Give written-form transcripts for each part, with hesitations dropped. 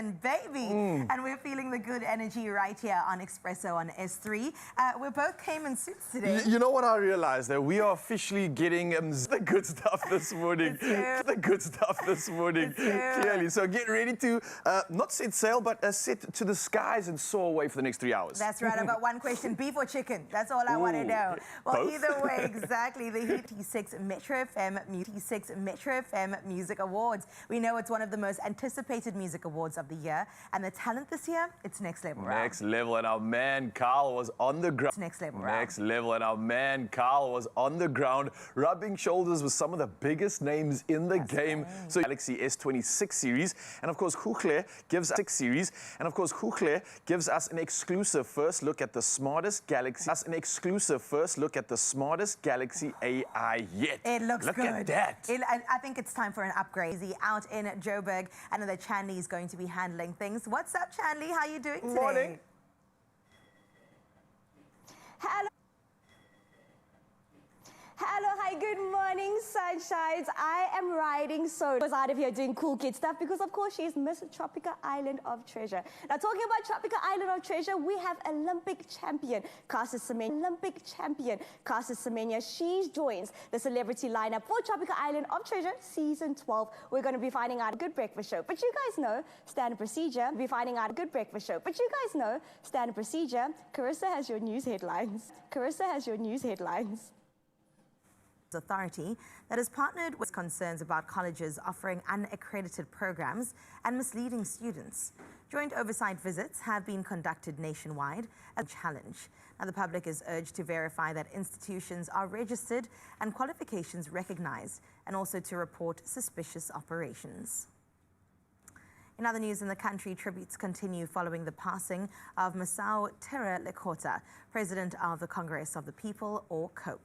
7, baby. And we're feeling the good energy right here on Expresso on S3. We both came in suits today. You know what I realized? That we are officially getting the good stuff this morning. The good stuff this morning, clearly. So get ready to not set sail, but set to the skies and soar away for the next 3 hours. That's right. I've got one question. Beef or chicken? That's all I want to know. Well, both? Either way, exactly. The T6 Metro FM Music Awards. We know it's one of the most anticipated music awards of the year. And the talent this year, it's next level. Next level. And our man Carl was on the ground. It's next level. Next level. And our man Carl was on the ground, rubbing shoulders with some of the biggest names in the game. So Galaxy S26 series. And of course, Huchle gives us 6 series. And of course, Huchle gives us an exclusive first look at the smartest Galaxy. Galaxy AI yet. It looks Look good. at that. I think it's time for an upgrade. He's out in Joburg. I know that Chanley is going to be handling things. What's up, Chanley? How are you doing today? Morning. Hello. Hello, hi, good morning, sunshines. I am riding solo. I was out of here doing cool kid stuff because, of course, she's Miss Tropica Island of Treasure. Now, talking about Tropica Island of Treasure, we have Olympic champion Semenya. She joins the celebrity lineup for Tropica Island of Treasure season 12. We're going to be finding out a good breakfast show. But you guys know standard procedure. Carissa has your news headlines. Authority that has partnered with concerns about colleges offering unaccredited programs and misleading students. Joint oversight visits have been conducted nationwide as a challenge. Now, the public is urged to verify that institutions are registered and qualifications recognized, and also to report suspicious operations. In other news in the country, tributes continue following the passing of Masao Tera Lekota, president of the Congress of the People, or COPE.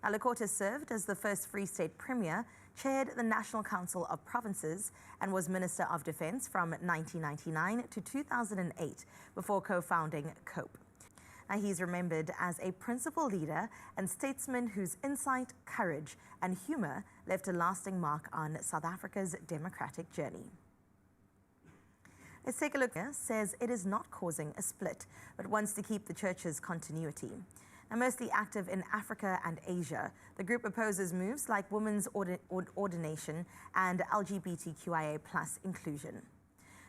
Now, Lekota served as the first Free State Premier, chaired the National Council of Provinces, and was Minister of Defence from 1999 to 2008 before co-founding COPE. Now, he's remembered as a principal leader and statesman whose insight, courage, and humour left a lasting mark on South Africa's democratic journey. Let's take a look. Says it is not causing a split, but wants to keep the church's continuity. Now, mostly active in Africa and Asia, the group opposes moves like women's ordination and LGBTQIA+ inclusion.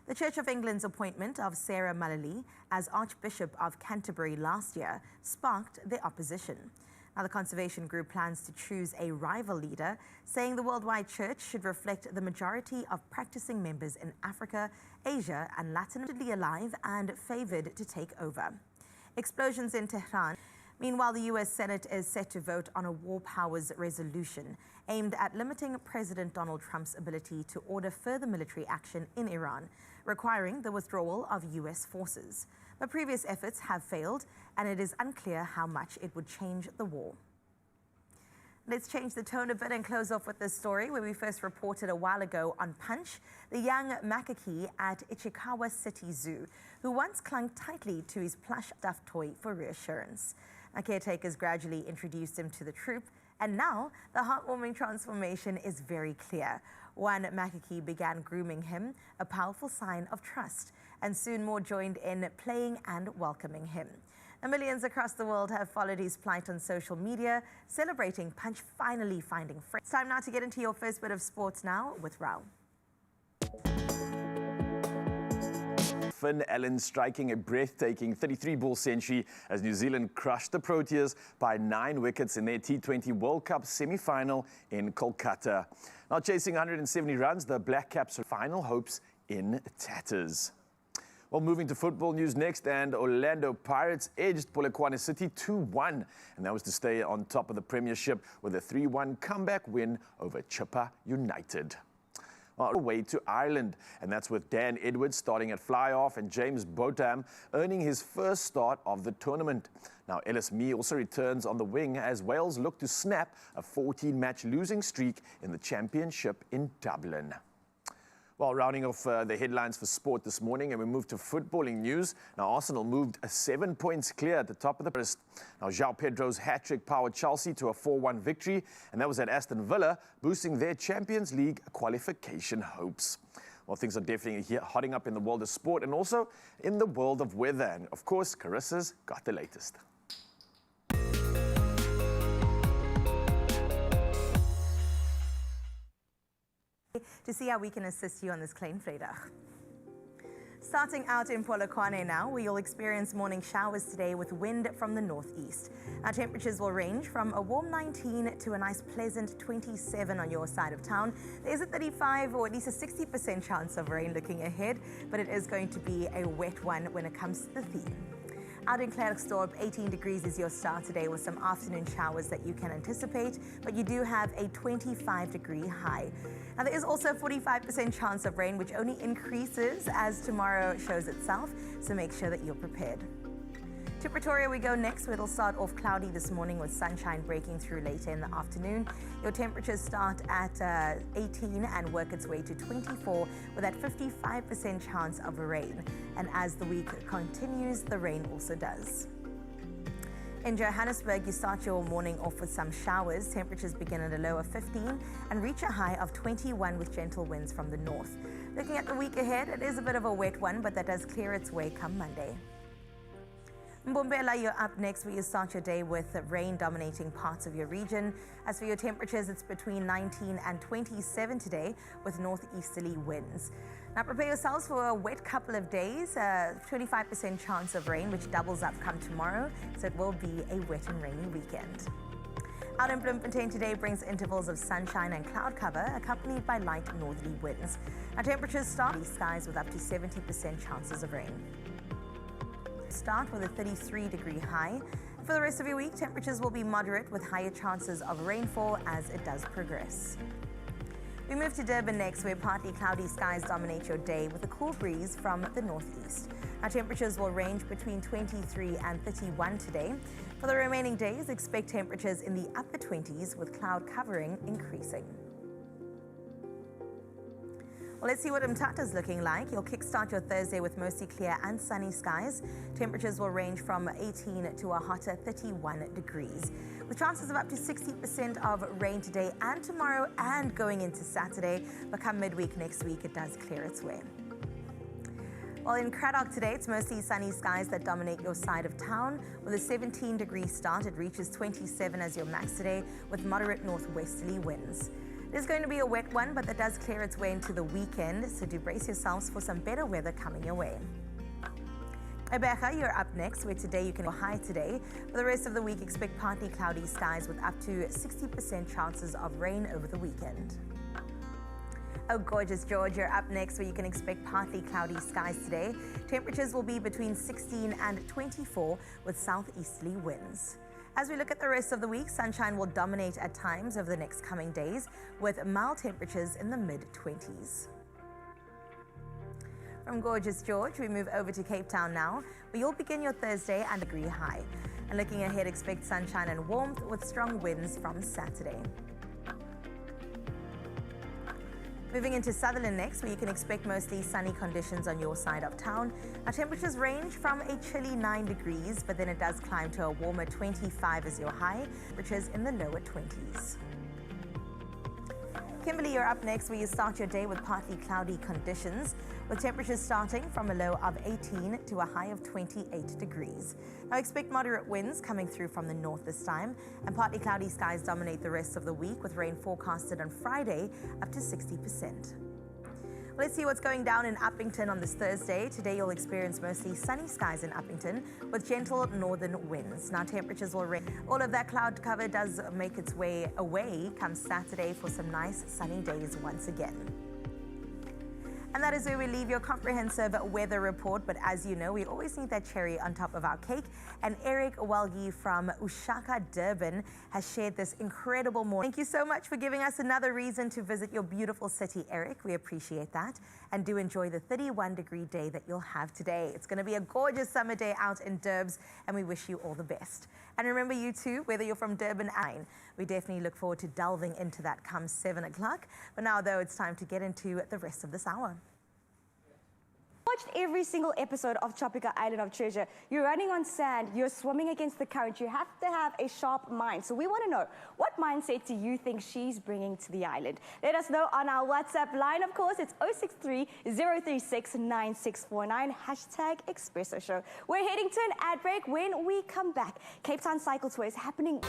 The Church of England's appointment of Sarah Malali as Archbishop of Canterbury last year sparked the opposition. Now, the conservation group plans to choose a rival leader, saying the worldwide church should reflect the majority of practicing members in Africa, Asia, and Latin America alive and favored to take over. Explosions in Tehran. Meanwhile, the U.S. Senate is set to vote on a war powers resolution aimed at limiting President Donald Trump's ability to order further military action in Iran, requiring the withdrawal of U.S. forces. But previous efforts have failed, and it is unclear how much it would change the war. Let's change the tone a bit and close off with this story where we first reported a while ago on Punch, the young macaque at Ichikawa City Zoo, who once clung tightly to his plush stuffed toy for reassurance. Our caretakers gradually introduced him to the troop, and now the heartwarming transformation is very clear. One macaque began grooming him, a powerful sign of trust, and soon more joined in playing and welcoming him. Now, millions across the world have followed his plight on social media, celebrating Punch finally finding friends. It's time now to get into your first bit of sports now with Rao. Finn Allen striking a breathtaking 33-ball century as New Zealand crushed the Proteas by 9 wickets in their T20 World Cup semi-final in Kolkata. Now chasing 170 runs, the Black Caps' final hopes in tatters. Well, moving to football news next, and Orlando Pirates edged Polokwane City 2-1, and that was to stay on top of the Premiership with a 3-1 comeback win over Chippa United. Well, away to Ireland, and that's with Dan Edwards starting at fly-off and James Botham earning his first start of the tournament. Now, Ellis Mee also returns on the wing as Wales look to snap a 14-match losing streak in the championship in Dublin. Well, rounding off the headlines for sport this morning, and we move to footballing news. Now, Arsenal moved 7 points clear at the top of the list. Now, João Pedro's hat-trick powered Chelsea to a 4-1 victory, and that was at Aston Villa, boosting their Champions League qualification hopes. Well, things are definitely hotting up in the world of sport and also in the world of weather. And of course, Carissa's got the latest. To see how we can assist you on this Kleinvrydag. Starting out in Polokwane now, where you'll experience morning showers today with wind from the northeast. Our temperatures will range from a warm 19 to a nice pleasant 27 on your side of town. There's a 35 or at least a 60% chance of rain looking ahead, but it is going to be a wet one when it comes to the theme. Out in Klerksdorp, 18 degrees is your start today with some afternoon showers that you can anticipate, but you do have a 25-degree high. Now, there is also a 45% chance of rain, which only increases as tomorrow shows itself, so make sure that you're prepared. To Pretoria we go next, where it'll start off cloudy this morning with sunshine breaking through later in the afternoon. Your temperatures start at 18 and work its way to 24 with that 55% chance of rain. And as the week continues, the rain also does. In Johannesburg, you start your morning off with some showers. Temperatures begin at a low of 15 and reach a high of 21 with gentle winds from the north. Looking at the week ahead, it is a bit of a wet one, but that does clear its way come Monday. Mbombela, you're up next, where you start your day with rain dominating parts of your region. As for your temperatures, it's between 19 and 27 today with northeasterly winds. Now prepare yourselves for a wet couple of days, 25% chance of rain, which doubles up come tomorrow, so it will be a wet and rainy weekend. Out in Bloemfontein today brings intervals of sunshine and cloud cover, accompanied by light northerly winds. Our temperatures start in skies with up to 70% chances of rain. Start with a 33-degree high. For the rest of your week, temperatures will be moderate with higher chances of rainfall as it does progress. We move to Durban next, where partly cloudy skies dominate your day with a cool breeze from the northeast. Our temperatures will range between 23 and 31 today. For the remaining days, expect temperatures in the upper 20s with cloud covering increasing. Well, let's see what Mthatha's looking like. You'll kickstart your Thursday with mostly clear and sunny skies. Temperatures will range from 18 to a hotter 31 degrees. With chances of up to 60% of rain today and tomorrow and going into Saturday, but come midweek next week, it does clear its way. Well, in Cradock today, it's mostly sunny skies that dominate your side of town. With a 17-degree start, it reaches 27 as your max today with moderate northwesterly winds. It is going to be a wet one, but that does clear its way into the weekend, so do brace yourselves for some better weather coming your way. Obecha, you're up next, where today you can go high today. For the rest of the week, expect partly cloudy skies with up to 60% chances of rain over the weekend. Oh, gorgeous George, you're up next, where you can expect partly cloudy skies today. Temperatures will be between 16 and 24 with southeasterly winds. As we look at the rest of the week, sunshine will dominate at times over the next coming days with mild temperatures in the mid-20s. From gorgeous George, we move over to Cape Town now, where you'll begin your Thursday and degree high. And looking ahead, expect sunshine and warmth with strong winds from Saturday. Moving into Sutherland next, where you can expect mostly sunny conditions on your side of town. Our temperatures range from a chilly 9 degrees, but then it does climb to a warmer 25 as your high, which is in the lower 20s. Kimberley, you're up next, where you start your day with partly cloudy conditions, with temperatures starting from a low of 18 to a high of 28 degrees. Now expect moderate winds coming through from the north this time, and partly cloudy skies dominate the rest of the week, with rain forecasted on Friday up to 60%. Let's see what's going down in Uppington on this Thursday. Today you'll experience mostly sunny skies in Uppington with gentle northern winds. Now temperatures will range. All of that cloud cover does make its way away come Saturday for some nice sunny days once again. And that is where we leave your comprehensive weather report. But as you know, we always need that cherry on top of our cake. And Eric Walgi from Ushaka, Durban, has shared this incredible morning. Thank you so much for giving us another reason to visit your beautiful city, Eric. We appreciate that. And do enjoy the 31-degree day that you'll have today. It's going to be a gorgeous summer day out in Durbs, and we wish you all the best. And remember, you too, whether you're from Durban, we definitely look forward to delving into that come 7 o'clock. But now, though, it's time to get into the rest of this hour. Watched every single episode of Tropica Island of Treasure. You're running on sand, you're swimming against the current, you have to have a sharp mind. So we want to know, what mindset do you think she's bringing to the island? Let us know on our WhatsApp line, of course. It's 063-036-9649, #Expresso Show. We're heading to an ad break. When we come back, Cape Town Cycle Tour is happening.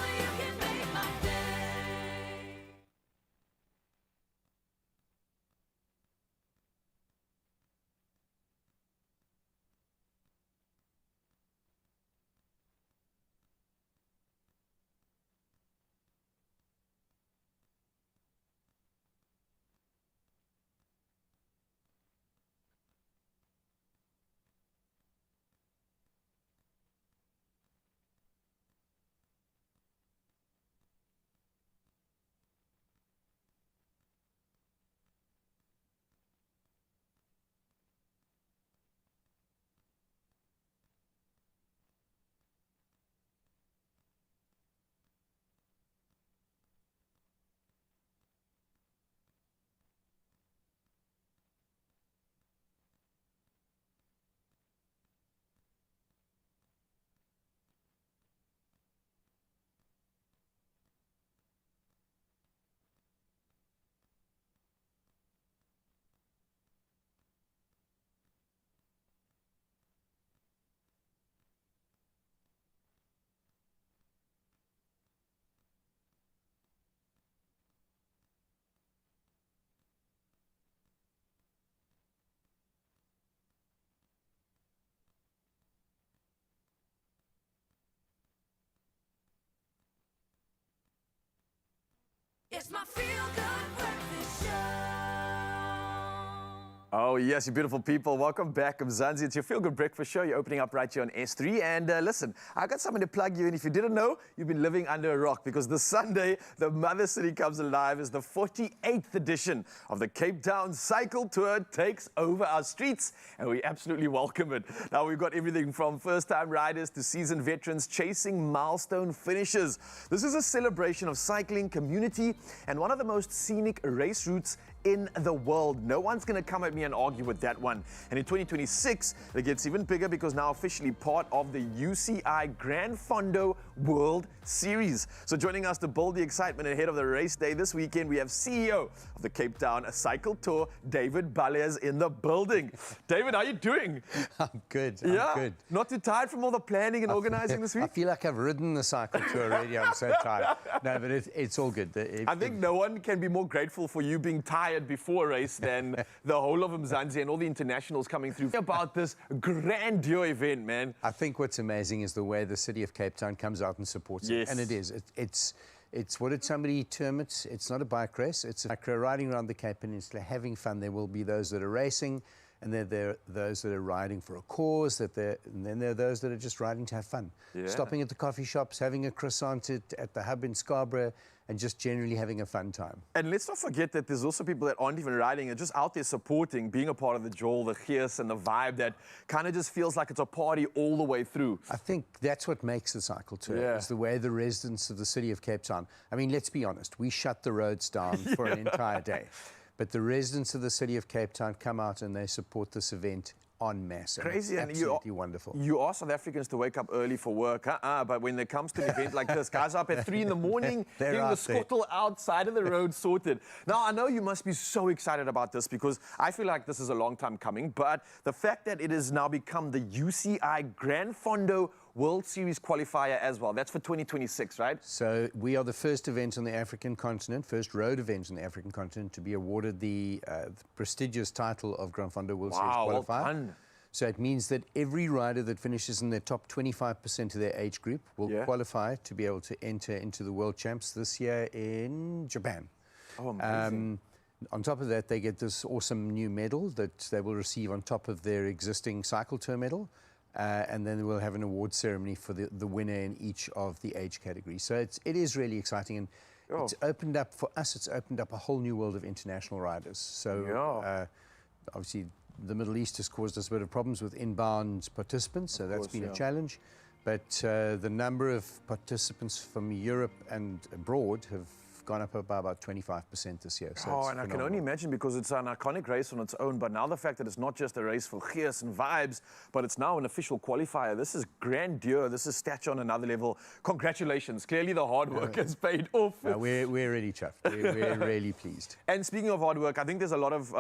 It's my feel-good breakfast show. Oh, yes, you beautiful people. Welcome back, Mzansi. It's your Feel Good Breakfast Show. You're opening up right here on S3. And listen, I got something to plug you in. If you didn't know, you've been living under a rock, because this Sunday, the Mother City comes alive as the 48th edition of the Cape Town Cycle Tour takes over our streets, and we absolutely welcome it. Now, we've got everything from first-time riders to seasoned veterans chasing milestone finishes. This is a celebration of cycling, community, and one of the most scenic race routes in the world. No one's going to come at me and argue with that one. And in 2026, it gets even bigger, because now officially part of the UCI Grand Fondo World Series. So joining us to build the excitement ahead of the race day this weekend, we have CEO of the Cape Town Cycle Tour, David Balez, in the building. David, how are you doing? I'm good. Yeah, I'm good. not too tired from all the planning and organizing this week? I feel like I've ridden the cycle tour already. I'm so tired. No, but it's all good. I think no one can be more grateful for you being tired before a race than the whole of Mzansi and all the internationals coming through about this grandeur event, man. I think what's amazing is the way the city of Cape Town comes out and supports it. And it is. It's what did somebody term it? It's not a bike race. It's like riding around the Cape Peninsula, having fun. There will be those that are racing, and there are those that are riding for a cause, and then there are those that are just riding to have fun. Yeah. Stopping at the coffee shops, having a croissant at the hub in Scarborough, and just generally having a fun time. And let's not forget that there's also people that aren't even riding and just out there supporting, being a part of the jol, the gears, and the vibe that kind of just feels like it's a party all the way through. I think that's what makes the cycle tour, is the way the residents of the city of Cape Town, I mean, let's be honest, we shut the roads down for an entire day. But the residents of the city of Cape Town come out and they support this event en masse. Crazy, and absolutely wonderful. You ask South Africans to wake up early for work, but when it comes to an event like this, guys are up at 3 in the morning, getting the scuttle outside of the road sorted. Now, I know you must be so excited about this, because I feel like this is a long time coming, but the fact that it has now become the UCI Grand Fondo World Series qualifier as well. That's for 2026, right? So we are the first event on the African continent, first road event on the African continent to be awarded the prestigious title of Grand Fondo World Series qualifier. Well done. So it means that every rider that finishes in the top 25% of their age group will qualify to be able to enter into the World Champs this year in Japan. Oh, amazing. On top of that, they get this awesome new medal that they will receive on top of their existing cycle tour medal. And then we'll have an award ceremony for the winner in each of the age categories. So it is really exciting, and it's opened up, for us, it's opened up a whole new world of international riders. So obviously the Middle East has caused us a bit of problems with inbound participants, so that's been a challenge. But the number of participants from Europe and abroad have gone up by about 25% this year. So oh, it's and I can phenomenal. only imagine because it's an iconic race on its own, but now the fact that it's not just a race for gears and vibes, but it's now an official qualifier. This is grandeur. This is stature on another level. Congratulations. Clearly the hard work has paid off. We're really chuffed. We're really pleased. And speaking of hard work, I think there's a lot of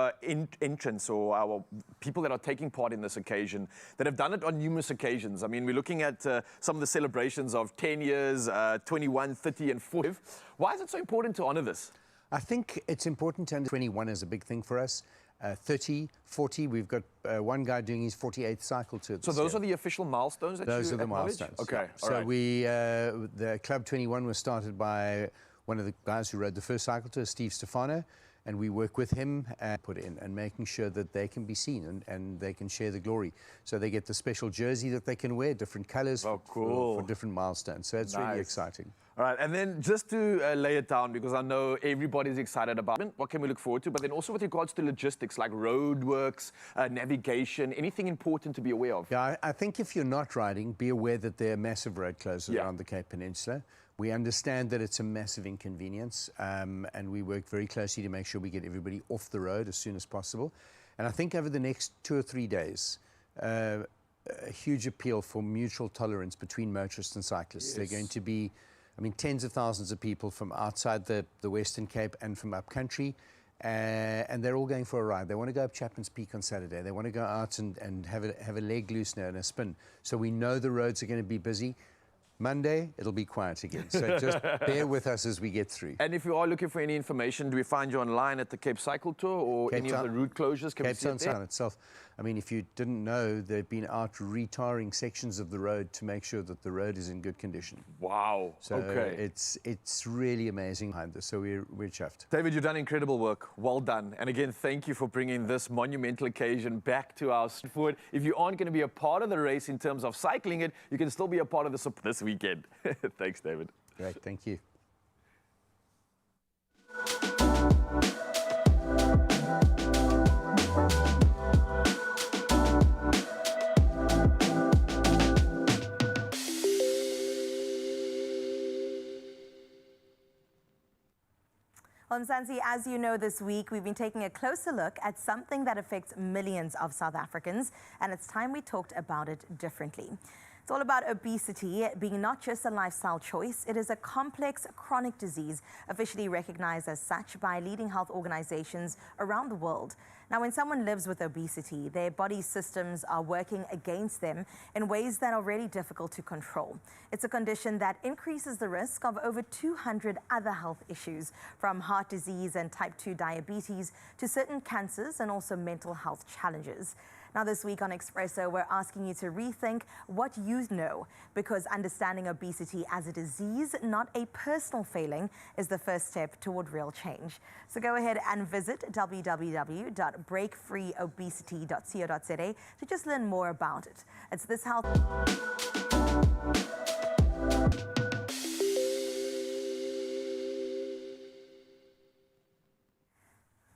entrants or people that are taking part in this occasion that have done it on numerous occasions. I mean, we're looking at some of the celebrations of 10 years, 21, 30, and 40. Why is it so important to honor this? I think it's important to understand 21 is a big thing for us. 30, 40, we've got one guy doing his 48th cycle tour this So those year. are the official milestones that Those you are the acknowledge? milestones. Okay, yeah. all So right. the Club 21 was started by one of the guys who rode the first cycle tour, Steve Stefano, and we work with him and put in and making sure that they can be seen and they can share the glory. So they get the special jersey that they can wear, different colors for different milestones. So it's really exciting. All right, and then just to lay it down, because I know everybody's excited about it, what can we look forward to? But then also with regards to logistics like roadworks, navigation, anything important to be aware of? Yeah, I think if you're not riding, be aware that there are massive road closures around the Cape Peninsula. We understand that it's a massive inconvenience, and we work very closely to make sure we get everybody off the road as soon as possible. And I think over the next 2 or 3 days, a huge appeal for mutual tolerance between motorists and cyclists. They're going to be, I mean, tens of thousands of people from outside the Western Cape and from upcountry, and they're all going for a ride. They want to go up Chapman's Peak on Saturday. They want to go out and have a leg loosener and a spin. So we know the roads are going to be busy. Monday, it'll be quiet again. So just bear with us as we get through. And if you are looking for any information, do we find you online at the Cape Cycle Tour or Cape any Town, of the route closures? Can Cape we see it there? Town itself. I mean, if you didn't know, they've been out retarring sections of the road to make sure that the road is in good condition. Wow. So okay. it's really amazing behind this. So we're chuffed. David, you've done incredible work. Well done. And again, thank you for bringing this monumental occasion back to our forward. If you aren't going to be a part of the race in terms of cycling it, you can still be a part of the support this weekend. Thanks, David. Great, thank you. Well, Mzansi, as you know, this week we've been taking a closer look at something that affects millions of South Africans, and it's time we talked about it differently. It's all about obesity being not just a lifestyle choice, it is a complex chronic disease officially recognized as such by leading health organizations around the world. Now, when someone lives with obesity, their body systems are working against them in ways that are really difficult to control. It's a condition that increases the risk of over 200 other health issues, from heart disease and type 2 diabetes to certain cancers and also mental health challenges. Now, this week on Expresso, we're asking you to rethink what you know, because understanding obesity as a disease, not a personal failing, is the first step toward real change. So go ahead and visit www.breakfreeobesity.co.za to just learn more about it. It's this health.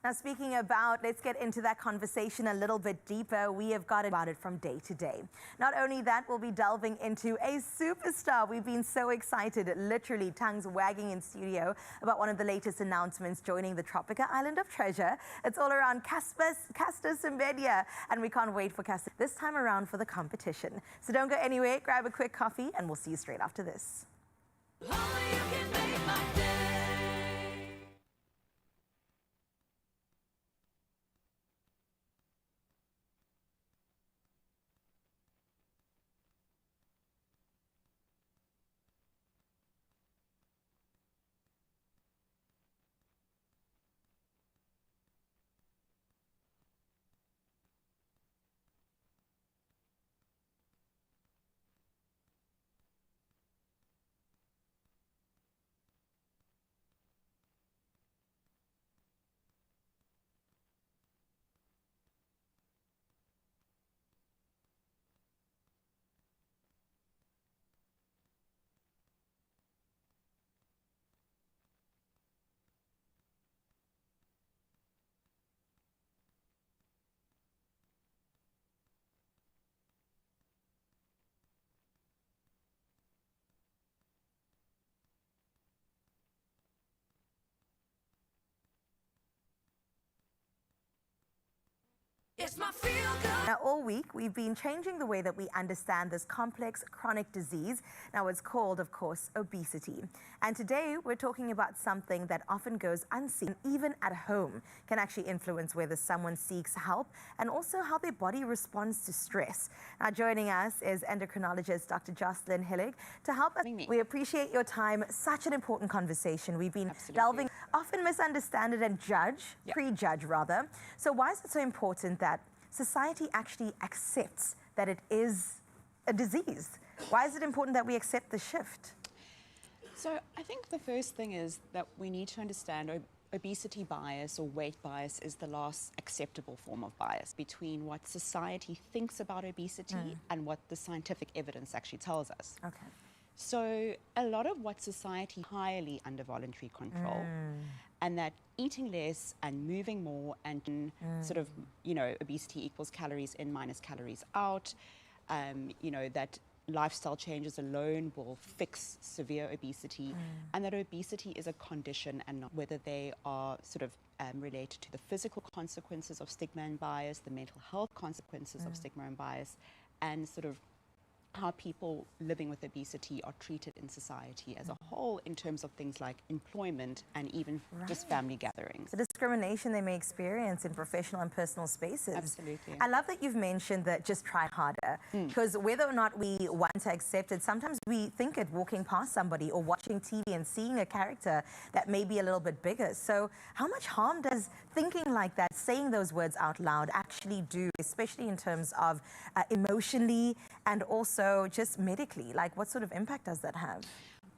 Now, speaking about, let's get into that conversation a little bit deeper. We have got about it from day to day. Not only that, we'll be delving into a superstar. We've been so excited, literally tongues wagging in studio about one of the latest announcements joining the Tropica Island of Treasure. It's all around Caster Semenya, and we can't wait for Caster this time around for the competition. So don't go anywhere, grab a quick coffee, and we'll see you straight after this. Only you can make my day. It's my feel good. Now, all week, we've been changing the way that we understand this complex chronic disease. Now, it's called, of course, obesity. And today, we're talking about something that often goes unseen, even at home, can actually influence whether someone seeks help and also how their body responds to stress. Now, joining us is endocrinologist Dr. Jocelyn Hillig to help us. We appreciate your time. Such an important conversation. We've been delving, often misunderstood and prejudge rather. So why is it so important that society actually accepts that it is a disease? Why is it important that we accept the shift? So I think the first thing is that we need to understand obesity bias or weight bias is the last acceptable form of bias between what society thinks about obesity and what the scientific evidence actually tells us. Okay. So a lot of what society highly under voluntary control, and that eating less and moving more and sort of, obesity equals calories in minus calories out, that lifestyle changes alone will fix severe obesity, and that obesity is a condition and not whether they are sort of related to the physical consequences of stigma and bias, the mental health consequences of stigma and bias, and sort of how people living with obesity are treated in society as a whole in terms of things like employment and even just family gatherings. The discrimination they may experience in professional and personal spaces. Absolutely. I love that you've mentioned that just try harder, because whether or not we want to accept it, sometimes we think it walking past somebody or watching TV and seeing a character that may be a little bit bigger. So how much harm does thinking like that, saying those words out loud actually do, especially in terms of emotionally and also just medically? Like, what sort of impact does that have?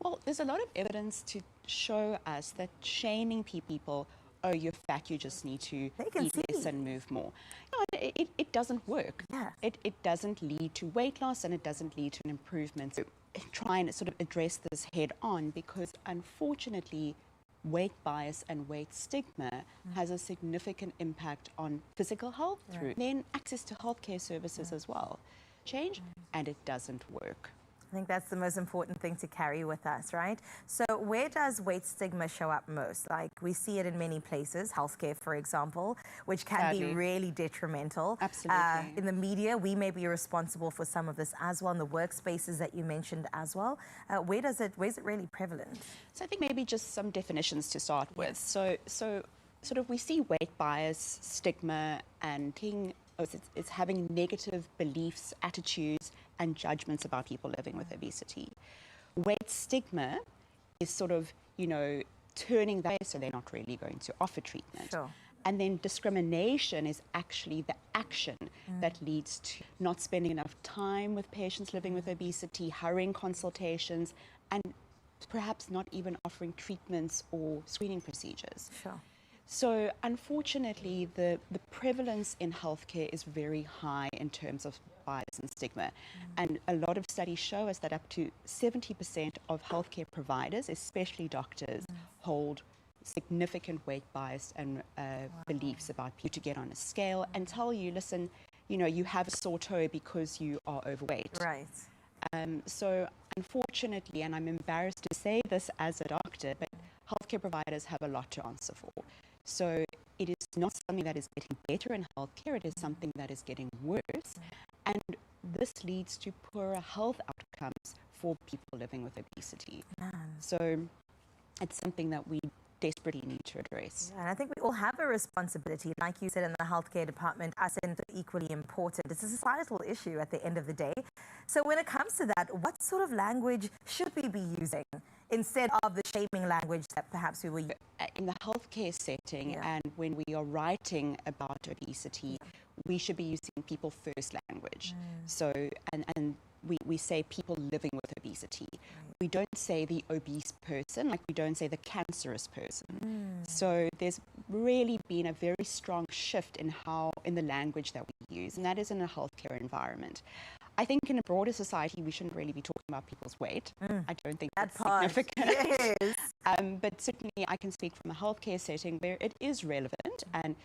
Well, there's a lot of evidence to show us that shaming people, oh, you're fat, you just need to eat less and move more. No, it doesn't work. Yeah. It doesn't lead to weight loss and it doesn't lead to an improvement. So try and sort of address this head on, because unfortunately, weight bias and weight stigma has a significant impact on physical health through then access to healthcare services as well. Change, and it doesn't work. I think that's the most important thing to carry with us, right? So where does weight stigma show up most? Like, we see it in many places, healthcare, for example, which can be really detrimental. Absolutely. In the media, we may be responsible for some of this as well, in the workspaces that you mentioned as well. Where's it really prevalent? So I think maybe just some definitions to start with. So sort of we see weight bias, stigma, and it's having negative beliefs, attitudes, and judgments about people living with obesity. Weight stigma is sort of, turning that way, so they're not really going to offer treatment. Sure. And then discrimination is actually the action that leads to not spending enough time with patients living with obesity, hurrying consultations, and perhaps not even offering treatments or screening procedures. Sure. So unfortunately, the prevalence in healthcare is very high in terms of bias and stigma. And a lot of studies show us that up to 70% of healthcare providers, especially doctors, hold significant weight bias and beliefs about people to get on a scale and tell you, listen, you have a sore toe because you are overweight. Right. So unfortunately, and I'm embarrassed to say this as a doctor, but healthcare providers have a lot to answer for. So it is not something that is getting better in healthcare, it is something that is getting worse. And this leads to poorer health outcomes for people living with obesity. So it's something that we desperately need to address. Yeah, and I think we all have a responsibility, like you said, in the healthcare department, us are equally important. It's a societal issue at the end of the day. So when it comes to that, what sort of language should we be using instead of the shaming language that perhaps we were using? In the healthcare setting, and when we are writing about obesity, we should be using people first language. So, and we say people living with obesity. We don't say the obese person, like we don't say the cancerous person. So there's really been a very strong shift in the language that we use, and that is in a healthcare environment. I think in a broader society, we shouldn't really be talking about people's weight. I don't think that's significant. Yes. But certainly I can speak from a healthcare setting where it is relevant, and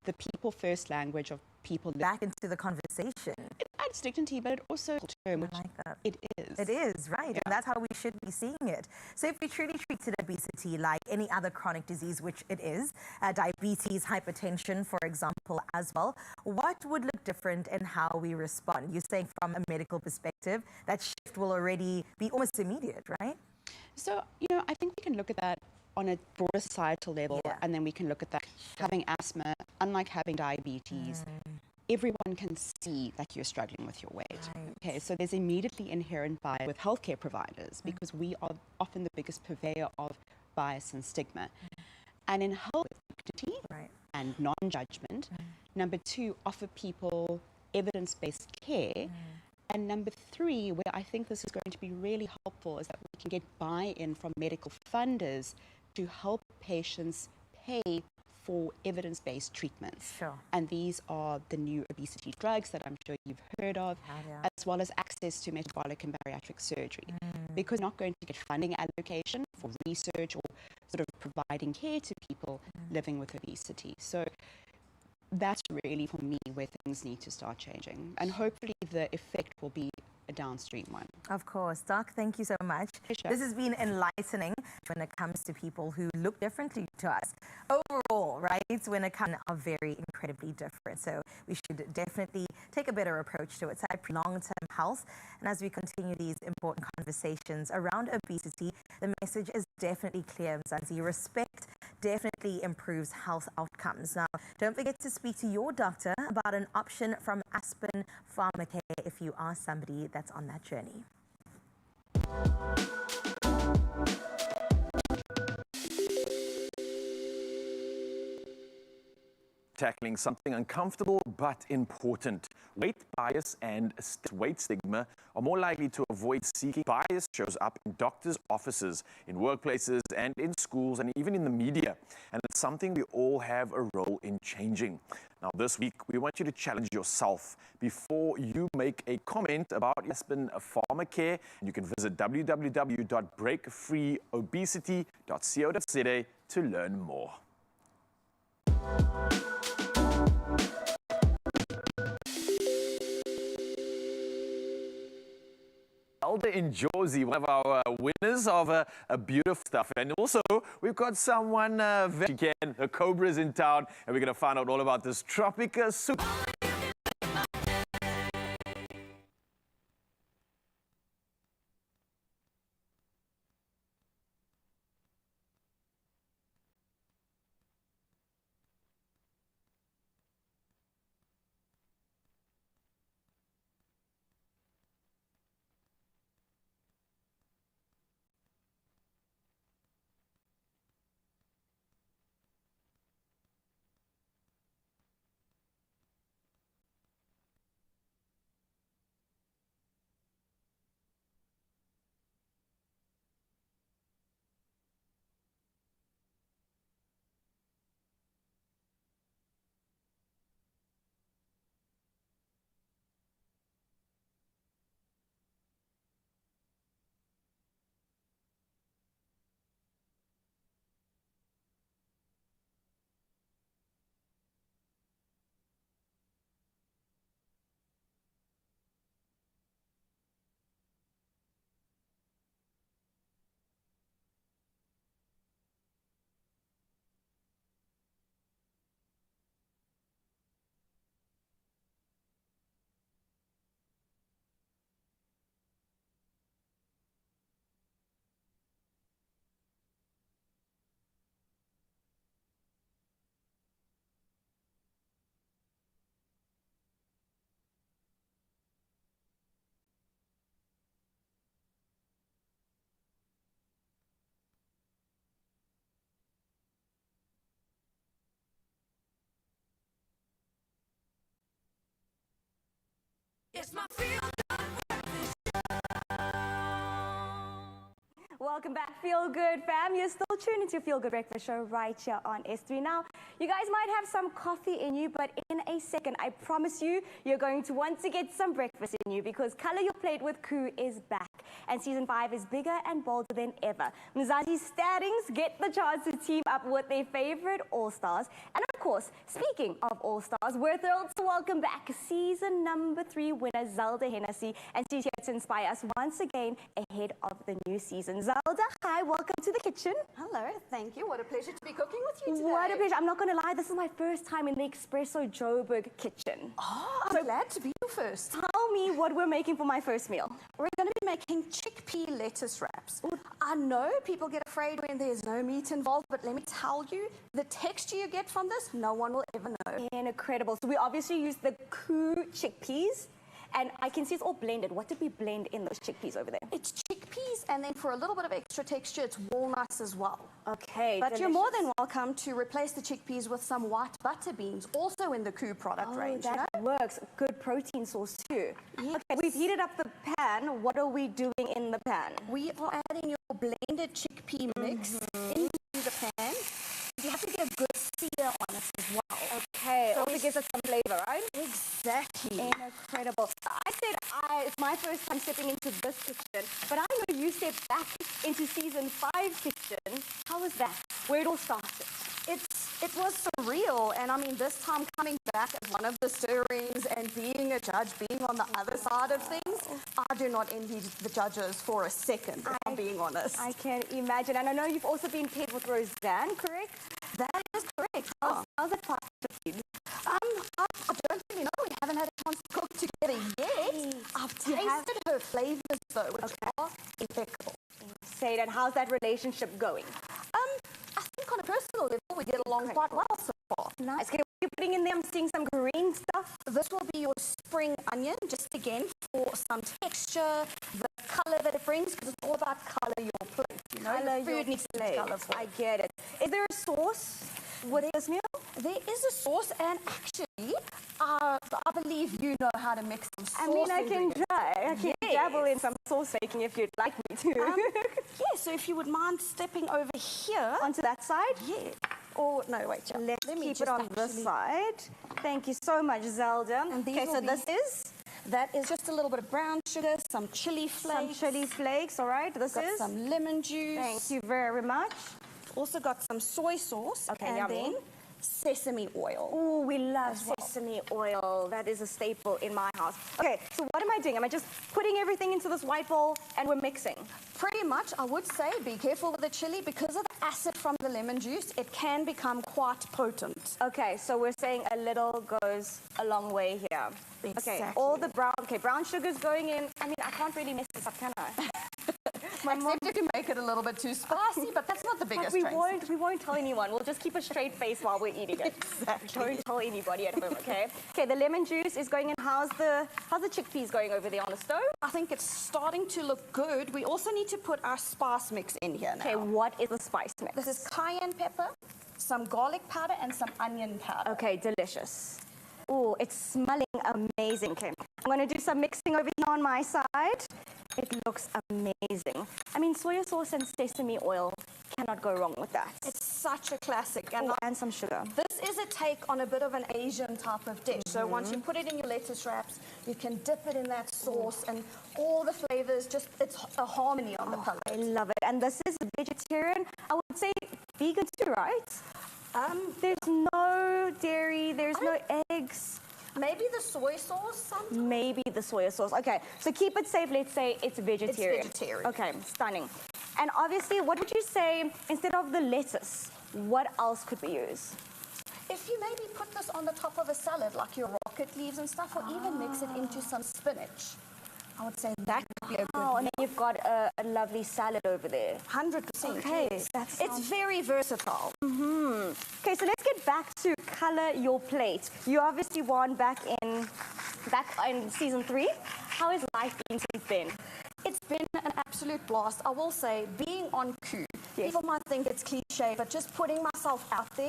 the people first language of people back into the conversation. I provides dignity, but it also term, which I like that. it is. It is, right? And that's how we should be seeing it. So if we truly treated obesity like any other chronic disease, which it is, diabetes, hypertension, for example, as well, what would look different in how we respond? You're saying from a medical perspective, that shift will already be almost immediate, right? So, I think we can look at that on a broader societal level, and then we can look at that having asthma, unlike having diabetes. Everyone can see that you're struggling with your weight. Right. Okay, so there's immediately inherent bias with healthcare providers because we are often the biggest purveyor of bias and stigma. And in health dignity and non-judgment, number 2, offer people evidence-based care. And number 3, where I think this is going to be really helpful, is that we can get buy-in from medical funders to help patients pay for evidence-based treatments. Sure. And these are the new obesity drugs that I'm sure you've heard of, as well as access to metabolic and bariatric surgery. Because we're not going to get funding allocation for research or sort of providing care to people living with obesity. So that's really, for me, where things need to start changing. And hopefully the effect will be a downstream one. Of course. Doc, thank you so much. Pleasure. This has been enlightening when it comes to people who look differently to us. Overall, right, when it comes are very incredibly different. So we should definitely take a better approach to it. So long-term health. And as we continue these important conversations around obesity, the message is definitely clear, Mzansi. Respect definitely improves health outcomes. Now, don't forget to speak to your doctor about an option from Aspen Pharmacare if you are somebody that's on that journey. Tackling something uncomfortable but important. Weight bias and weight stigma are more likely to avoid seeking. Bias shows up in doctors' offices, in workplaces, and in schools, and even in the media. And it's something we all have a role in changing. Now, this week, we want you to challenge yourself before you make a comment about Aspen Pharmacare. You can visit www.breakfreeobesity.co.za to learn more. Elder in Josie, one of our winners of a beautiful stuff. And also, we've got someone very can. The Cobra's in town, and we're going to find out all about this Tropica soup. It's my feel good breakfast show. Welcome back, Feel Good fam. You're still tuned into Feel Good Breakfast Show right here on S3. Now, you guys might have some coffee in you, but in a second, I promise you, you're going to want to get some breakfast in you because Color Your Plate with Koo is back. and season 5 is bigger and bolder than ever. Mzazi's standings get the chance to team up with their favorite All-Stars. And of course, speaking of All-Stars, we're thrilled to welcome back season number 3 winner Zelda Hennessy, and she's here to inspire us once again ahead of the new season. Zelda, hi, welcome to the kitchen. Hello, thank you. What a pleasure to be cooking with you today. What a pleasure. I'm not going to lie, this is my first time in the Expresso Joburg kitchen. Oh, I'm glad to be your first. Tell me what we're making for my first meal. We're going to be making chickpea lettuce wraps. Ooh. I know people get afraid when there's no meat involved, but let me tell you, the texture you get from this, no one will ever know. Incredible. So we obviously use the Koo chickpeas, and I can see it's all blended. What did we blend in those chickpeas over there? It's chickpeas, and then for a little bit of extra texture, it's walnuts as well. Okay, but delicious. You're more than welcome to replace the chickpeas with some white butter beans, also in the Koo product range. That works. Good protein source too. Yes. Okay, we've heated up the pan. What are we doing in the pan? We are adding your blended chickpea mix into the pan. You have to get a good sear on it as well. Okay, so it gives us some flavor, right? Exactly. Incredible. I said it's my first time stepping into this kitchen, but I know you stepped back into season 5 kitchen. How was that? Where it all started? It was surreal, and I mean, this time coming back as one of the stirrings and being a judge, being on the other side of things, I do not envy the judges for a second, if I'm being honest. I can imagine, and I know you've also been paired with Roseanne, correct? That is correct. How's it partnership? I don't really know. We haven't had a chance to cook together yet. I've tasted her flavors though, which are impeccable. Say it, and how's that relationship going? I think on a personal level, we get along quite well so far. Nice. Okay, what are you putting in there? I'm seeing some green stuff. This will be your spring onion, just again for some texture, the color that it brings, because it's all about color your plate. You know, Color food needs to be colorful. I get it. Is there a sauce with this meal? There is a sauce, and actually, I believe you know how to mix some sauce. I mean, I can try. I can dabble in some sauce making if you'd like me to. Yeah, so if you would mind stepping over here. Onto that side? Yeah. Or, no, wait, yeah. Let's Let me keep just it on this side. Thank you so much, Zelda. Okay, so that is just a little bit of brown sugar, some chili flakes. Some chili flakes, all right. This got is some lemon juice. Thank you very much. Also got some soy sauce. Okay, and yummy. then sesame oil. Oh, we love sesame oil. That is a staple in my house. Okay, so what am I doing? Am I just putting everything into this white bowl and we're mixing? Pretty much, I would say be careful with the chili because of the acid from the lemon juice. It can become quite potent. Okay, so we're saying a little goes a long way here. Exactly. Okay, all the brown sugar's going in. I mean, I can't really mess this up, can I? Except if you make it a little bit too spicy, but that's not the biggest we won't tell anyone. We'll just keep a straight face while we're eating it. Exactly. Don't tell anybody at home, okay? Okay, the lemon juice is going in. How's the chickpeas going over there on the stove? I think it's starting to look good. We also need to put our spice mix in here now. Okay, what is the spice mix? This is cayenne pepper, some garlic powder, and some onion powder. Okay, delicious. Oh, it's smelling amazing. Okay, I'm going to do some mixing over here on my side. It looks amazing. I mean, soy sauce and sesame oil, cannot go wrong with that. It's such a classic. And some sugar. This is a take on a bit of an Asian type of dish. So once you put it in your lettuce wraps, you can dip it in that sauce and all the flavors, just it's a harmony on the palate. I love it. And this is vegetarian. I would say vegan too, right? There's no dairy, there's no eggs. Maybe the soy sauce sometimes? Maybe the soy sauce. Okay, so keep it safe. Let's say it's vegetarian. It's vegetarian. Okay, stunning. And obviously, what would you say, instead of the lettuce, what else could we use? If you maybe put this on the top of a salad, like your rocket leaves and stuff, or even mix it into some spinach, I would say that could be a good and then you've got a lovely salad over there. 100%. Okay, yes. It's very versatile. Okay, so let's get back to color your plate. You obviously won back in season 3. How has life been since then? It's been an absolute blast. I will say, being on Koo, people might think it's cliche, but just putting myself out there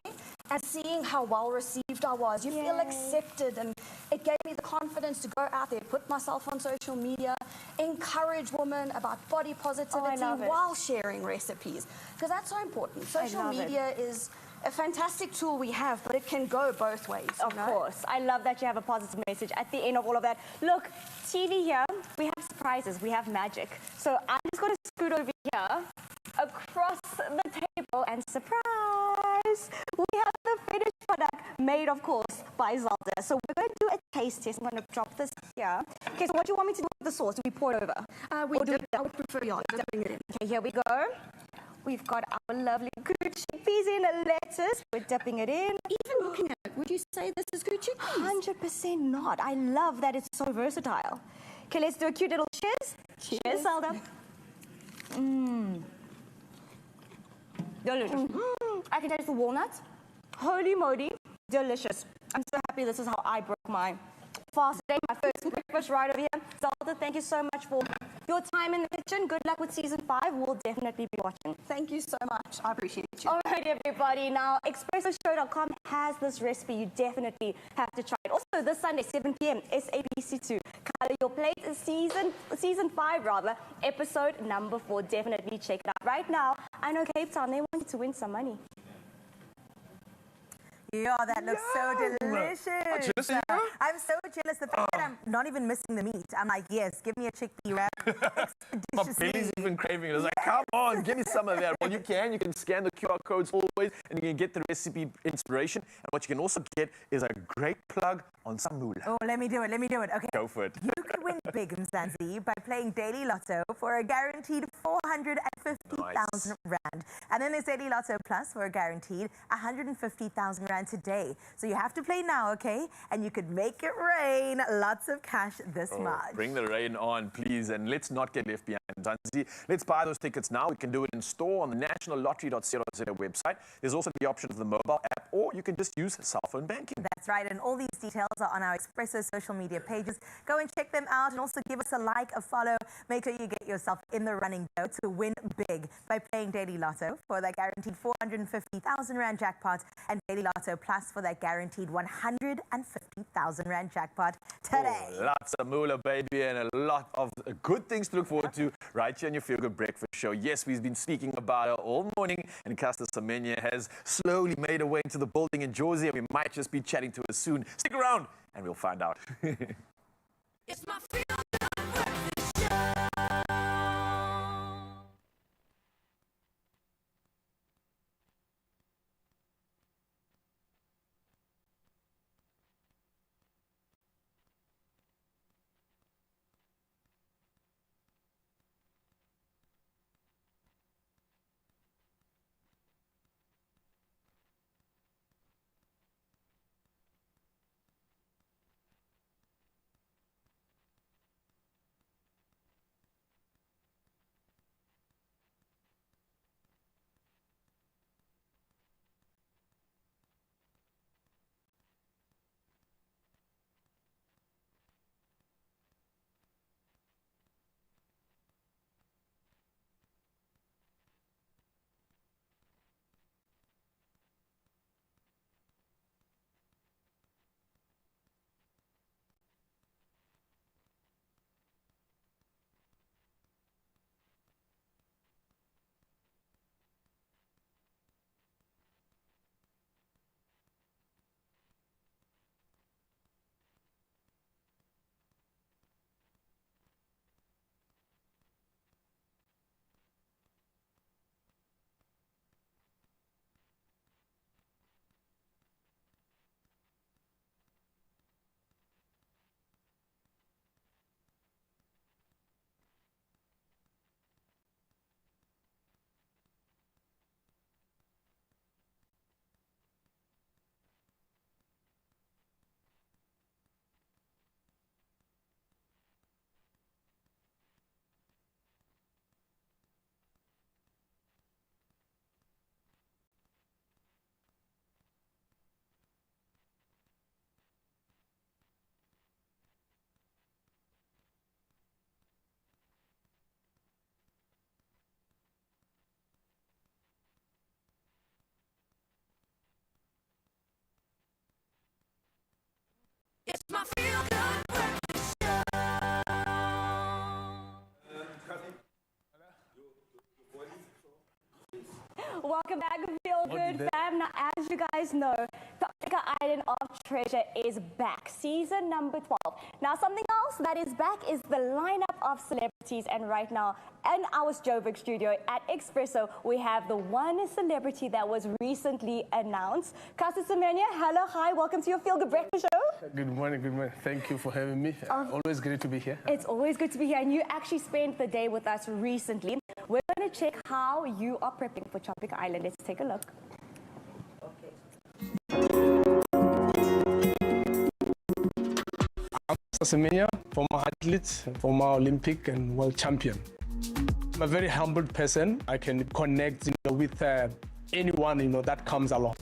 and seeing how well received I was, you feel accepted, and it gave me the confidence to go out there, put myself on social media, encourage women about body positivity while sharing recipes, because that's so important. Social media is a fantastic tool we have, but it can go both ways. Of course. I love that you have a positive message at the end of all of that. Look, TV here, we have surprises, we have magic. So I'm just going to scoot over here, across the table, and surprise! We have the finished product made, of course, by Zalda. So we're going to do a taste test. I'm going to drop this here. Okay, so what do you want me to do with the sauce? Do we pour it over? I would prefer dipping it in. Okay, here we go. We've got our lovely good chickpeas in a lettuce. We're dipping it in. Even looking at it, would you say this is good chickpeas? 100% not. I love that it's so versatile. Okay, let's do a cute little cheers. Cheers, Zelda. Mmm. Delicious. I can taste the walnuts. Holy moly, delicious. I'm so happy this is how I broke my fast today, my first breakfast right over here. Zelda, thank you so much for your time in the kitchen. Good luck with season 5. We'll definitely be watching. Thank you so much. I appreciate you. All right, everybody. Now, ExpressoShow.com has this recipe. You definitely have to try it. Also, this Sunday, 7 p.m., SABC2. Color Your Plate is season 5, rather. Episode number 4. Definitely check it out. Right now, I know Cape Town, they want you to win some money. Yeah, that looks so delicious. I'm so jealous. The fact that I'm not even missing the meat. I'm like, yes, give me a chickpea wrap. My belly's even craving it. I was like, come on, give me some of that. Well, you can scan the QR codes always, and you can get the recipe inspiration. And what you can also get is a great plug on some moolah. Oh, let me do it. Okay. Go for it. You could win big, Mzansi, by playing Daily Lotto for a guaranteed 450,000 Rand. And then there's Daily Lotto Plus for a guaranteed 150,000 Rand today. So you have to play now, okay? And you could make it rain. Lots of cash this March. Bring the rain on, please, and let's not get left behind. Mzansi. Let's buy those tickets now. We can do it in store on the nationallottery.co.za website. There's also the option of the mobile app, or you can just use cell phone banking. That's right, and all these details are on our Expresso social media pages. Go and check them out, and also give us a like, a follow. Make sure you get yourself in the running though to win big by playing Daily Lotto for that guaranteed 450,000 Rand jackpot, and Daily Lotto Plus for that guaranteed 150,000 Rand jackpot today. Oh, lots of moolah, baby, and a lot of good things to look forward to right here on your Feel Good Breakfast Show. Yes, we've been speaking about her all morning, and Caster Semenya has slowly made her way into the building in Jersey, and we might just be chatting to her soon. Stick around, and we'll find out. It's my Feel Good Breakfast Show. It's my Feel Good Breakfast Show. welcome back, Feel Good Fam. Now, as you guys know, Tropica Island of Treasure is back, season number 12. Now, something else that is back is the lineup of celebrities, and right now, in our Joburg studio at Expresso, we have the one celebrity that was recently announced. Cassie Semenya, hello, hi, welcome to your Feel Good Breakfast Show. Good morning, good morning. Thank you for having me. Always great to be here. It's always good to be here, and you actually spent the day with us recently. We're going to check how you are prepping for Tropica Island. Let's take a look. I'm Semenya, former athlete, former Olympic and world champion. I'm a very humble person. I can connect with anyone that comes along.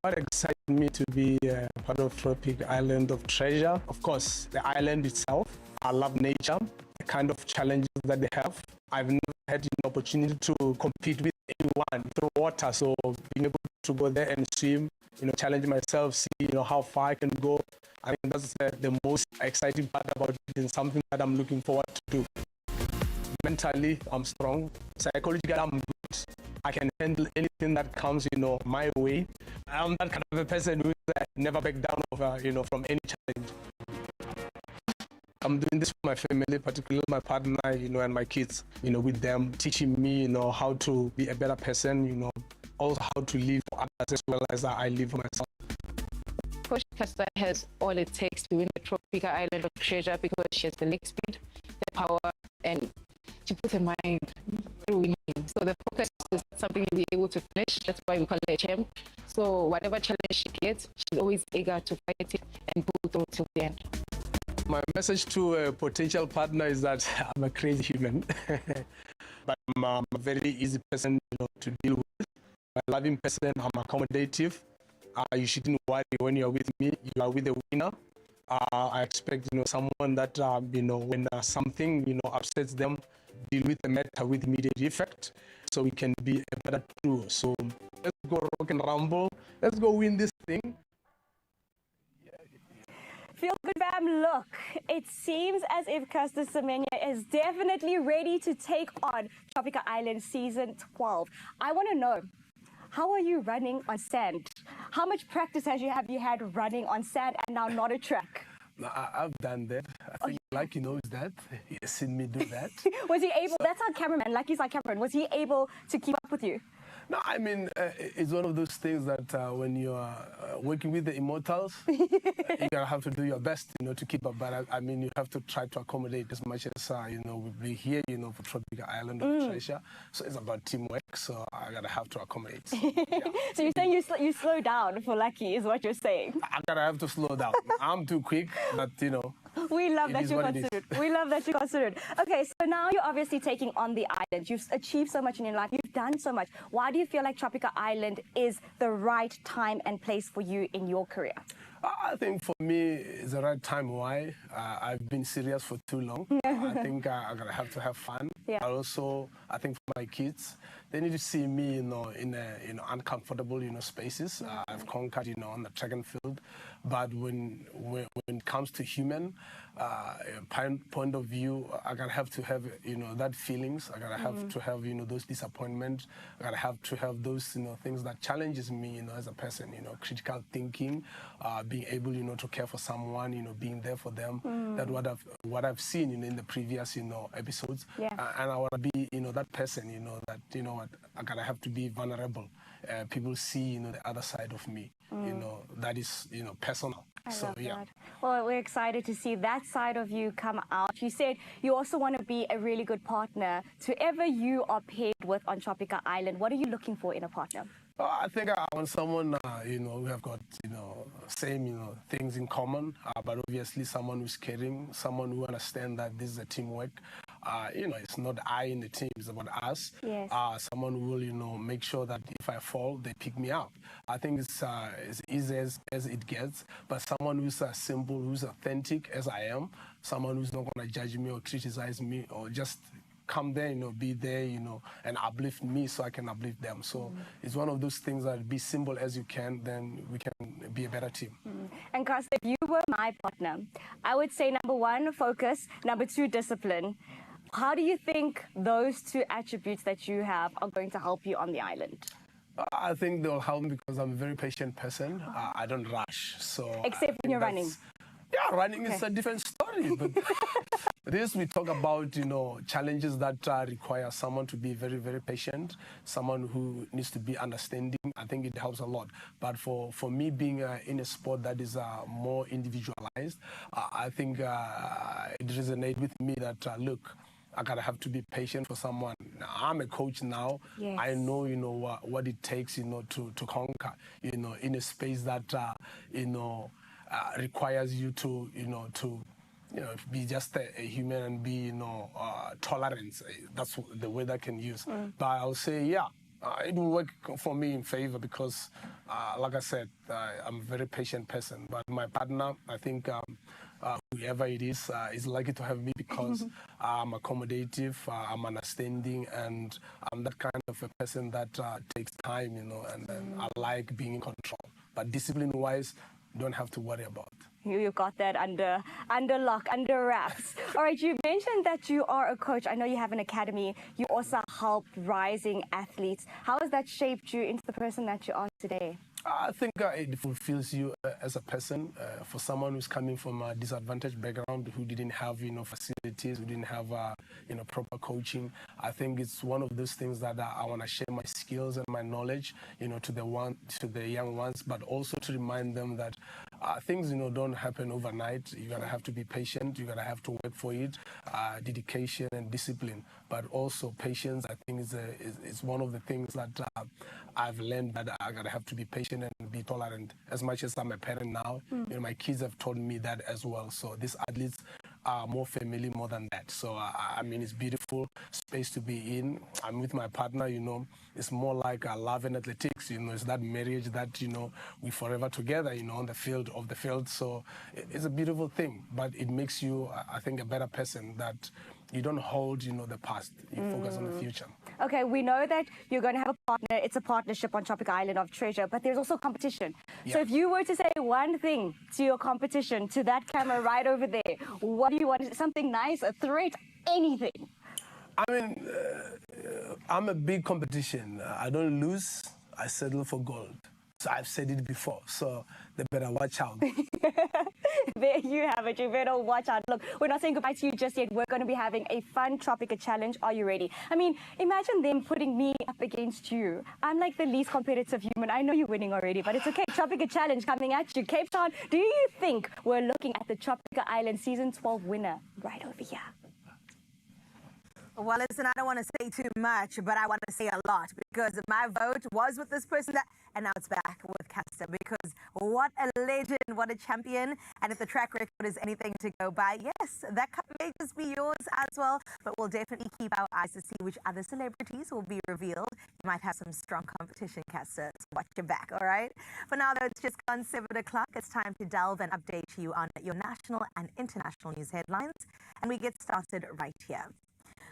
What excited me to be part of Tropica Island of Treasure? Of course, the island itself. I love nature, the kind of challenges that they have. I've never had an opportunity to compete with anyone through water, so being able to go there and swim, challenge myself, see how far I can go. I think that's the most exciting part about it, and something that I'm looking forward to do. Mentally, I'm strong. Psychologically, I'm good. I can handle anything that comes, my way. I'm that kind of a person who never back down from any challenge. I'm doing this for my family, particularly my partner, and my kids, with them, teaching me, how to be a better person, also how to live for others as well as I live for myself. Coach Castor has all it takes to win the Tropica Island of Treasure because she has the leg speed, the power, and she puts her mind through winning. So the focus is something you'll be able to finish. That's why we call her a champ. So whatever challenge she gets, she's always eager to fight it and pull through till the end. My message to a potential partner is that I'm a crazy human, but I'm a very easy person to deal with. I'm a loving person, I'm accommodative. You shouldn't worry when you're with me, you are with a winner. I expect someone that when something upsets them, deal with the matter with immediate effect, so we can be a better duo. So let's go rock and rumble. Let's go win this thing. Feel Good Fam, look, it seems as if Castor Semenya is definitely ready to take on Tropica Island season 12. I want to know, how are you running on sand? How much practice have you had running on sand and now not a track? I've done that. I think Lucky knows that. He's seen me do that. Was he able, that's our cameraman, Lucky's our cameraman, was he able to keep up with you? No, I mean, it's one of those things that when you're working with the immortals, you're going to have to do your best, to keep up. But I mean, you have to try to accommodate as much as, we're here, for Tropica Island of Treasure. So it's about teamwork, so I got to have to accommodate. Yeah. So you're saying you slow down for Lucky, is what you're saying? I got to have to slow down. I'm too quick, but, we love that you're considered. We love that you're considered. Okay, so now you're obviously taking on the island. You've achieved so much in your life. You've done so much. Why do you feel like Tropica Island is the right time and place for you in your career? I think for me, it's the right time. Why? I've been serious for too long. I think I'm going to have to have fun. Yeah. Also, I think for my kids, they need to see me, in uncomfortable, spaces. I've conquered, on the track and field. But when it comes to human point of view, I gotta have to have, that feelings. I gotta have to have, those disappointments. I gotta have to have those, things that challenges me, as a person. Critical thinking, being able, to care for someone, being there for them. That what I've seen, in the previous, episodes. Yeah. And I wanna be, that person, that what I gotta have to be vulnerable. People see, the other side of me. That is, personal. I love that. Well, we're excited to see that side of you come out. You said you also want to be a really good partner to whoever you are paired with on Tropica Island. What are you looking for in a partner? I think I want someone, who have got, same, things in common, but obviously someone who's caring, someone who understands that this is a teamwork. It's not I in the team, it's about us. Yes. Someone who will, make sure that if I fall, they pick me up. I think it's as easy as it gets, but someone who's simple, who's authentic as I am, someone who's not going to judge me or criticize me or just come there, be there, and uplift me so I can uplift them. So it's one of those things that be simple as you can, then we can be a better team. And Castor, if you were my partner, I would say number 1, focus, number 2, discipline. How do you think those 2 attributes that you have are going to help you on the island? I think they'll help me because I'm a very patient person. I don't rush. So except when you're running. Yeah, running is a different story. But this we talk about, challenges that require someone to be very, very patient, someone who needs to be understanding. I think it helps a lot. But for me being in a sport that is more individualized, I think it resonates with me that, look, I gotta have to be patient for someone. I'm a coach now. Yes. I know, what it takes, to conquer, in a space that, requires you to, be just a human and be, tolerant. That's the word I can use. But I'll say, yeah, it will work for me in favor because, like I said, I'm a very patient person. But my partner, I think, whoever it is lucky to have me because I'm accommodative, I'm understanding, and I'm that kind of a person that takes time, and I like being in control. But discipline-wise, don't have to worry about. You've got that under lock, under wraps. All right, you mentioned that you are a coach. I know you have an academy. You also help rising athletes. How has that shaped you into the person that you are today? I think it fulfills you as a person. For someone who's coming from a disadvantaged background, who didn't have facilities, who didn't have proper coaching, I think it's one of those things that I want to share my skills and my knowledge, to the young ones, but also to remind them that things don't happen overnight. You're gonna have to be patient. You're gonna have to work for it. Dedication and discipline, but also patience. I think is one of the things that I've learned, that I gotta have to be patient and be tolerant. As much as I'm a parent now, my kids have taught me that as well. So these athletes are more family more than that. So I mean, it's beautiful space to be in. I'm with my partner. It's more like love and athletics. It's that marriage that we forever together. On the field of the field. So it's a beautiful thing, but it makes you, I think, a better person, that you don't hold, the past. You focus on the future. Okay, we know that you're going to have a partner. It's a partnership on Tropica Island of Treasure, but there's also competition. Yeah. So if you were to say one thing to your competition, to that camera right over there, what do you want? Something nice, a threat, anything? I mean, I'm a big competition. I don't lose. I settle for gold. So I've said it before, so they better watch out. There you have it. You better watch out. Look, we're not saying goodbye to you just yet. We're going to be having a fun Tropica challenge. Are you ready? I mean, imagine them putting me up against you. I'm like the least competitive human. I know you're winning already, but it's okay. Tropica challenge coming at you. Cape Town, do you think we're looking at the Tropica Island Season 12 winner right over here? Well, listen, I don't want to say too much, but I want to say a lot, because my vote was with this person, and now it's back with Castor, because what a legend, what a champion. And if the track record is anything to go by, yes, that cup may just be yours as well, but we'll definitely keep our eyes to see which other celebrities will be revealed. You might have some strong competition, Castor, so watch your back, all right? For now, though, it's just gone 7 o'clock. It's time to delve and update you on your national and international news headlines, and we get started right here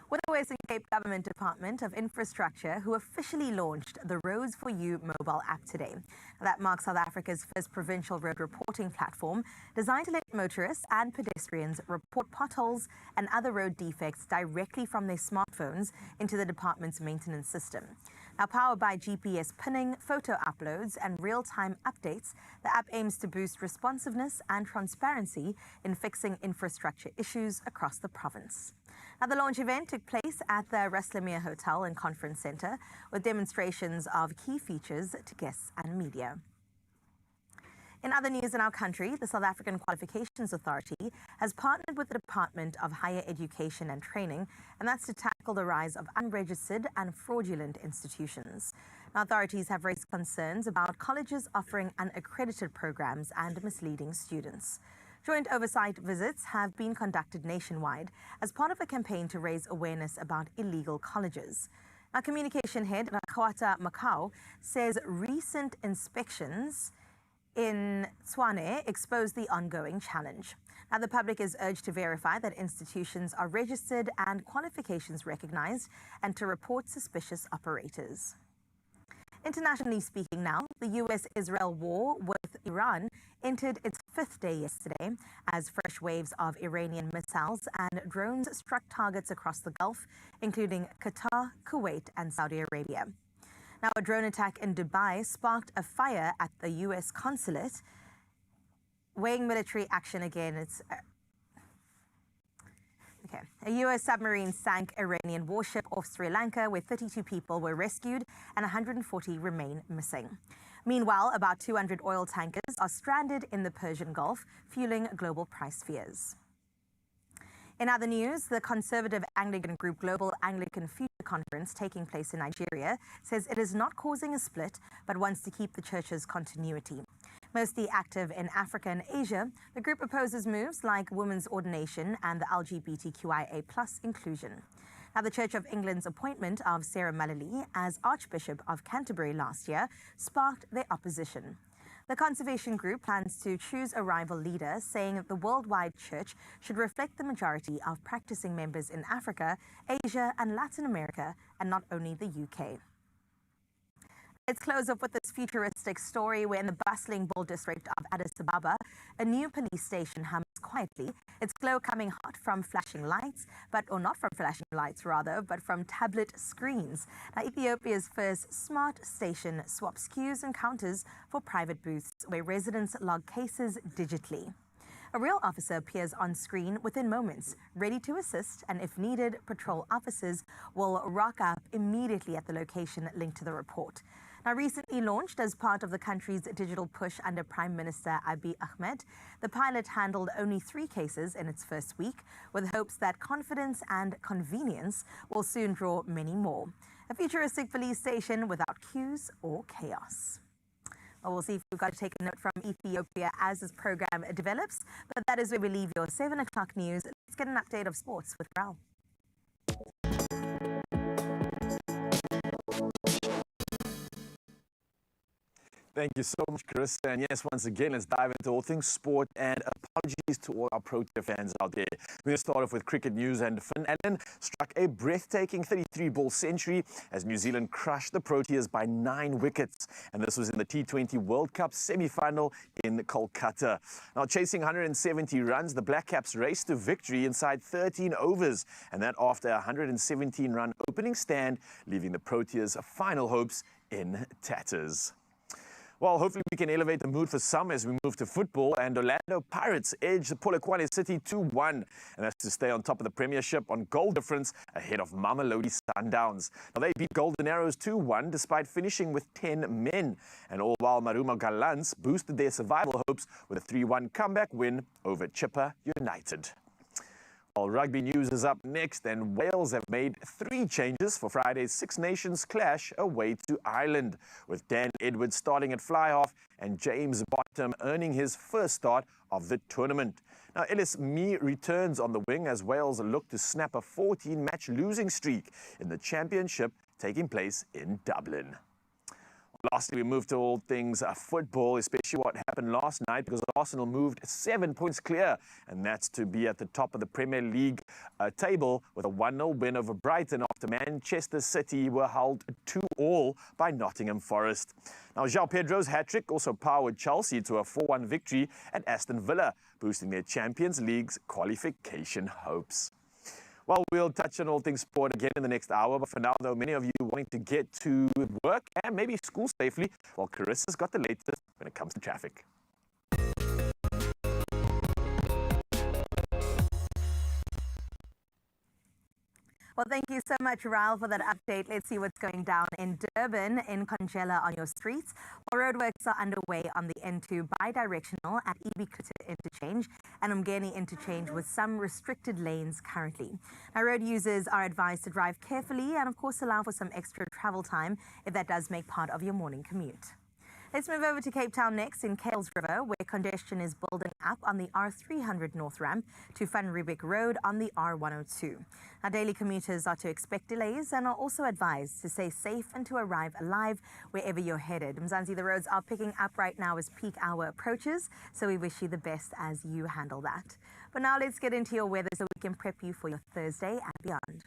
with the Western Cape Government Department of Infrastructure, who officially launched the Roads for You mobile app today. That marks South Africa's first provincial road reporting platform, designed to let motorists and pedestrians report potholes and other road defects directly from their smartphones into the department's maintenance system. Now, powered by GPS pinning, photo uploads, and real-time updates, the app aims to boost responsiveness and transparency in fixing infrastructure issues across the province. Now, the launch event took place at the Reslemere Hotel and Conference Centre, with demonstrations of key features to guests and media. In other news in our country, the South African Qualifications Authority has partnered with the Department of Higher Education and Training, and that's to tackle the rise of unregistered and fraudulent institutions. Now, authorities have raised concerns about colleges offering unaccredited programs and misleading students. Joint oversight visits have been conducted nationwide as part of a campaign to raise awareness about illegal colleges. Now, communication head Rakawata Makau says recent inspections in Tshwane exposed the ongoing challenge. Now, the public is urged to verify that institutions are registered and qualifications recognized, and to report suspicious operators. Internationally speaking now, the US-Israel war with Iran entered its 5th day yesterday as fresh waves of Iranian missiles and drones struck targets across the Gulf, including Qatar, Kuwait, and Saudi Arabia. Now, a drone attack in Dubai sparked a fire at the U.S. consulate, weighing military action again. A U.S. submarine sank Iranian warship off Sri Lanka, where 32 people were rescued and 140 remain missing. Meanwhile, about 200 oil tankers are stranded in the Persian Gulf, fueling global price fears. In other news, the conservative Anglican group Global Anglican Future Conference, taking place in Nigeria, says it is not causing a split, but wants to keep the church's continuity. Mostly active in Africa and Asia, the group opposes moves like women's ordination and the LGBTQIA+ inclusion. Now, the Church of England's appointment of Sarah Mullally as Archbishop of Canterbury last year sparked their opposition. The conservation group plans to choose a rival leader, saying the worldwide church should reflect the majority of practicing members in Africa, Asia and Latin America, and not only the UK. Let's close up with this futuristic story where in the bustling Bull district of Addis Ababa, a new police station hums quietly, its glow coming hot from flashing lights, but from tablet screens. Now, Ethiopia's first smart station swaps queues and counters for private booths where residents log cases digitally. A real officer appears on screen within moments, ready to assist, and if needed, patrol officers will rock up immediately at the location linked to the report. Now, recently launched as part of the country's digital push under Prime Minister Abiy Ahmed, the pilot handled only 3 cases in its first week, with hopes that confidence and convenience will soon draw many more. A futuristic police station without queues or chaos. Well, we'll see if we've got to take a note from Ethiopia as this program develops, but that is where we leave your 7 o'clock news. Let's get an update of sports with Raul. Thank you so much, Chris. And yes, once again, let's dive into all things sport, and apologies to all our Protea fans out there. We're going to start off with cricket news, and Finn Allen struck a breathtaking 33-ball century as New Zealand crushed the Proteas by 9 wickets. And this was in the T20 World Cup semi-final in Kolkata. Now, chasing 170 runs, the Black Caps raced to victory inside 13 overs, and that after a 117-run opening stand, leaving the Proteas' final hopes in tatters. Well, hopefully we can elevate the mood for some as we move to football, and Orlando Pirates edged Polokwane City 2-1, and that's to stay on top of the Premiership on goal difference ahead of Mamelodi Sundowns. Now, they beat Golden Arrows 2-1 despite finishing with 10 men, and all while Marumo Gallants boosted their survival hopes with a 3-1 comeback win over Chippa United. Well, rugby news is up next, and Wales have made 3 changes for Friday's Six Nations clash away to Ireland, with Dan Edwards starting at fly-half and James Bottom earning his first start of the tournament. Now, Ellis Mee returns on the wing as Wales look to snap a 14-match losing streak in the championship taking place in Dublin. Lastly, we move to all things football, especially what happened last night, because Arsenal moved 7 points clear, and that's to be at the top of the Premier League table with a 1-0 win over Brighton after Manchester City were held 2-2 by Nottingham Forest. Now, João Pedro's hat-trick also powered Chelsea to a 4-1 victory at Aston Villa, boosting their Champions League's qualification hopes. Well, we'll touch on all things sport again in the next hour, but for now, though, many of you wanting to get to work and maybe school safely, well, Carissa's got the latest when it comes to traffic. Well, thank you so much, Raul, for that update. Let's see what's going down in Durban, in Congela on your streets. Well, roadworks are underway on the N2 bi-directional at Ibikrita interchange and Umgeni interchange with some restricted lanes currently. Now, road users are advised to drive carefully and, of course, allow for some extra travel time if that does make part of your morning commute. Let's move over to Cape Town next in Kales River, where congestion is building up on the R300 North Ramp to Van Riebeek Road on the R102. Now, daily commuters are to expect delays and are also advised to stay safe and to arrive alive wherever you're headed. Mzansi, the roads are picking up right now as peak hour approaches, so we wish you the best as you handle that. But now let's get into your weather so we can prep you for your Thursday and beyond.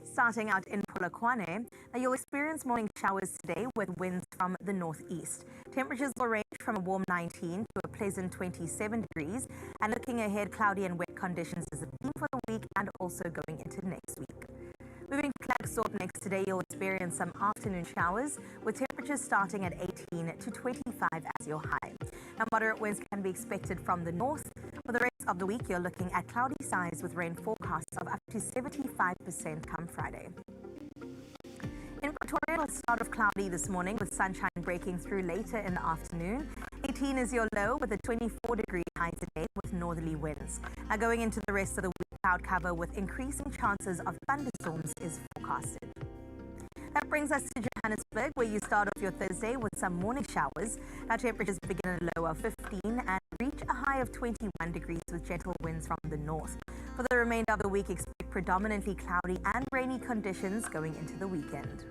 Starting out in Polokwane, now you'll experience morning showers today with winds from the northeast. Temperatures will range from a warm 19 to a pleasant 27 degrees. And looking ahead, cloudy and wet conditions is a theme for the week and also going into next week. Moving to Klerksdorp next today, you'll experience some afternoon showers with temperatures starting at 18 to 25 as your high. Now, moderate winds can be expected from the north. For the rest of the week, you're looking at cloudy skies with rain forecasts of up to 75% come Friday. In Pretoria, it'll start off cloudy this morning with sunshine breaking through later in the afternoon. 18 is your low with a 24-degree high today with northerly winds. Now going into the rest of the week, cloud cover with increasing chances of thunderstorms is forecasted. That brings us to Johannesburg, where you start off your Thursday with some morning showers. Now temperatures begin at a low of 15 and reach a high of 21 degrees with gentle winds from the north. For the remainder of the week, expect predominantly cloudy and rainy conditions going into the weekend.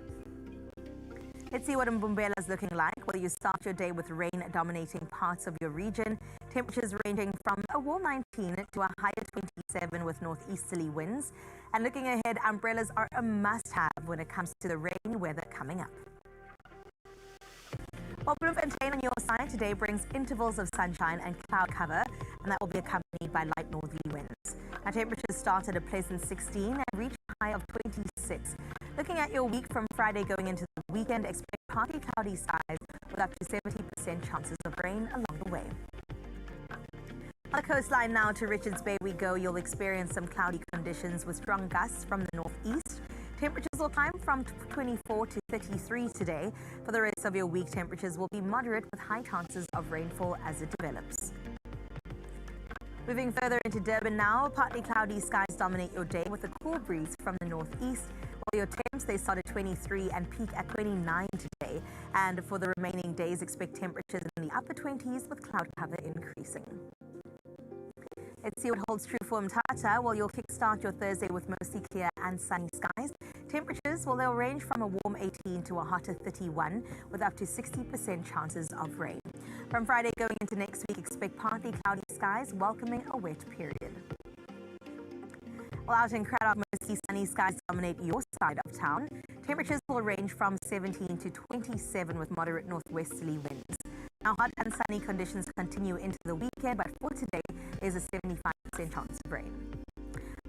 Let's see what Mbombela is looking like. Well, you start your day with rain dominating parts of your region. Temperatures ranging from a warm 19 to a high of 27 with northeasterly winds. And looking ahead, umbrellas are a must-have when it comes to the rain weather coming up. Well, Bloemfontein on your side today brings intervals of sunshine and cloud cover, and that will be accompanied by light northerly winds. Now, temperatures start at a pleasant 16 and reach a high of 26. Looking at your week from Friday going into the weekend, expect partly cloudy skies with up to 70% chances of rain along the way. On the coastline now to Richards Bay we go. You'll experience some cloudy conditions with strong gusts from the northeast. Temperatures will climb from 24 to 33 today. For the rest of your week, temperatures will be moderate with high chances of rainfall as it develops. Moving further into Durban now, partly cloudy skies dominate your day with a cool breeze from the northeast. While your temps, they start at 23 and peak at 29 today. And for the remaining days, expect temperatures in the upper 20s with cloud cover increasing. Let's see what holds true for Mthatha. Well, you'll kickstart your Thursday with mostly clear and sunny skies. Temperatures, well, they'll range from a warm 18 to a hotter 31 with up to 60% chances of rain. From Friday going into next week, expect partly cloudy skies welcoming a wet period. Well, out in Cradock, mostly sunny skies dominate your side of town. Temperatures will range from 17 to 27 with moderate northwesterly winds. Now, hot and sunny conditions continue into the weekend, but for today, there's a 75% chance of rain.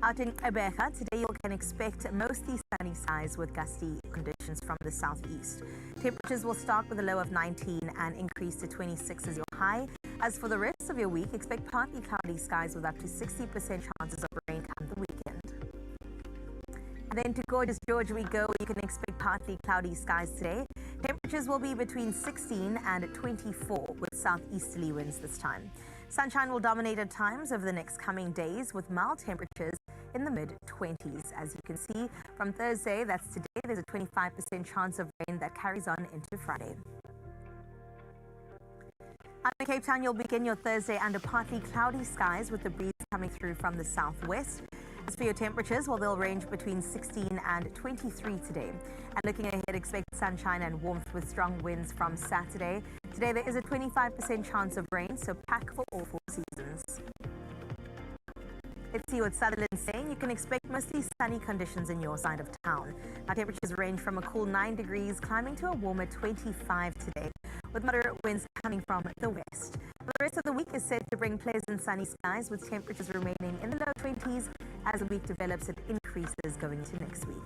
Out in Ebeka, today you can expect mostly sunny skies with gusty conditions from the southeast. Temperatures will start with a low of 19 and increase to 26 as your high. As for the rest of your week, expect partly cloudy skies with up to 60% chances of rain come the weekend. And then to gorgeous George we go. You can expect partly cloudy skies today. Temperatures will be between 16 and 24 with southeasterly winds this time. Sunshine will dominate at times over the next coming days with mild temperatures in the mid-20s. As you can see from Thursday, that's today, there's a 25% chance of rain that carries on into Friday. Out in Cape Town, you'll begin your Thursday under partly cloudy skies with the breeze coming through from the southwest. As for your temperatures, well, they'll range between 16 and 23 today. And looking ahead, expect sunshine and warmth with strong winds from Saturday. Today, there is a 25% chance of rain, so pack for all 4 seasons. Let's see what Sutherland's saying. You can expect mostly sunny conditions in your side of town. Our temperatures range from a cool 9 degrees climbing to a warmer 25 today, with moderate winds coming from the west. The rest of the week is set to bring pleasant sunny skies with temperatures remaining in the low 20s. As the week develops, it increases going into next week.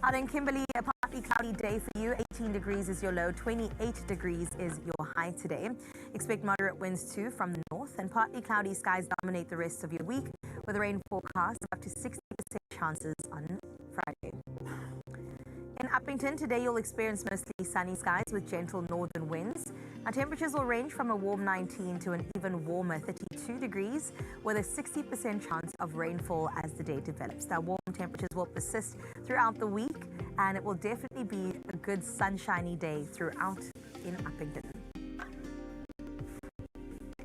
Out in Kimberley, a partly cloudy day for you. 18 degrees is your low, 28 degrees is your high today. Expect moderate winds too from the north, and partly cloudy skies dominate the rest of your week with a rain forecast of up to 60% chances on Friday. In Uppington, today you'll experience mostly sunny skies with gentle northern winds. Our temperatures will range from a warm 19 to an even warmer 32 degrees with a 60% chance of rainfall as the day develops. Now, warm temperatures will persist throughout the week, and it will definitely be a good sunshiny day throughout in Uppington.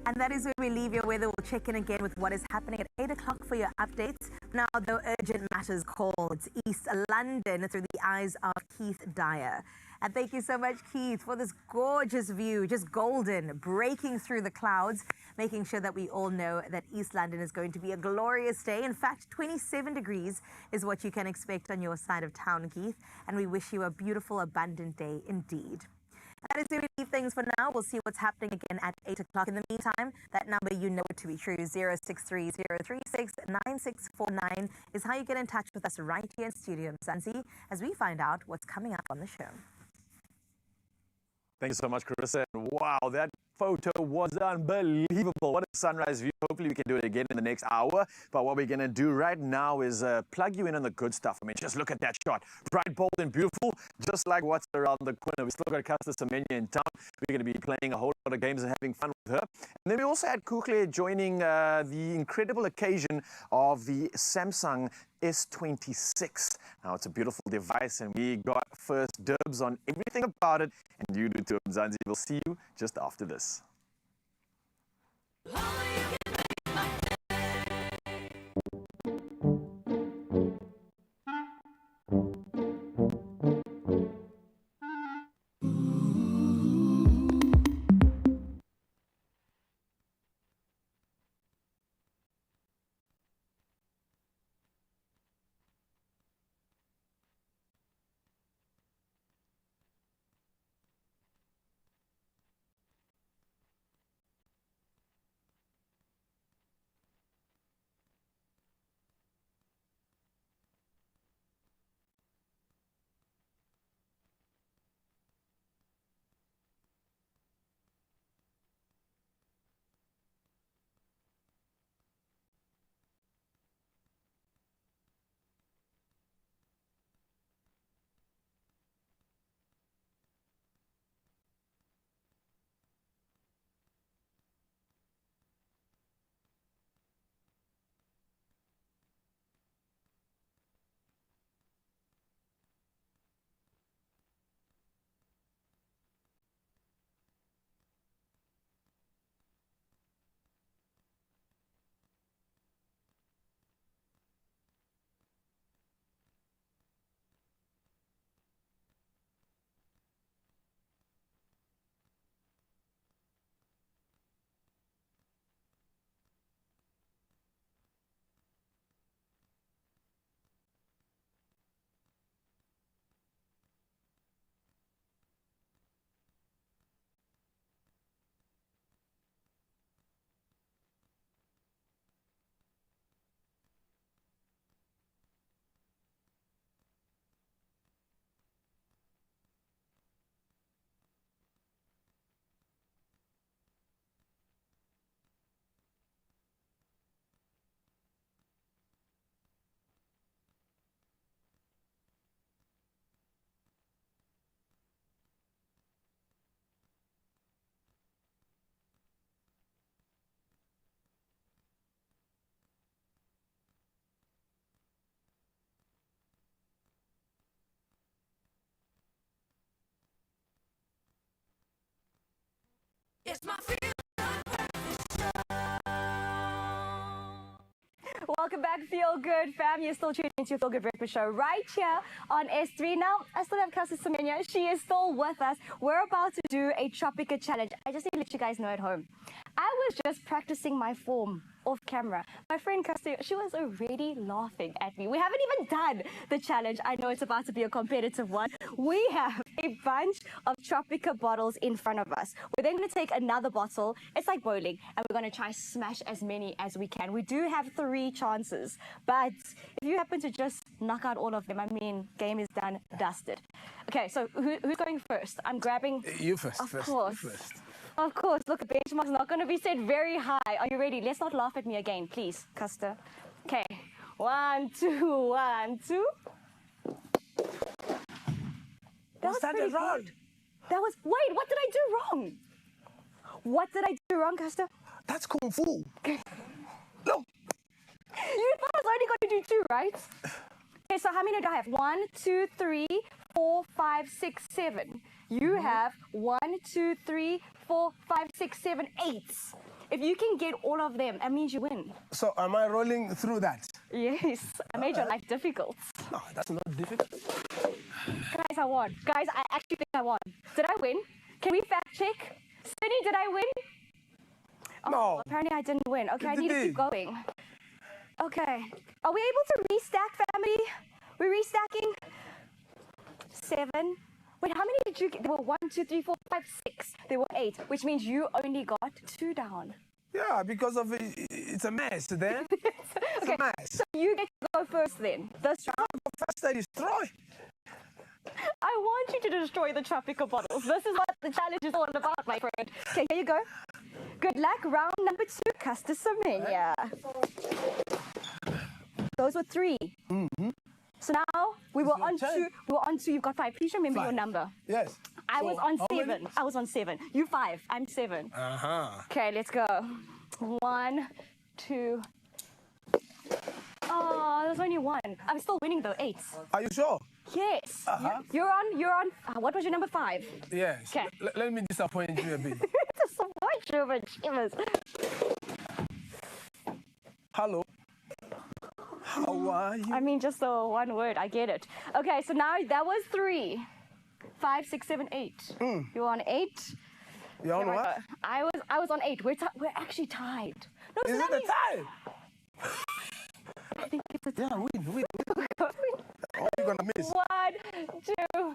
And that is where we leave your weather. We'll check in again with what is happening at 8 o'clock for your updates. Now, the urgent matters call. It's East London through the eyes of Keith Dyer. And thank you so much, Keith, for this gorgeous view, just golden, breaking through the clouds, making sure that we all know that East London is going to be a glorious day. In fact, 27 degrees is what you can expect on your side of town, Keith. And we wish you a beautiful, abundant day indeed. That is where we leave things for now. We'll see what's happening again at 8 o'clock. In the meantime, that number you know to be true, 0630369649, is how you get in touch with us right here in Studio Mzansi as we find out what's coming up on the show. Thank you so much, Carissa. And wow, that photo was unbelievable. What a sunrise view. Hopefully we can do it again in the next hour. But what we're going to do right now is plug you in on the good stuff. I mean, just look at that shot. Bright, bold, and beautiful, just like what's around the corner. We still got Caster Semenya in town. We're going to be playing a whole lot of games and having fun with her. And then we also had Kukle joining the incredible occasion of the Samsung S26. Now, it's a beautiful device, and we got first dibs on everything about it. And you do too, Mzansi. We'll see you just after this. It's my feel. Welcome back, Feel Good fam. You're still tuning into Feel Good Breakfast Show right here on S3. Now, I still have Caster Semenya. She is still with us. We're about to do a Tropica challenge. I just need to let you guys know at home. I was just practicing my form off camera. My friend Caster, she was already laughing at me. We haven't even done the challenge. I know it's about to be a competitive one. We have a bunch of Tropica bottles in front of us. We're then going to take another bottle. It's like bowling, and we're going to try smash as many as we can. We do have 3 chances, but if you happen to just knock out all of them, I mean, game is done, dusted. Okay, so who's going first? I'm grabbing... You first. Of course. You first. Of course. Look, the benchmark's not going to be set very high. Are you ready? Let's not laugh at me again, please, Caster. Okay. 1, 2, 1, 2. Was that a roll? That was... Wait, what did I do wrong? What did I do wrong, Caster? That's Kung Fu. Look. You thought I was only going to do 2, right? Okay, so how many do I have? 1, 2, 3, 4, 5, 6, 7. You have 1, 2, 3, 4, 5, 6, 7, 8. If you can get all of them, that means you win. So am I rolling through that? Yes, I made your life difficult. No, that's not difficult. Guys, I won. Guys, I actually think I won. Did I win? Can we fact check? Sydney, did I win? Oh, No. apparently I didn't win. Okay, I need to did. keep going. Okay. Are we able to restack, family? We're restacking? 7. Wait, how many did you get? There were 1, 2, 3, 4, 5, 6. There were 8, which means you only got 2 down. Yeah, because of it's a mess then. It's a mess. So you get to go first then. This round. First I destroy. I want you to destroy the Tropica bottles. This is what the challenge is all about, my friend. Okay, here you go. Good luck. Round number 2, Caster Semenya. Those were 3. So now we were on 2. We were on 2. You've got 5. Please remember 5. your number. Yes. I was on 7. Many? I was on 7. You 5. I'm 7. Okay, let's go. 1, 2. Oh, there's only 1. I'm still winning though. 8. Are you sure? Yes. You're on. What was your number 5? Yes. Okay. Let me disappoint you a bit. It's so much. Hello. How are you? I mean, just the one word. I get it. Okay, so now that was 3, 5, 6, 7, 8. You're on 8. You're on what? I was on 8. We're actually tied. No, Is so it a tie? I think it's a tie. Yeah, win. What are you gonna miss? 1, 2.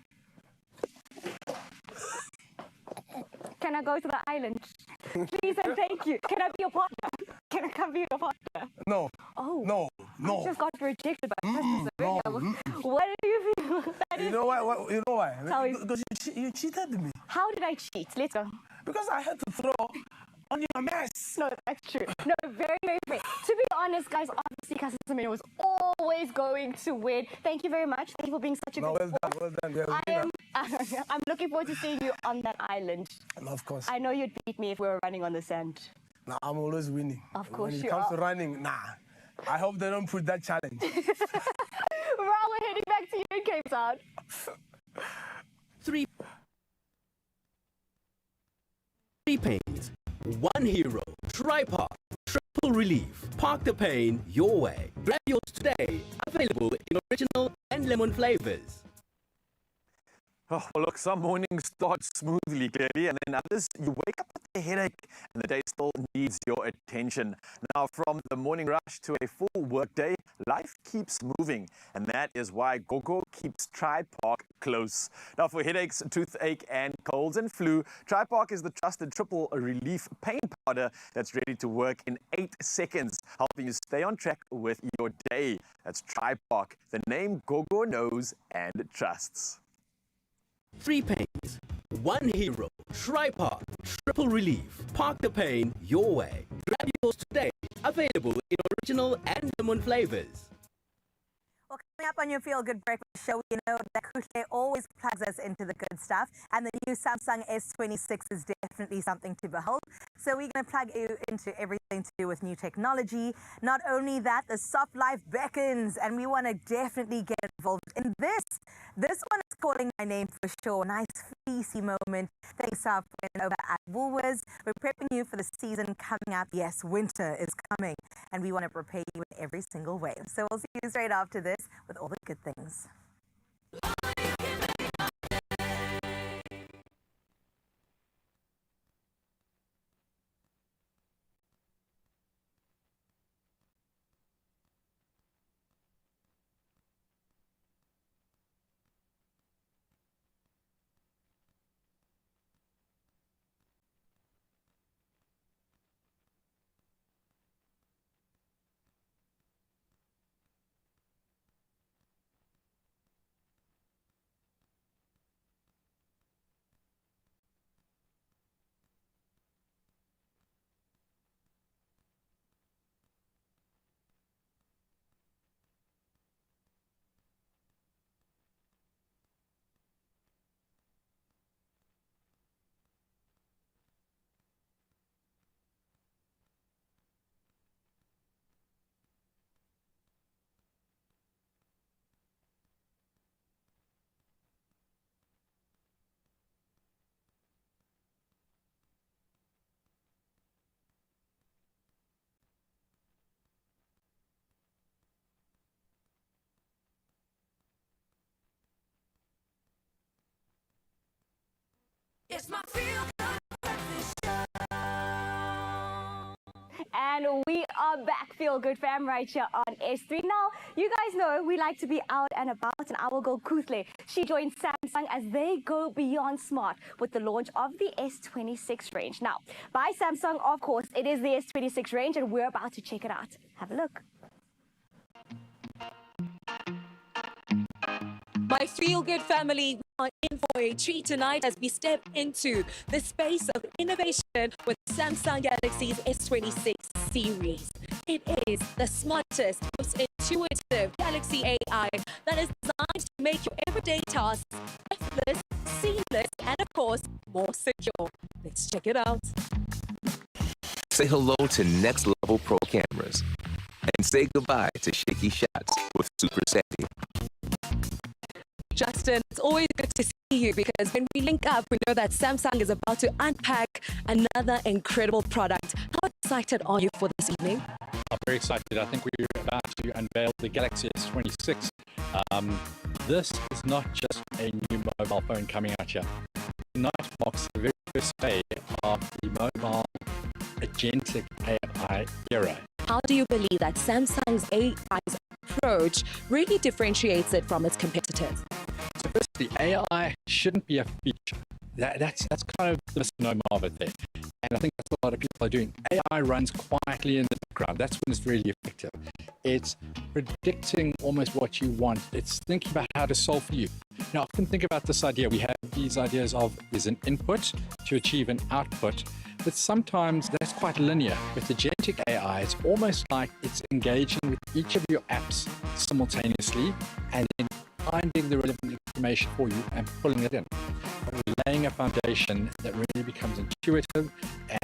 Can I go to the island? Please and thank you. Can I be your partner? Can I come be your partner? No. Oh. No. I just got rejected by Pastor Semenya. What do you feel? You know why? You know why? Tell me. Because you cheated me. How did I cheat? Let's go. Because I had to throw on your mess. No, that's true. No, very, very fair. To be honest, guys, obviously Caster Semenya was always going to win. Thank you very much. Thank you for being such a good well done. I'm looking forward to seeing you on that island. Of course. I know you'd beat me if we were running on the sand. Nah, I'm always winning. Of course when you it comes are. to running, nah. I hope they don't put that challenge. Raul, we're heading back to you in Cape Town. 3 pains, 1 hero, tripod, triple relief. Park the pain your way. Grab yours today. Available in original and lemon flavors. Oh, well, look, some mornings start smoothly, clearly, and then others, you wake up with a headache and the day still needs your attention. Now, from the morning rush to a full workday, life keeps moving, and that is why Gogo keeps TriPark close. Now, for headaches, toothache, and colds and flu, TriPark is the trusted triple relief pain powder that's ready to work in 8 seconds, helping you stay on track with your day. That's TriPark, the name Gogo knows and trusts. 3 pains, 1 hero, tripod, triple relief. Park the pain your way. Grab yours today. Available in original and lemon flavors. Well, coming up on your Feel Good Breakfast show, you know that Kuhle always plugs us into the good stuff, and the new Samsung S26 is definitely something to behold. So we're going to plug you into everything to do with new technology. Not only that, the soft life beckons, and we want to definitely get involved in this. This one is calling my name for sure. Nice fleecy moment. Thanks to our friends over at Woolworths. We're prepping you for the season coming up. Yes, winter is coming, and we want to prepare you in every single way. So we'll see you straight after this with all the good things. It's my Feel Good Breakfast show. And we are back, Feel Good Fam, right here on S3. Now, you guys know we like to be out and about, and our girl Kuthle, she joined Samsung as they go beyond smart with the launch of the S26 range. Now, by Samsung, of course, it is the S26 range, and we're about to check it out. Have a look. My Feel Good family, we are in for a treat tonight as we step into the space of innovation with Samsung Galaxy's S26 series. It is the smartest, most intuitive Galaxy AI that is designed to make your everyday tasks effortless, seamless, and of course, more secure. Let's check it out. Say hello to next level pro cameras and say goodbye to shaky shots with Super Savvy. Justin, it's always good to see you because when we link up, we know that Samsung is about to unpack another incredible product. How excited are you for this evening? I'm very excited. I think we're about to unveil the Galaxy S26. This is not just a new mobile phone coming out here. Tonight marks the very first day of the mobile agentic AI era. How do you believe that Samsung's AI's approach really differentiates it from its competitors? So firstly, AI shouldn't be a feature. That's kind of the misnomer of it there. And I think that's what a lot of people are doing. AI runs quietly in the background. That's when it's really effective. It's predicting almost what you want. It's thinking about how to solve for you. Now, often think about this idea. We have these ideas of there's an input to achieve an output, but sometimes that's quite linear. With agentic AI, it's almost like it's engaging with each of your apps simultaneously and then finding the relevant information for you and pulling it in. We're laying a foundation that really becomes intuitive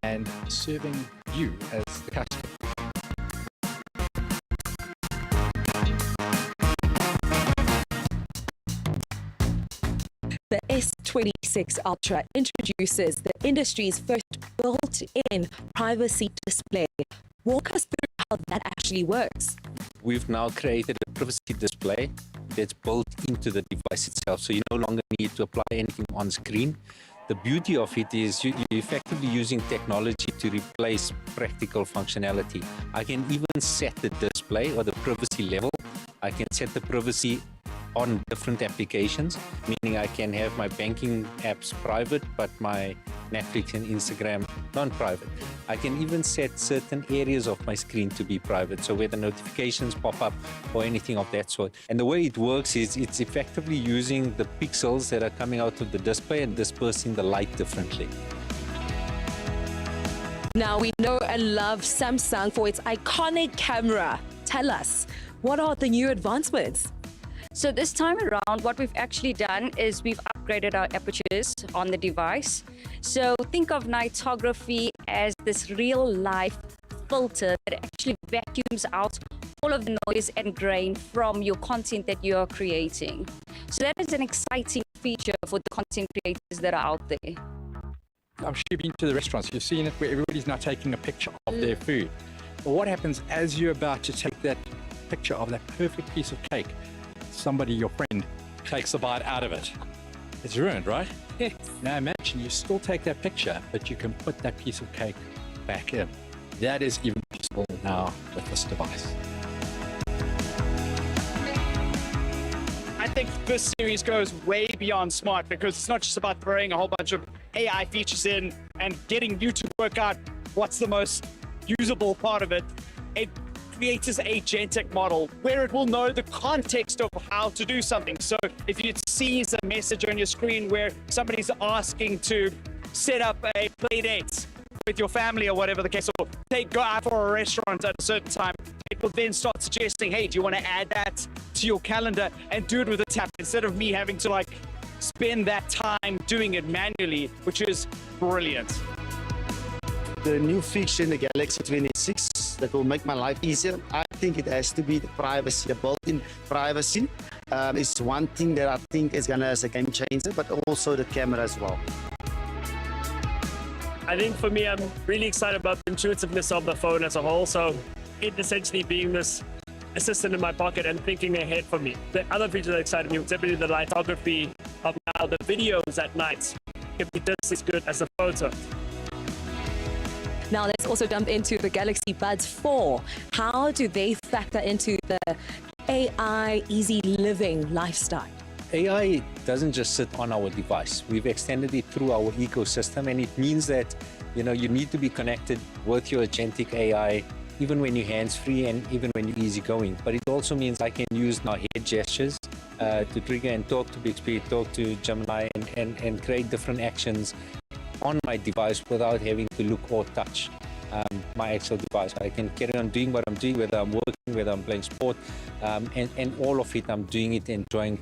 and serving you as the customer. The S26 Ultra introduces the industry's first built-in privacy display. Walk us through how that actually works. We've now created a privacy display that's built into the device itself, so you no longer need to apply anything on screen. The beauty of it is you're effectively using technology to replace practical functionality. I can even set the display or the privacy level. I can set the privacy on different applications, meaning I can have my banking apps private, but my Netflix and Instagram non-private. I can even set certain areas of my screen to be private, so where the notifications pop up or anything of that sort. And the way it works is it's effectively using the pixels that are coming out of the display and dispersing the light differently. Now we know and love Samsung for its iconic camera. Tell us, what are the new advancements? So this time around, what we've actually done is we've upgraded our apertures on the device. So think of nightography as this real-life filter that actually vacuums out all of the noise and grain from your content that you are creating. So that is an exciting feature for the content creators that are out there. I'm sure you've been to the restaurants. You've seen it where everybody's now taking a picture of their food. But what happens as you're about to take that picture of that perfect piece of cake? Somebody, your friend, takes a bite out of it. It's ruined, right? Yes. Now imagine you still take that picture, but you can put that piece of cake back in. That is even possible now with this device. I think this series goes way beyond smart because it's not just about throwing a whole bunch of AI features in and getting you to work out what's the most usable part of it. It creates this agentic model where it will know the context of how to do something. So if it sees a message on your screen where somebody's asking to set up a play date with your family or whatever the case, or go out for a restaurant at a certain time, it will then start suggesting, hey, do you want to add that to your calendar and do it with a tap instead of me having to spend that time doing it manually, which is brilliant. The new feature in the Galaxy 26 that will make my life easier, I think it has to be the privacy. The built-in privacy is one thing that I think is gonna as a game changer, but also the camera as well. I think for me, I'm really excited about the intuitiveness of the phone as a whole. So it essentially being this assistant in my pocket and thinking ahead for me. The other feature that excited me was definitely the lithography of now the videos at night can be just as good as the photo. Now let's also jump into the Galaxy Buds 4. How do they factor into the AI easy living lifestyle? AI doesn't just sit on our device. We've extended it through our ecosystem, and it means that, you need to be connected with your agentic AI, even when you're hands-free and even when you're easygoing. But it also means I can use now head gestures to trigger and talk to Bixby, talk to Gemini, and create different actions on my device without having to look or touch my actual device. I can carry on doing what I'm doing, whether I'm working, whether I'm playing sport, and all of it, I'm doing it enjoying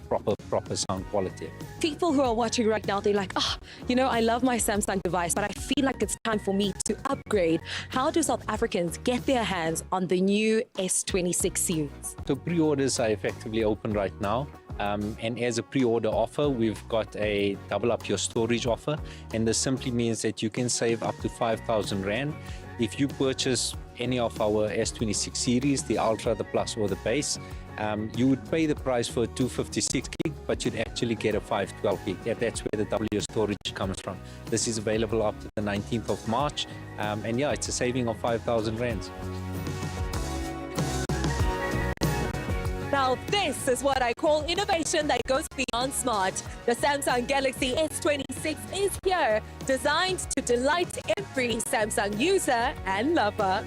proper sound quality. People who are watching right now, they're like, I love my Samsung device, but I feel like it's time for me to upgrade. How do South Africans get their hands on the new S26 series? So pre-orders are effectively open right now. And as a pre-order offer, we've got a double up your storage offer. And this simply means that you can save up to 5,000 Rand. If you purchase any of our S26 series, the Ultra, the Plus, or the Base, you would pay the price for a 256 gig, but you'd actually get a 512 gig. That's where the double your storage comes from. This is available up to the 19th of March. And yeah, it's a saving of 5,000 Rands. Now this is what I call innovation that goes beyond smart. The Samsung Galaxy S26 is here, designed to delight every Samsung user and lover.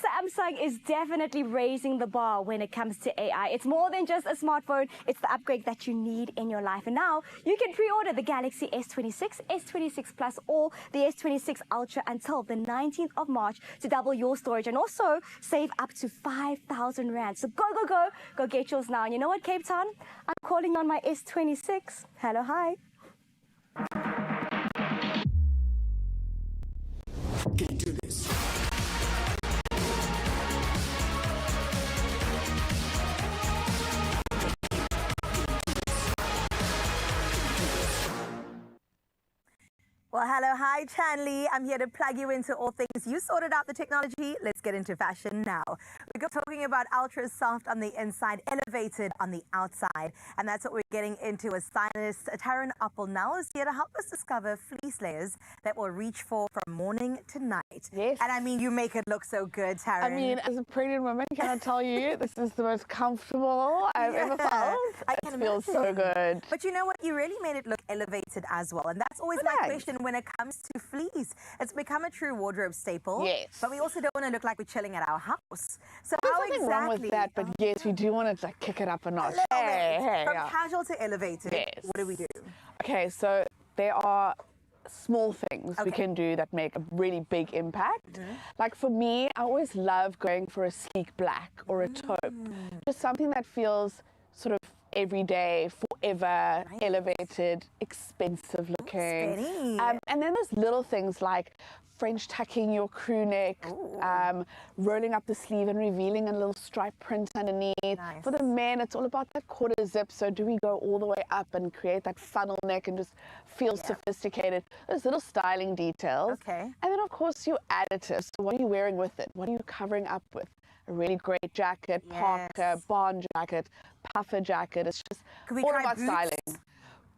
Samsung is definitely raising the bar when it comes to AI. It's more than just a smartphone, it's the upgrade that you need in your life. And now you can pre-order the Galaxy S26, S26 Plus, or the S26 Ultra until the 19th of March to double your storage and also save up to 5,000 Rand. So go get yours now. And you know what, Cape Town? I'm calling on my S26. Hello, hi. Can you do this? Well, hello, hi, Chanley. I'm here to plug you into all things. You sorted out the technology. Let's get into fashion now. We're talking about ultra soft on the inside, elevated on the outside. And that's what we're getting into as stylist Taryn Appel now is here to help us discover fleece layers that will reach from morning to night. Yes. And I mean, you make it look so good, Taryn. I mean, as a pregnant woman, can I tell you, this is the most comfortable I've ever felt. It feels so good. But you know what? You really made it look elevated as well. And that's always my question when it comes to fleece. It's become a true wardrobe staple. Yes. But we also don't want to look like we're chilling at our house. So There's how nothing exactly? wrong with that, but yes, we do want to like kick it up a notch. From casual to elevated, what do we do? Okay, so there are small things we can do that make a really big impact. Like for me, I always love going for a sleek black or a taupe. Just something that feels sort of everyday, forever, elevated, expensive looking. And then there's little things like French tucking your crew neck, rolling up the sleeve and revealing a little stripe print underneath. For the men, it's all about that quarter zip. So do we go all the way up and create that funnel neck and just feel sophisticated? Those little styling details. And then, of course, your additives. So what are you wearing with it? What are you covering up with? A really great jacket, parka, barn jacket, puffer jacket. It's just all about styling.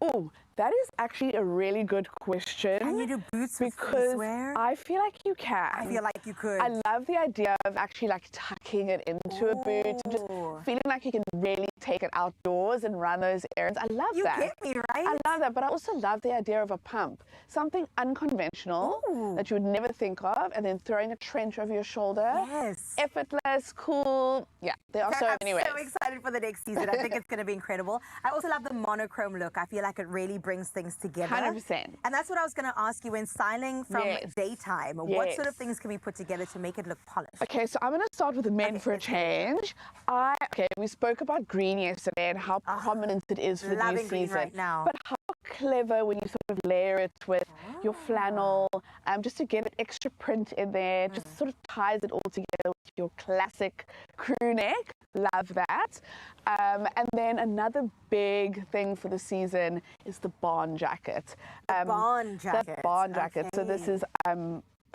Oh, that is actually a really good question. Can you do boots with because fleecewear? I feel like you can. I feel like you could. I love the idea of actually like tucking it into a boot and just feeling like you can really take it outdoors and run those errands. I love that. You get me, right? I love that, but I also love the idea of a pump. Something unconventional that you would never think of, and then throwing a trench over your shoulder. Yes. Effortless, cool. Yeah, there are so many ways. I'm so excited for the next season. I think it's going to be incredible. I also love the monochrome look. I feel like it really brings things together. 100%. And that's what I was going to ask you when styling from daytime. What sort of things can we put together to make it look polished? Okay, so I'm going to start with the men for a change. We spoke about green yesterday and how prominent it is for the new season. Right now. But how clever when you sort of layer it with your flannel, just to get an extra print in there, just sort of ties it all together with your classic crew neck. Love that. And then another big thing for the season is the barn jacket. Barn jacket. The barn jacket. So this is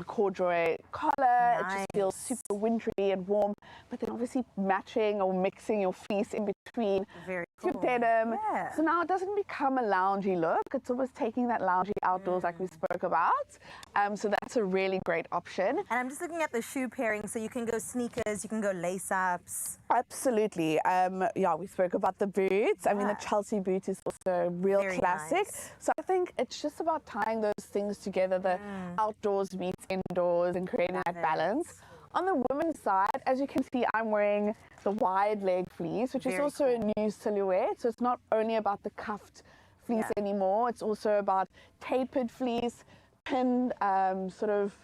a corduroy collar. It just feels super wintry and warm. But then obviously matching or mixing your fleece in between your denim. Yeah. So now it doesn't become a loungy look. It's almost taking that loungy outdoors like we spoke about. So that's a really great option. And I'm just looking at the shoe pairing. So you can go sneakers, you can go lace-ups. Absolutely. Yeah, we spoke about the boots. I mean, the Chelsea boot is also a real classic. So I think it's just about tying those things together, the outdoors meets indoors and creating that balance. On the women's side, as you can see, I'm wearing the wide leg fleece, which is also a new silhouette. So it's not only about the cuffed fleece anymore, it's also about tapered fleece, pinned sort of,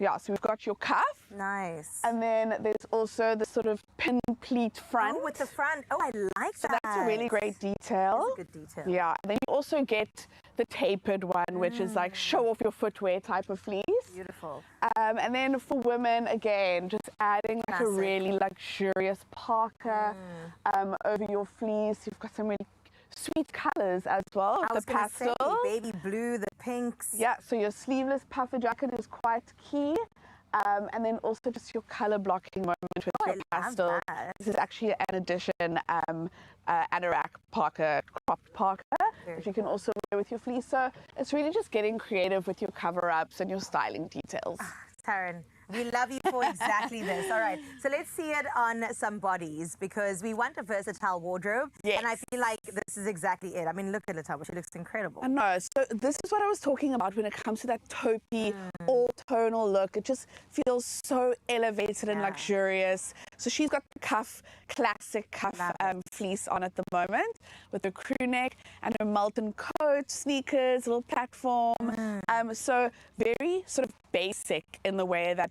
so we've got your cuff. Nice. And then there's also the sort of pin pleat front. Oh, with the front. Oh, I like so that. That's a really great detail. That's a good detail. Yeah. And then you also get the tapered one, which is like show off your footwear type of fleece. Beautiful. And then for women, again, just adding like a really luxurious parka over your fleece. You've got some really sweet colors as well. I was the gonna say, pastel, baby blue, the pinks. Yeah, so your sleeveless puffer jacket is quite key. And then also just your color blocking moment with your pastel. This is actually an addition anorak parka, cropped parka, which you can also wear with your fleece. So it's really just getting creative with your cover-ups and your styling details. Taryn, we love you for exactly this. All right, so let's see it on some bodies because we want a versatile wardrobe. And I feel like this is exactly it. I mean, look at Lataba, she looks incredible. I know, so this is what I was talking about when it comes to that taupey, all-tonal look. It just feels so elevated and luxurious. So she's got the classic cuff fleece on at the moment with her crew neck and her Malton coat, sneakers, little platform. So very sort of basic in the way that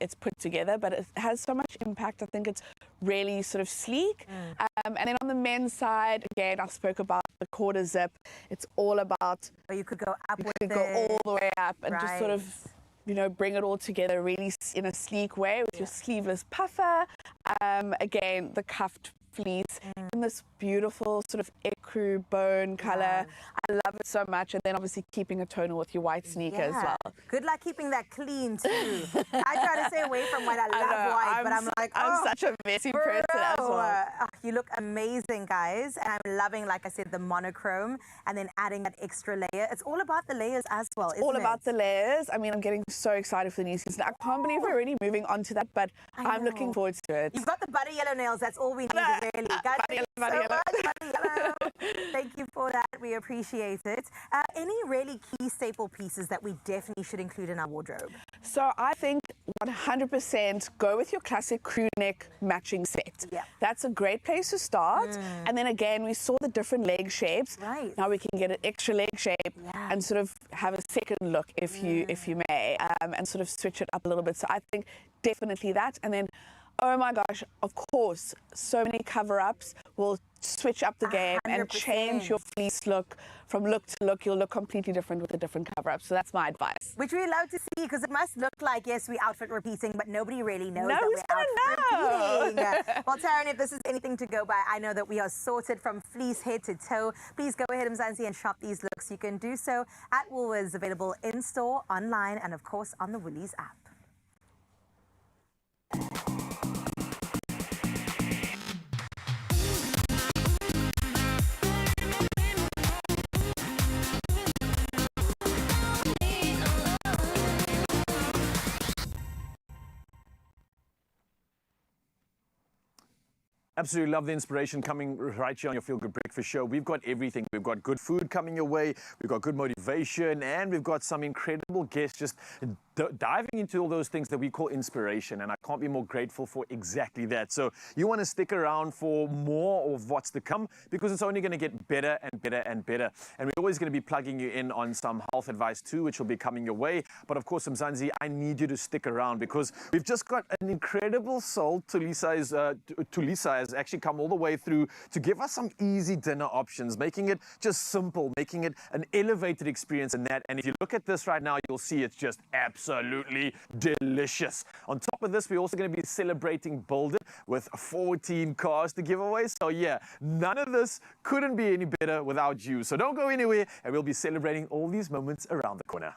it's put together, but it has so much impact. I think it's really sort of sleek. And then on the men's side, again, I spoke about the quarter zip. It's all about... Or you could go up with it. You could go all the way up and just sort of, you know, bring it all together really in a sleek way with your sleeveless puffer. Again, the cuffed fleece in this beautiful sort of ecru bone color. I love it so much. And then obviously keeping a tonal with your white sneaker as well. Good luck keeping that clean too. I try to stay away from white. I love white, but I'm like, I'm such a messy person as well. You look amazing, guys. And I'm loving, like I said, the monochrome and then adding that extra layer. It's all about the layers as well, isn't it? All about the layers. I mean, I'm getting so excited for the new season. I can't believe we're already moving on to that, but I'm looking forward to it. You've got the butter yellow nails. That's all we need, really. Guys, thank you so much. Butter yellow. Thank you for that. We appreciate it. Any really key staple pieces that we definitely should include in our wardrobe? So I think 100% go with your classic crew neck matching set. That's a great place to start. And then again, we saw the different leg shapes. Now we can get an extra leg shape and sort of have a second look if you may, and sort of switch it up a little bit. So I think definitely that. And then, oh my gosh, of course, so many cover-ups will switch up the game 100%. And change your fleece look from look to look. You'll look completely different with a different cover-up. So that's my advice. Which we love to see because it must look like, yes, we outfit repeating, but nobody really knows that who's we're outfit repeating. Well, Taryn, if this is anything to go by, I know that we are sorted from fleece head to toe. Please go ahead, Mzansi, and shop these looks. You can do so at Woolworths, available in-store, online, and of course on the Woolies app. Absolutely love the inspiration coming right here on your Feel Good Breakfast Show. We've got everything. We've got good food coming your way. We've got good motivation. And we've got some incredible guests just diving into all those things that we call inspiration. And I can't be more grateful for exactly that. So you want to stick around for more of what's to come because it's only going to get better and better and better. And we're always going to be plugging you in on some health advice too, which will be coming your way. But of course, Mzansi, I need you to stick around because we've just got an incredible soul. Tulisa has actually come all the way through to give us some easy dinner options, making it just simple, making it an elevated experience in that. And if you look at this right now, you'll see it's just absolutely delicious. On top of this, we're also going to be celebrating Build It with 14 cars to give away. So yeah, none of this couldn't be any better without you. So don't go anywhere, and we'll be celebrating all these moments around the corner.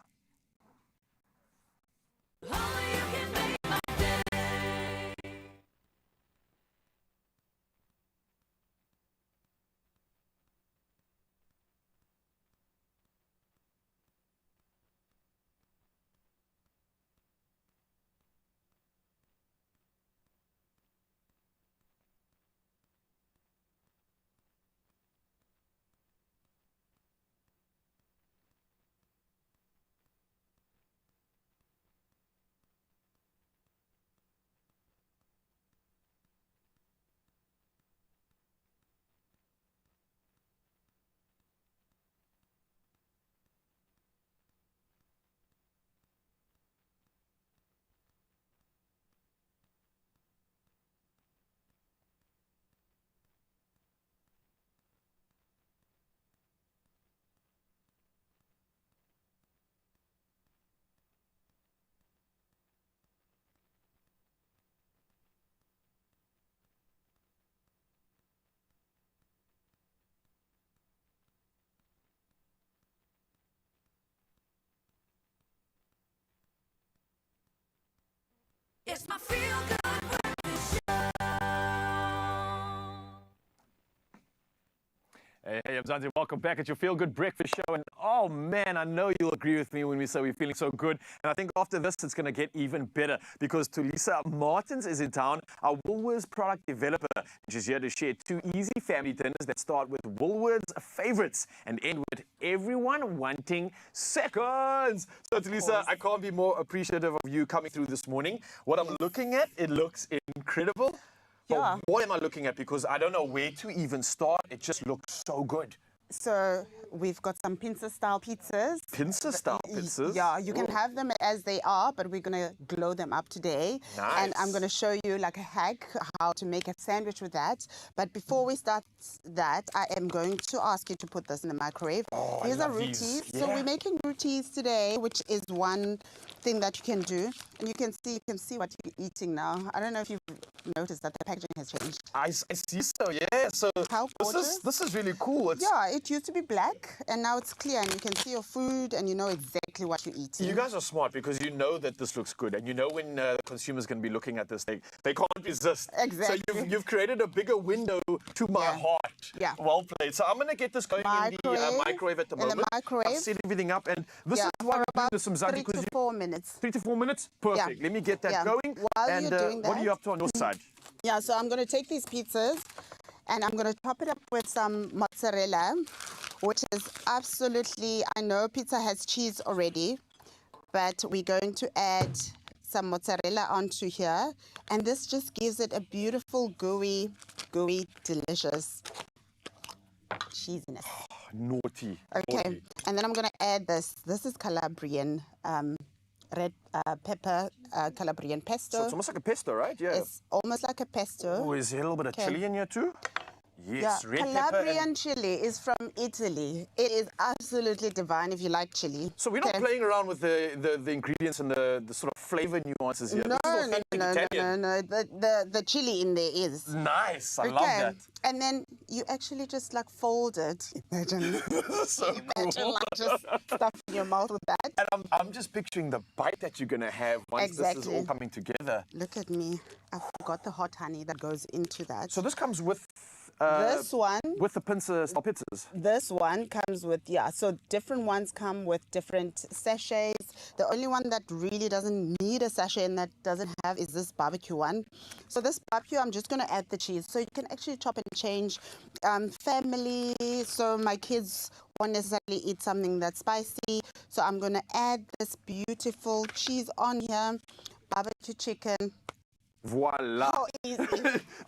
It's my feel good breakfast show. Hey, I'm Zanzi. Welcome back at your Feel Good Breakfast Show. And oh man, I know you'll agree with me when we say we're feeling so good. And I think after this, it's going to get even better because Tulisa Martins is in town, our Woolworths product developer. She's here to share 2 easy family dinners that start with Woolworths favorites and end with everyone wanting seconds. So Tulisa, I can't be more appreciative of you coming through this morning. What I'm looking at, it looks incredible. But what am I looking at? Because I don't know where to even start. It just looks so good. So we've got some pincer-style pizzas. Pincer-style pizzas? Yeah, you can have them as they are, but we're going to glow them up today. Nice. And I'm going to show you like a hack how to make a sandwich with that. But before we start that, I am going to ask you to put this in the microwave. Oh, These are rotis. So we're making rotis today, which is one thing that you can do. And you can see what you're eating now. I don't know if you've noticed that the packaging has changed. I see so, yeah. So how gorgeous? This is really cool. Yeah, it used to be black and now it's clear and you can see your food and you know exactly what you're eating. You guys are smart because you know that this looks good and you know when consumers going to be looking at this, they can't resist. Exactly. So you've created a bigger window to my heart. Yeah. Well played. So I'm going to get this going in the microwave at the moment. In the microwave. I've set everything up and this is why we're doing this, Mzansi, 3 to 4 minutes. 3 to 4 minutes? Perfect. Let me get that going. While and you're doing that, what are you up to on your side? Yeah, so I'm going to take these pizzas and I'm going to top it up with some mozzarella, which is absolutely, I know pizza has cheese already, but we're going to add some mozzarella onto here. And this just gives it a beautiful, gooey, delicious cheesiness. Oh, naughty. Okay, naughty. And then I'm going to add this. This is Calabrian red pepper Calabrian pesto. So it's almost like a pesto, right? Yeah. It's almost like a pesto. Oh, is there a little bit of chili in here too? Yes, yeah, red Calabrian pepper. chili is from Italy. It is absolutely divine if you like chili. So we're not playing around with the ingredients and the sort of flavor nuances here. No, this is no. The chili in there is. Nice. I love that. And then you actually just like fold it. Imagine. Imagine like just stuffing your mouth with that. And I'm just picturing the bite that you're going to have once this is all coming together. Look at me. I forgot the hot honey that goes into that. So this comes with... this one with the pincer-style pizzas. This one comes with, so different ones come with different sachets. The only one that really doesn't need a sachet and that doesn't have is this barbecue one. So this barbecue, I'm just going to add the cheese. So you can actually chop and change. Family, so my kids won't necessarily eat something that's spicy. So I'm going to add this beautiful cheese on here. Barbecue chicken. Voila. How easy.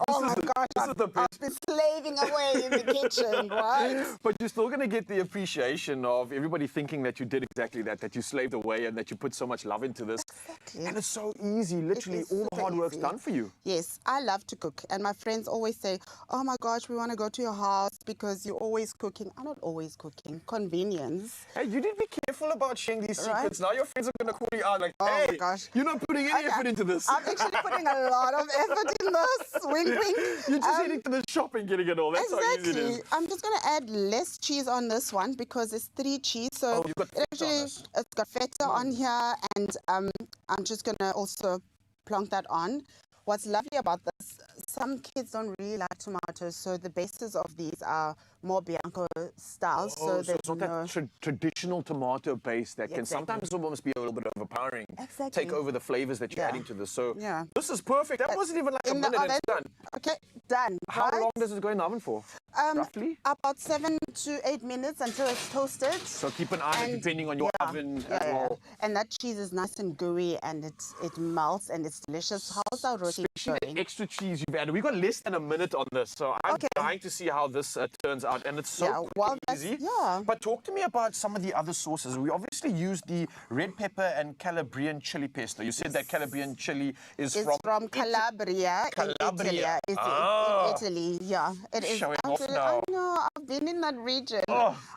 Oh my gosh, I've been slaving away in the kitchen, right? But you're still going to get the appreciation of everybody thinking that you did exactly that you slaved away and that you put so much love into this. Exactly. And it's so easy, literally all the hard work's done for you. Yes, I love to cook. And my friends always say, oh my gosh, we want to go to your house because you're always cooking. I'm not always cooking. Convenience. Hey, you need to be careful about sharing these secrets. Now your friends are going to call you out like, oh hey, my gosh. you're not putting any effort into this. I'm actually putting a a lot of effort in this. Wink, wink. You're just heading to the shop and getting it all. That's how easy it is. I'm just going to add less cheese on this one because it's 3 cheese. So you've got it's got feta on here, and I'm just going to also plonk that on. What's lovely about this, some kids don't really like tomatoes, so the bases of these are more Bianco style. So it's not that traditional tomato base that can sometimes almost be a little bit overpowering. Take over the flavors that you're adding to this. So this is perfect. That wasn't even like a minute, it's done. Okay, done. How long does it go in the oven for? Roughly? About 7 to 8 minutes until it's toasted. So keep an eye on it depending on your oven as well. And that cheese is nice and gooey, and it melts and it's delicious. How's our roti Especially going? the extra cheese you've added. We've got less than a minute on this, so I'm dying to see how this turns out. And it's so quick and easy. But talk to me about some of the other sauces. We obviously used the red pepper and Calabrian chili pesto. You said that Calabrian chili is from Calabria. Calabria. In Italy, yeah. It is. Showing off now. I know, I've been in that region.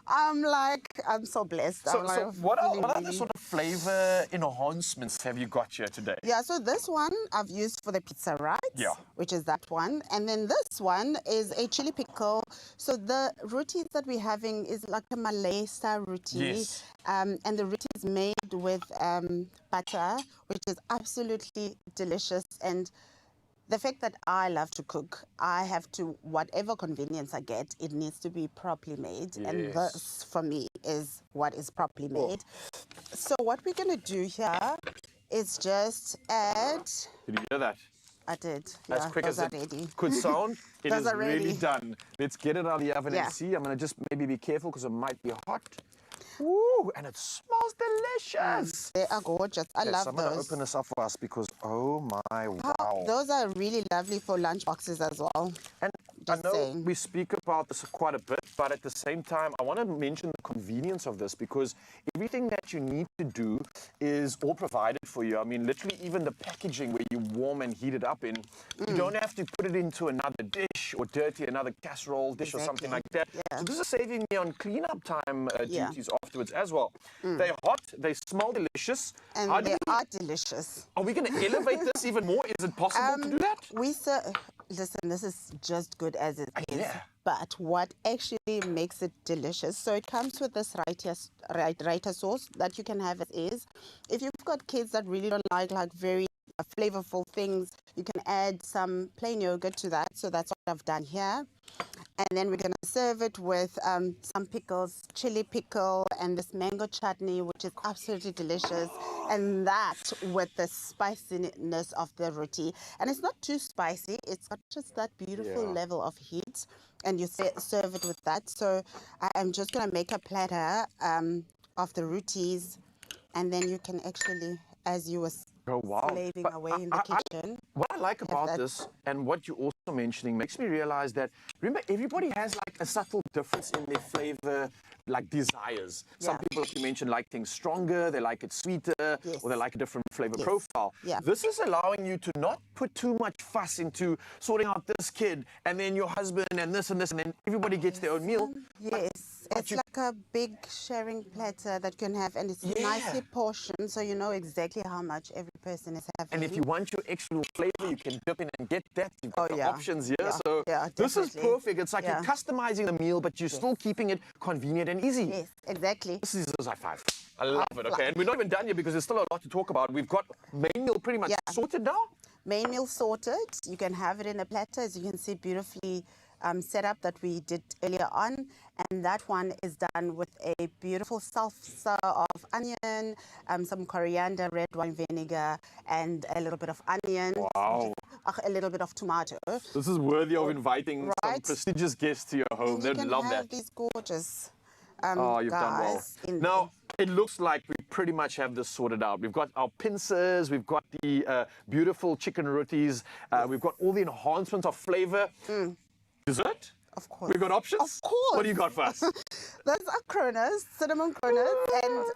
I'm so blessed. So what other sort of flavor enhancements have you got here today? Yeah, so this one I've used for the pizza, right? Yeah. Which is that one. And then this one is a chili pickle. So the roti that we're having is like a Malay style roti. Yes. And the roti is made with butter, which is absolutely delicious. And the fact that I love to cook, I have to, whatever convenience I get, it needs to be properly made. And this, for me, is what is properly made. So what we're going to do here is just add... Did you hear that? I did. As quick as it could sound, it is really done. Let's get it out of the oven and see. I'm going to just maybe be careful because it might be hot. Ooh, and it smells delicious. They are gorgeous. I love those. I'm going to open this up for us because, oh my, wow. Those are really lovely for lunch boxes as well. And I know we speak about this quite a bit, but at the same time, I want to mention the convenience of this because everything that you need to do is all provided for you. I mean, literally even the packaging where you warm and heat it up in, you don't have to put it into another dish or dirty another casserole dish or something like that. So this is saving me on cleanup time duties afterwards as well. They're hot, they smell delicious. And they are delicious. Are we going to elevate this even more? Is it possible to do that? Listen, this is just good as it is. But what actually makes it delicious, so it comes with this raita sauce that you can have as is. If you've got kids that really don't like very flavorful things, you can add some plain yogurt to that. So that's what I've done here. And then we're going to serve it with some pickles, chili pickle, and this mango chutney, which is absolutely delicious. And that with the spiciness of the roti. And it's not too spicy. It's got just that beautiful level of heat. And you serve it with that. So I am just going to make a platter of the rotis. And then you can actually, as you were slaving away in the kitchen. What I like about this, and what you're also mentioning, makes me realize that, remember, everybody has like a subtle difference in their flavor, like desires. Some people, like you mentioned, like things stronger, they like it sweeter, or they like a different flavor profile. This is allowing you to not put too much fuss into sorting out this kid, and then your husband, and this, and then everybody gets their own meal. It's like a big sharing platter that you can have, and it's nicely portioned, so you know exactly how much every person is having. And if you want your extra flavor, you can dip in and get that. You've got the options here. So this is perfect. It's like you're customizing the meal, but you're still keeping it convenient and easy. Yes, exactly. This is high five. I love it. Okay, and we're not even done yet because there's still a lot to talk about. We've got main meal pretty much sorted now. Main meal sorted. You can have it in a platter, as you can see, beautifully set up that we did earlier on. And that one is done with a beautiful salsa of onion, some coriander, red wine vinegar, and a little bit of onion. Wow. A little bit of tomato. This is worthy of inviting some prestigious guests to your home. They'd love that. You can have these gorgeous you've done well. Now, it looks like we pretty much have this sorted out. We've got our pincers, we've got the beautiful chicken rotis, we've got all the enhancements of flavor. Dessert? Of course. We've got options? Of course. What do you got for us? Those are kronas, cinnamon kronas,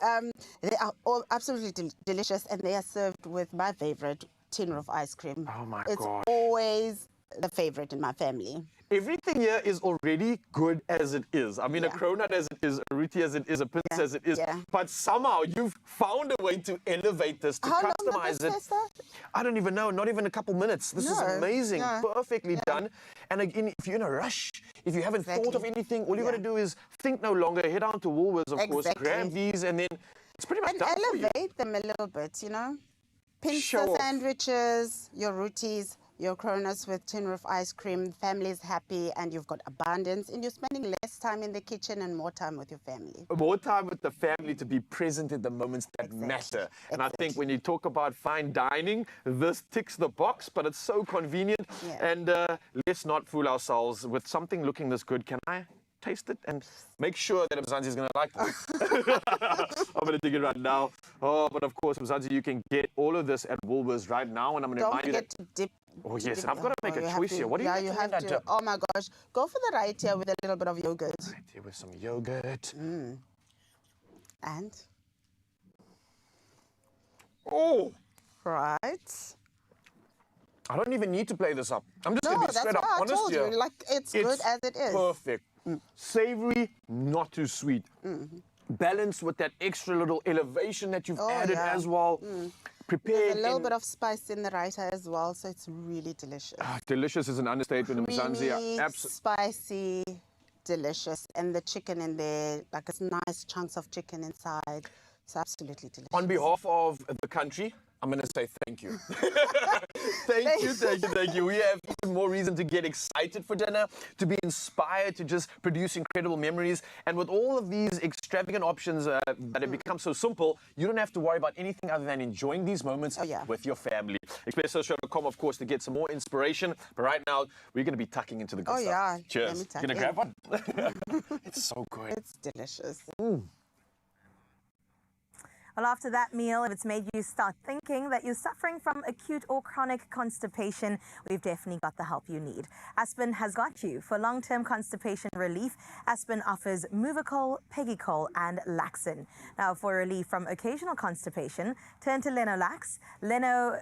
and they are all absolutely delicious, and they are served with my favorite tin of ice cream. Oh my It's God. always the favorite in my family. Everything here is already good as it is. I mean, a Yeah. cronut as it is, a roti as it is, a pince as it is. Yeah. But somehow you've found a way to elevate this, to How long customize did it. this take, sir? I don't even know, not even a couple minutes. This is No, amazing, yeah. perfectly done. And again, if you're in a rush, if you haven't thought of anything, all you got to do is think no longer, head down to Woolworths, of course, Exactly. grab these, and then it's pretty much And done for you. elevate them a little bit, you know. Pincer Show off. sandwiches, your rotis, your cronuts with tin roof ice cream, family's happy, and you've got abundance, and you're spending less time in the kitchen and more time with your family. More time with the family to be present in the moments that matter. And I think when you talk about fine dining, this ticks the box, but it's so convenient. Yeah. And let's not fool ourselves with something looking this good. Can I taste it and make sure that Mzansi is going to like this? I'm going to dig it right now. Oh, but of course, Mzansi, you can get all of this at Woolworths right now. And I'm going to Don't remind you forget that... to dip. Oh, yes, dip- and I've got to make you a have choice to- here. What do you yeah, you recommend have I to. do? Oh my gosh, go for the right here with a little bit of yogurt. Right here with some yogurt. And? Oh! Right. I don't even need to play this up. I'm just No, going to be that's straight up why I honest told you, here. like, it's good as it is. Perfect. Savory, not too sweet. Balanced with that extra little elevation that you've Oh, added yeah. as well. Prepared There's a little in- bit of spice in the raita as well, so it's really delicious. delicious is an understatement. Mzansi, Creamy, spicy, delicious. And the chicken in there, like it's nice chunks of chicken inside. It's absolutely delicious. On behalf of the country, I'm going to say thank you. Thank you. We have even more reason to get excited for dinner, to be inspired, to just produce incredible memories. And with all of these extravagant options that have become so simple, you don't have to worry about anything other than enjoying these moments with your family. Expresso.com, of course, to get some more inspiration. But right now, we're going to be tucking into the good stuff. yeah. Cheers. Let me tuck You going to in. grab one? It's so good. It's delicious. Well, after that meal, if it's made you start thinking that you're suffering from acute or chronic constipation, we've definitely got the help you need. Aspen has got you. For long-term constipation relief, Aspen offers Movicol, Pegicol, and Laxin. Now, for relief from occasional constipation, turn to Lenolax, Lenon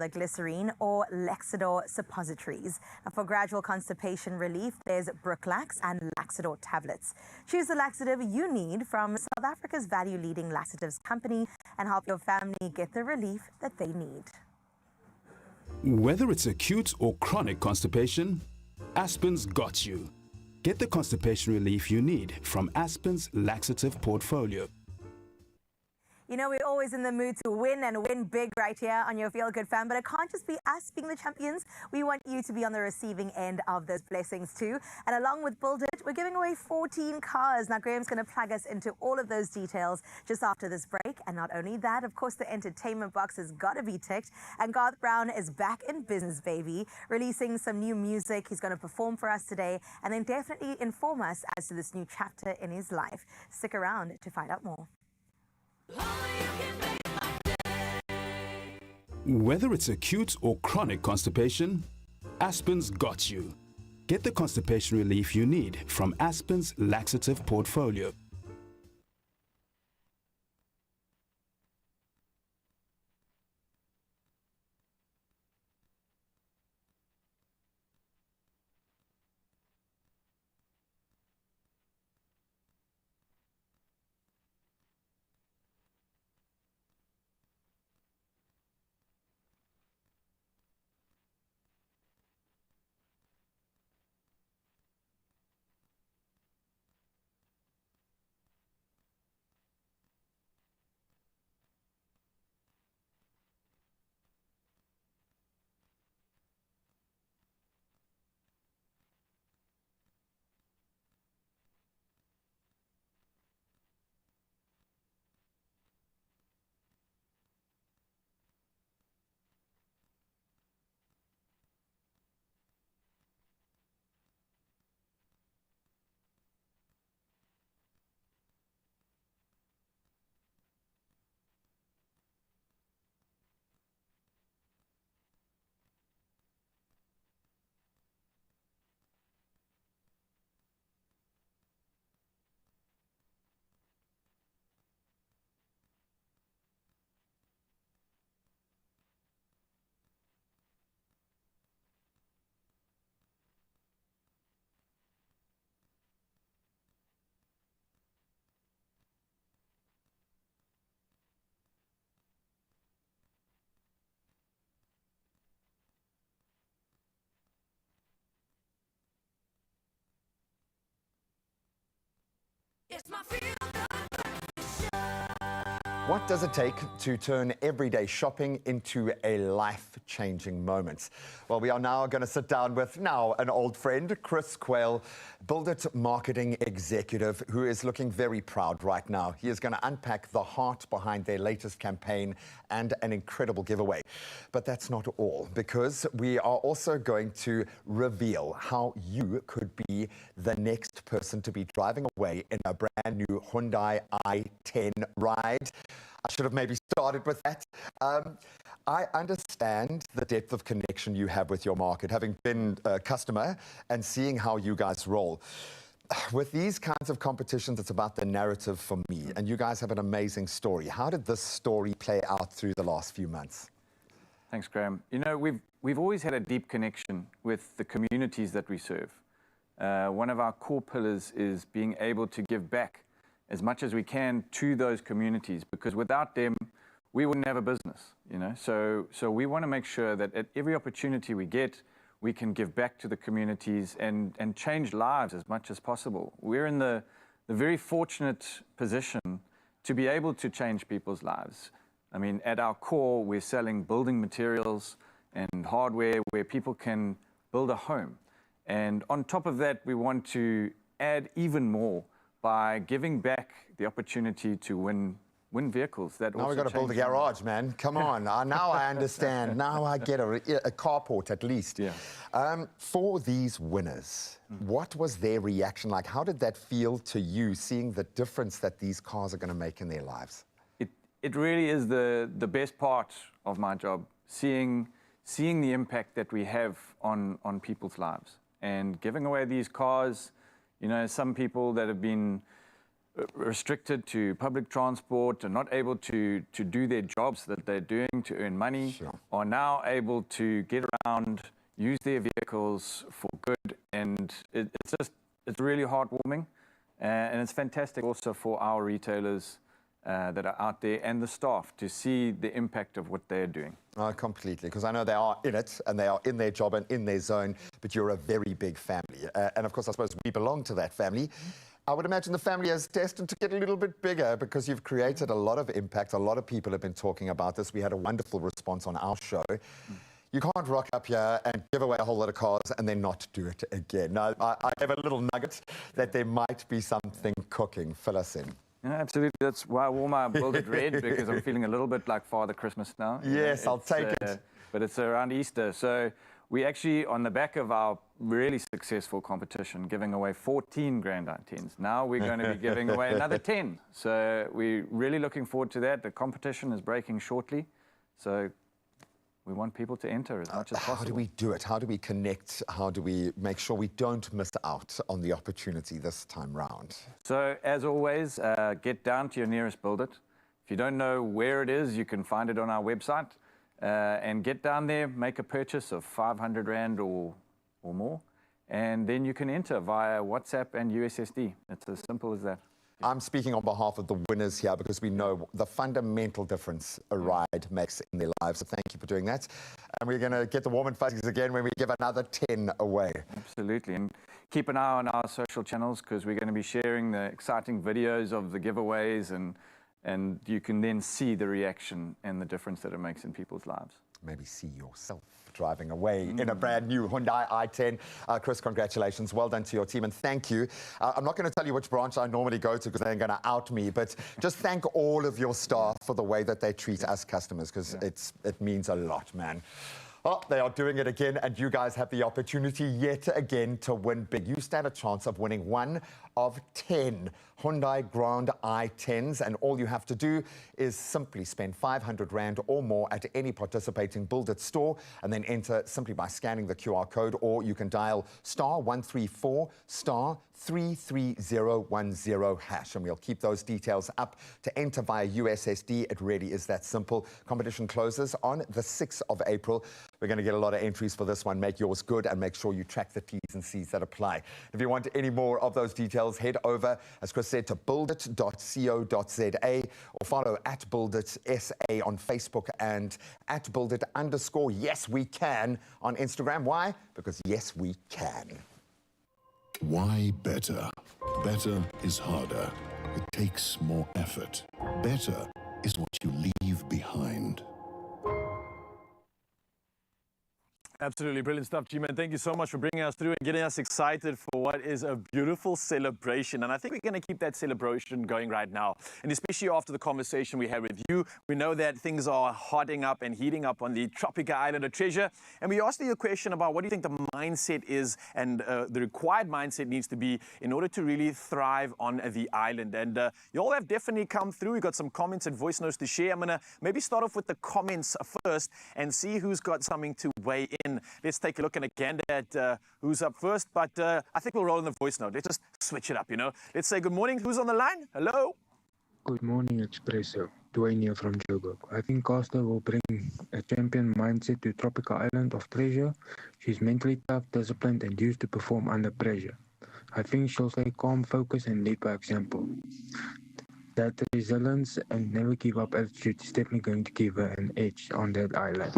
glycerine, or Lexidor suppositories. Now, for gradual constipation relief, there's Brooklax and Laxidor tablets. Choose the laxative you need from South Africa's value-leading laxatives company and help your family get the relief that they need. Whether it's acute or chronic constipation, Aspen's got you. Get the constipation relief you need from Aspen's laxative portfolio. You know, we're always in the mood to win and win big right here on your Feel Good Fam, but it can't just be us being the champions. We want you to be on the receiving end of those blessings too. And along with Build It, we're giving away 14 cars. Now, Graham's going to plug us into all of those details just after this break. And not only that, of course, the entertainment box has got to be ticked. And Garth Brown is back in business, baby, releasing some new music. He's going to perform for us today and then definitely inform us as to this new chapter in his life. Stick around to find out more. Whether it's acute or chronic constipation, Aspen's got you. Get the constipation relief you need from Aspen's laxative portfolio. What does it take to turn everyday shopping into a life-changing moment? Well, we are now going to sit down with now an old friend, Chris Quayle, Build It marketing executive, who is looking very proud right now. He is going to unpack the heart behind their latest campaign and an incredible giveaway. But that's not all, because we are also going to reveal how you could be the next person to be driving away in a brand new Hyundai i10 ride. I should have maybe started with that. I understand the depth of connection you have with your market, having been a customer and seeing how you guys roll. With these kinds of competitions, it's about the narrative for me, and you guys have an amazing story. How did this story play out through the last few months? Thanks, Graham. You know, we've always had a deep connection with the communities that we serve. One of our core pillars is being able to give back as much as we can to those communities, because without them, we wouldn't have a business, you know. So we want to make sure that at every opportunity we get, we can give back to the communities and change lives as much as possible. We're in the very fortunate position to be able to change people's lives. I mean, at our core, we're selling building materials and hardware where people can build a home. And on top of that, we want to add even more by giving back the opportunity to win vehicles. Now we've got to build a garage, man. Come on. Now I understand. Now I get a carport at least. Yeah. For these winners, what was their reaction like? How did that feel to you, seeing the difference that these cars are going to make in their lives? It really is the best part of my job, seeing the impact that we have on people's lives. And giving away these cars, you know, some people that have been restricted to public transport and not able to do their jobs that they're doing to earn money, are now able to get around, use their vehicles for good, and it's really heartwarming, and it's fantastic also for our retailers that are out there and the staff to see the impact of what they're doing. Completely, because I know they are in it and they are in their job and in their zone, but you're a very big family. And of course, I suppose we belong to that family. I would imagine the family is destined to get a little bit bigger because you've created a lot of impact. A lot of people have been talking about this. We had a wonderful response on our show. You can't rock up here and give away a whole lot of cars and then not do it again. Now, I have a little nugget that there might be something cooking. Fill us in. Yeah, absolutely. That's why I wore my Build It red, because I'm feeling a little bit like Father Christmas now. Yes, I'll take it. But it's around Easter. So we actually, on the back of our really successful competition, giving away 14 grand i10s. Now we're going to be giving away another 10. So we're really looking forward to that. The competition is breaking shortly. So we want people to enter as much as possible. How do we do it? How do we connect? How do we make sure we don't miss out on the opportunity this time round? So, as always, get down to your nearest Build It. If you don't know where it is, you can find it on our website. And get down there, make a purchase of 500 Rand or more, and then you can enter via WhatsApp and USSD. It's as simple as that. I'm speaking on behalf of the winners here because we know the fundamental difference a ride makes in their lives. So thank you for doing that. And we're going to get the warm and fuzzies again when we give another 10 away. Absolutely. And keep an eye on our social channels, because we're going to be sharing the exciting videos of the giveaways, and you can then see the reaction and the difference that it makes in people's lives. Maybe see yourself driving away in a brand new Hyundai i10. Chris, congratulations. Well done to your team, and thank you. I'm not going to tell you which branch I normally go to because they're going to out me, but just thank all of your staff for the way that they treat us customers, because it means a lot, man. Oh, they are doing it again, and you guys have the opportunity yet again to win big. You stand a chance of winning one of 10 Hyundai Grand i10s, and all you have to do is simply spend 500 Rand or more at any participating Build It store, and then enter simply by scanning the QR code, or you can dial *134 *33010#, and we'll keep those details up to enter via USSD. It really is that simple. Competition closes on the 6th of April. We're going to get a lot of entries for this one. Make yours good and make sure you track the T's and C's that apply. If you want any more of those details, head over, as Chris said, to buildit.co.za, or follow @BuilditSA on Facebook and @BuildIt_YesWeCan on Instagram. Why? Because yes, we can. Why better? Better is harder. It takes more effort. Better is what you leave behind. Absolutely brilliant stuff, G-Man. Thank you so much for bringing us through and getting us excited for what is a beautiful celebration. And I think we're going to keep that celebration going right now. And especially after the conversation we had with you, we know that things are hotting up and heating up on the Tropica Island of Treasure. And we asked you a question about what do you think the mindset is and the required mindset needs to be in order to really thrive on the island. And you all have definitely come through. We got some comments and voice notes to share. I'm going to maybe start off with the comments first and see who's got something to weigh in. Let's take a look and a gander at who's up first, but I think we'll roll in the voice note. Let's just switch it up, you know. Let's say good morning. Who's on the line? Hello? Good morning, Expresso. Dwayne here from Joburg. I think Costa will bring a champion mindset to Tropica Island of Treasure. She's mentally tough, disciplined, and used to perform under pressure. I think she'll stay calm, focused, and lead by example. That resilience and never give up attitude is definitely going to give her an edge on that island.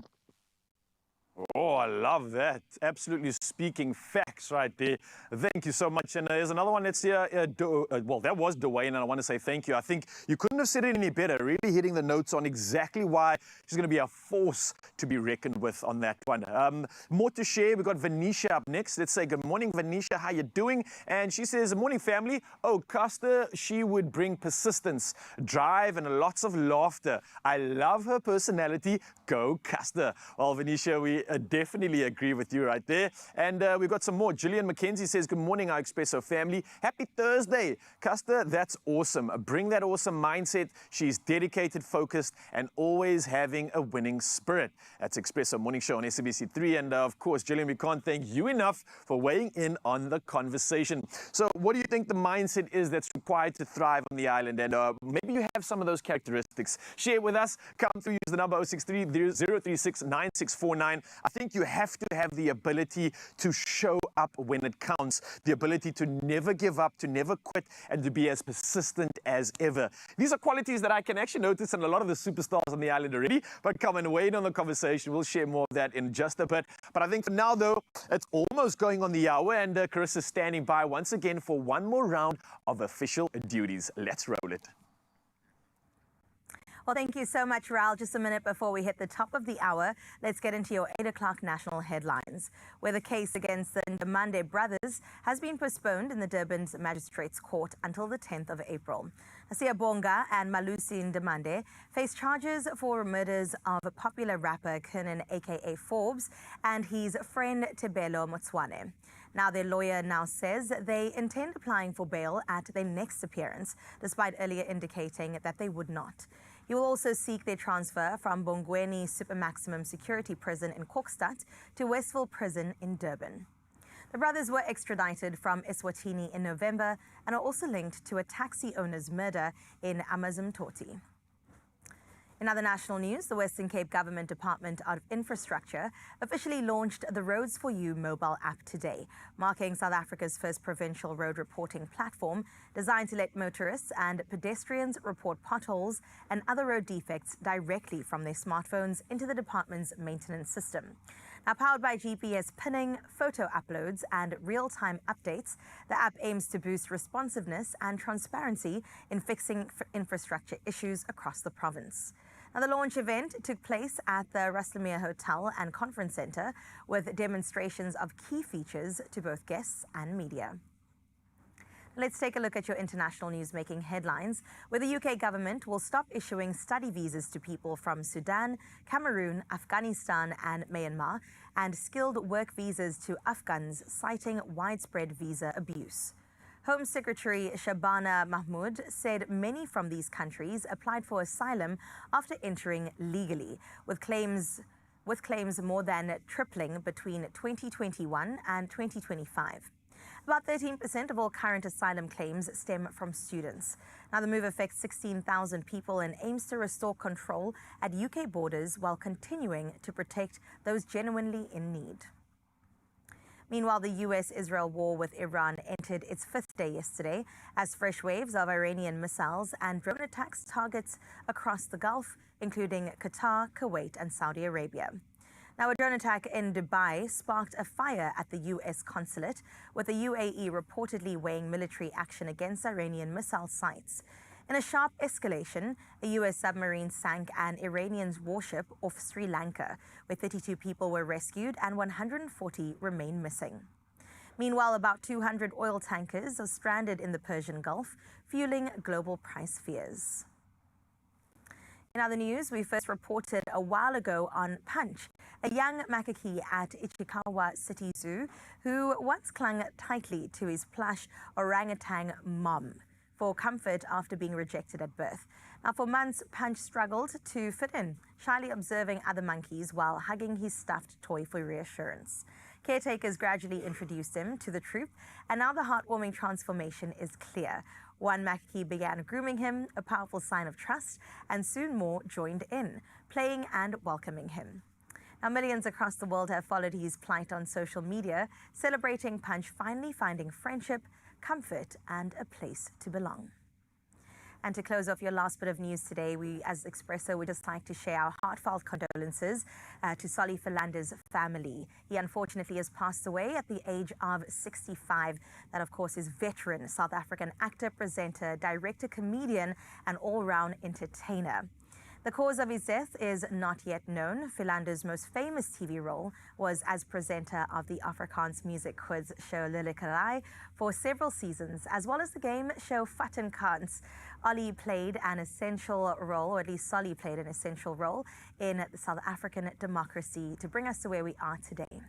Oh, I love that. Absolutely speaking facts right there. Thank you so much. And there's another one that's here. Well, that was Dwayne, and I want to say thank you. I think you couldn't have said it any better, really hitting the notes on exactly why she's going to be a force to be reckoned with on that one. More to share. We've got Venetia up next. Let's say good morning, Venetia. How you doing? And she says, morning, family. Oh, Costa, she would bring persistence, drive, and lots of laughter. I love her personality. Go, Costa. Well, Venetia, we definitely agree with you right there. And we've got some more. Gillian McKenzie says, good morning, our Expresso family. Happy Thursday. Costa, that's awesome. Bring that awesome mindset. She's dedicated, focused, and always having a winning spirit. That's Expresso Morning Show on SABC3. And of course, Gillian, we can't thank you enough for weighing in on the conversation. So what do you think the mindset is that's required to thrive on the island? And maybe you have some of those characteristics. Share with us. Come through, use the number 063-036-9649. I think you have to have the ability to show up when it counts, the ability to never give up, to never quit, and to be as persistent as ever. These are qualities that I can actually notice in a lot of the superstars on the island already, but come and wait on the conversation. We'll share more of that in just a bit. But I think for now, though, it's almost going on the hour, and Carissa's standing by once again for one more round of official duties. Let's roll it. Well, thank you so much, Raul. Just a minute before we hit the top of the hour, let's get into your 8 o'clock national headlines, where the case against the Ndamande brothers has been postponed in the Durban's Magistrates Court until the 10th of April. Siyabonga and Malusi Ndamande face charges for murders of popular rapper Kernan, aka Forbes, and his friend Tebelo Motswane. Now, their lawyer now says they intend applying for bail at their next appearance, despite earlier indicating that they would not. He will also seek their transfer from Bongweni Super Maximum Security Prison in Kokstad to Westville Prison in Durban. The brothers were extradited from Eswatini in November and are also linked to a taxi owner's murder in Amazimtoti. In other national news, the Western Cape Government Department of Infrastructure officially launched the Roads for You mobile app today, marking South Africa's first provincial road reporting platform designed to let motorists and pedestrians report potholes and other road defects directly from their smartphones into the department's maintenance system. Now, powered by GPS pinning, photo uploads, and real-time updates, the app aims to boost responsiveness and transparency in fixing infrastructure issues across the province. Now, the launch event took place at the Raslemere Hotel and Conference Centre with demonstrations of key features to both guests and media. Let's take a look at your international news-making headlines, where the UK government will stop issuing study visas to people from Sudan, Cameroon, Afghanistan and Myanmar, and skilled work visas to Afghans, citing widespread visa abuse. Home Secretary Shabana Mahmood said many from these countries applied for asylum after entering legally, with claims more than tripling between 2021 and 2025. About 13% of all current asylum claims stem from students. Now, the move affects 16,000 people and aims to restore control at UK borders while continuing to protect those genuinely in need. Meanwhile, the US-Israel war with Iran entered its 5th day yesterday as fresh waves of Iranian missiles and drone attacks targets across the Gulf, including Qatar, Kuwait and Saudi Arabia. Now, a drone attack in Dubai sparked a fire at the U.S. consulate, with the UAE reportedly weighing military action against Iranian missile sites. In a sharp escalation, a U.S. submarine sank an Iranian warship off Sri Lanka, where 32 people were rescued and 140 remain missing. Meanwhile, about 200 oil tankers are stranded in the Persian Gulf, fueling global price fears. In other news, we first reported a while ago on Punch, a young macaque at Ichikawa City Zoo who once clung tightly to his plush orangutan mom for comfort after being rejected at birth. Now, for months, Punch struggled to fit in, shyly observing other monkeys while hugging his stuffed toy for reassurance. Caretakers gradually introduced him to the troop, and now the heartwarming transformation is clear. One macaque began grooming him, a powerful sign of trust, and soon more joined in, playing and welcoming him. Now, millions across the world have followed his plight on social media, celebrating Punch finally finding friendship, comfort, and a place to belong. And to close off your last bit of news today, we as Expresso would just like to share our heartfelt condolences to Solly Philander's family. He unfortunately has passed away at the age of 65. That, of course, is veteran South African actor, presenter, director, comedian, and all-round entertainer. The cause of his death is not yet known. Philander's most famous TV role was as presenter of the Afrikaans music quiz show Lilikalai for several seasons, as well as the game show Fat and Kans. Ollie played an essential role, or at least Solly played an essential role in the South African democracy to bring us to where we are today.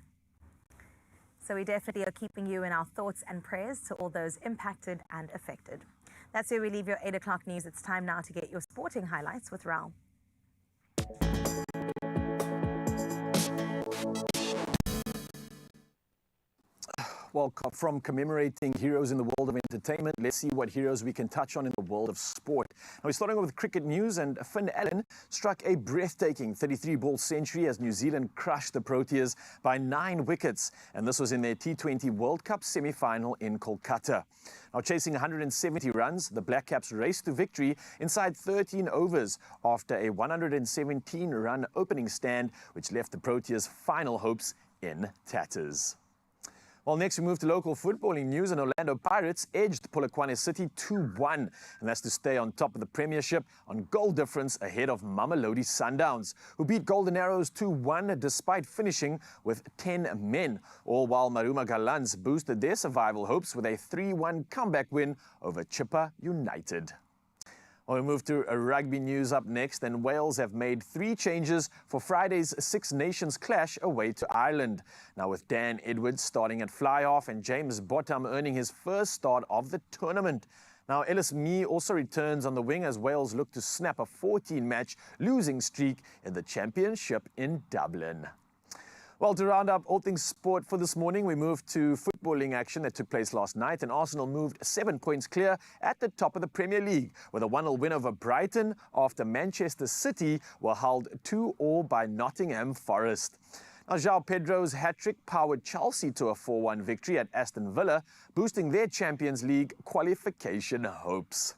So we definitely are keeping you in our thoughts and prayers to all those impacted and affected. That's where we leave your 8 o'clock news. It's time now to get your sporting highlights with Raul. Well, from commemorating heroes in the world of entertainment, let's see what heroes we can touch on in the world of sport. Now, we're starting with cricket news, and Finn Allen struck a breathtaking 33-ball century as New Zealand crushed the Proteas by 9 wickets, and this was in their T20 World Cup semi-final in Kolkata. Now, chasing 170 runs, the Black Caps raced to victory inside 13 overs after a 117-run opening stand, which left the Proteas' final hopes in tatters. Well, next we move to local footballing news, and Orlando Pirates edged Polokwane City 2-1, and that's to stay on top of the Premiership on goal difference ahead of Mamelodi Sundowns, who beat Golden Arrows 2-1 despite finishing with 10 men, all while Maruma Gallants boosted their survival hopes with a 3-1 comeback win over Chippa United. Well, we move to rugby news up next, and Wales have made 3 changes for Friday's Six Nations clash away to Ireland. Now, with Dan Edwards starting at fly-half and James Bottom earning his first start of the tournament. Now, Ellis Mee also returns on the wing as Wales look to snap a 14-match losing streak in the championship in Dublin. Well, to round up all things sport for this morning, we move to footballing action that took place last night, and Arsenal moved 7 points clear at the top of the Premier League with a 1-0 win over Brighton after Manchester City were held 2-2 by Nottingham Forest. Now, João Pedro's hat-trick powered Chelsea to a 4-1 victory at Aston Villa, boosting their Champions League qualification hopes.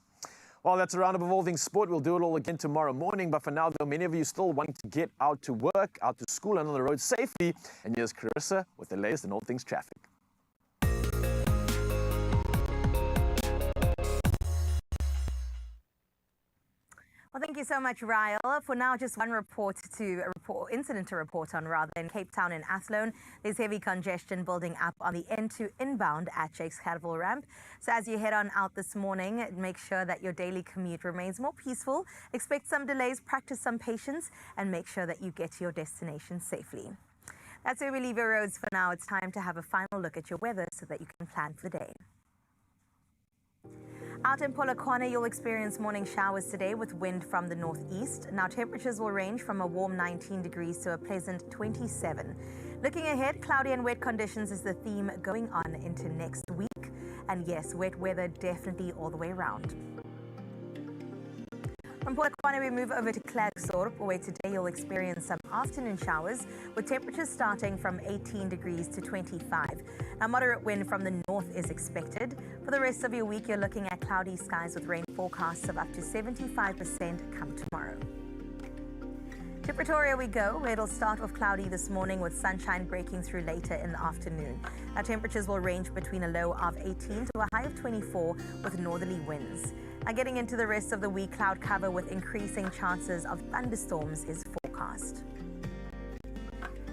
Well, that's a roundup of all things sport. We'll do it all again tomorrow morning. But for now, though, many of you still wanting to get out to work, out to school, and on the road safely. And here's Carissa with the latest in all things traffic. Well, thank you so much, Ryle. For now, just one incident to report on, rather, in Cape Town and Athlone. There's heavy congestion building up on the N2 inbound at Jakes Catterville ramp. So as you head on out this morning, make sure that your daily commute remains more peaceful. Expect some delays, practice some patience, and make sure that you get to your destination safely. That's where we leave your roads for now. It's time to have a final look at your weather so that you can plan for the day. Out in Polokwane, you'll experience morning showers today with wind from the northeast. Now, temperatures will range from a warm 19 degrees to a pleasant 27. Looking ahead, cloudy and wet conditions is the theme going on into next week. And yes, wet weather definitely all the way around. From Polokwane, we move over to Klerksdorp, where today you'll experience some afternoon showers with temperatures starting from 18 degrees to 25. A moderate wind from the north is expected. For the rest of your week, you're looking at cloudy skies with rain forecasts of up to 75% come tomorrow. To Pretoria we go, where it'll start off cloudy this morning with sunshine breaking through later in the afternoon. Our temperatures will range between a low of 18 to a high of 24 with northerly winds. Now getting into the rest of the week, cloud cover with increasing chances of thunderstorms is forecast.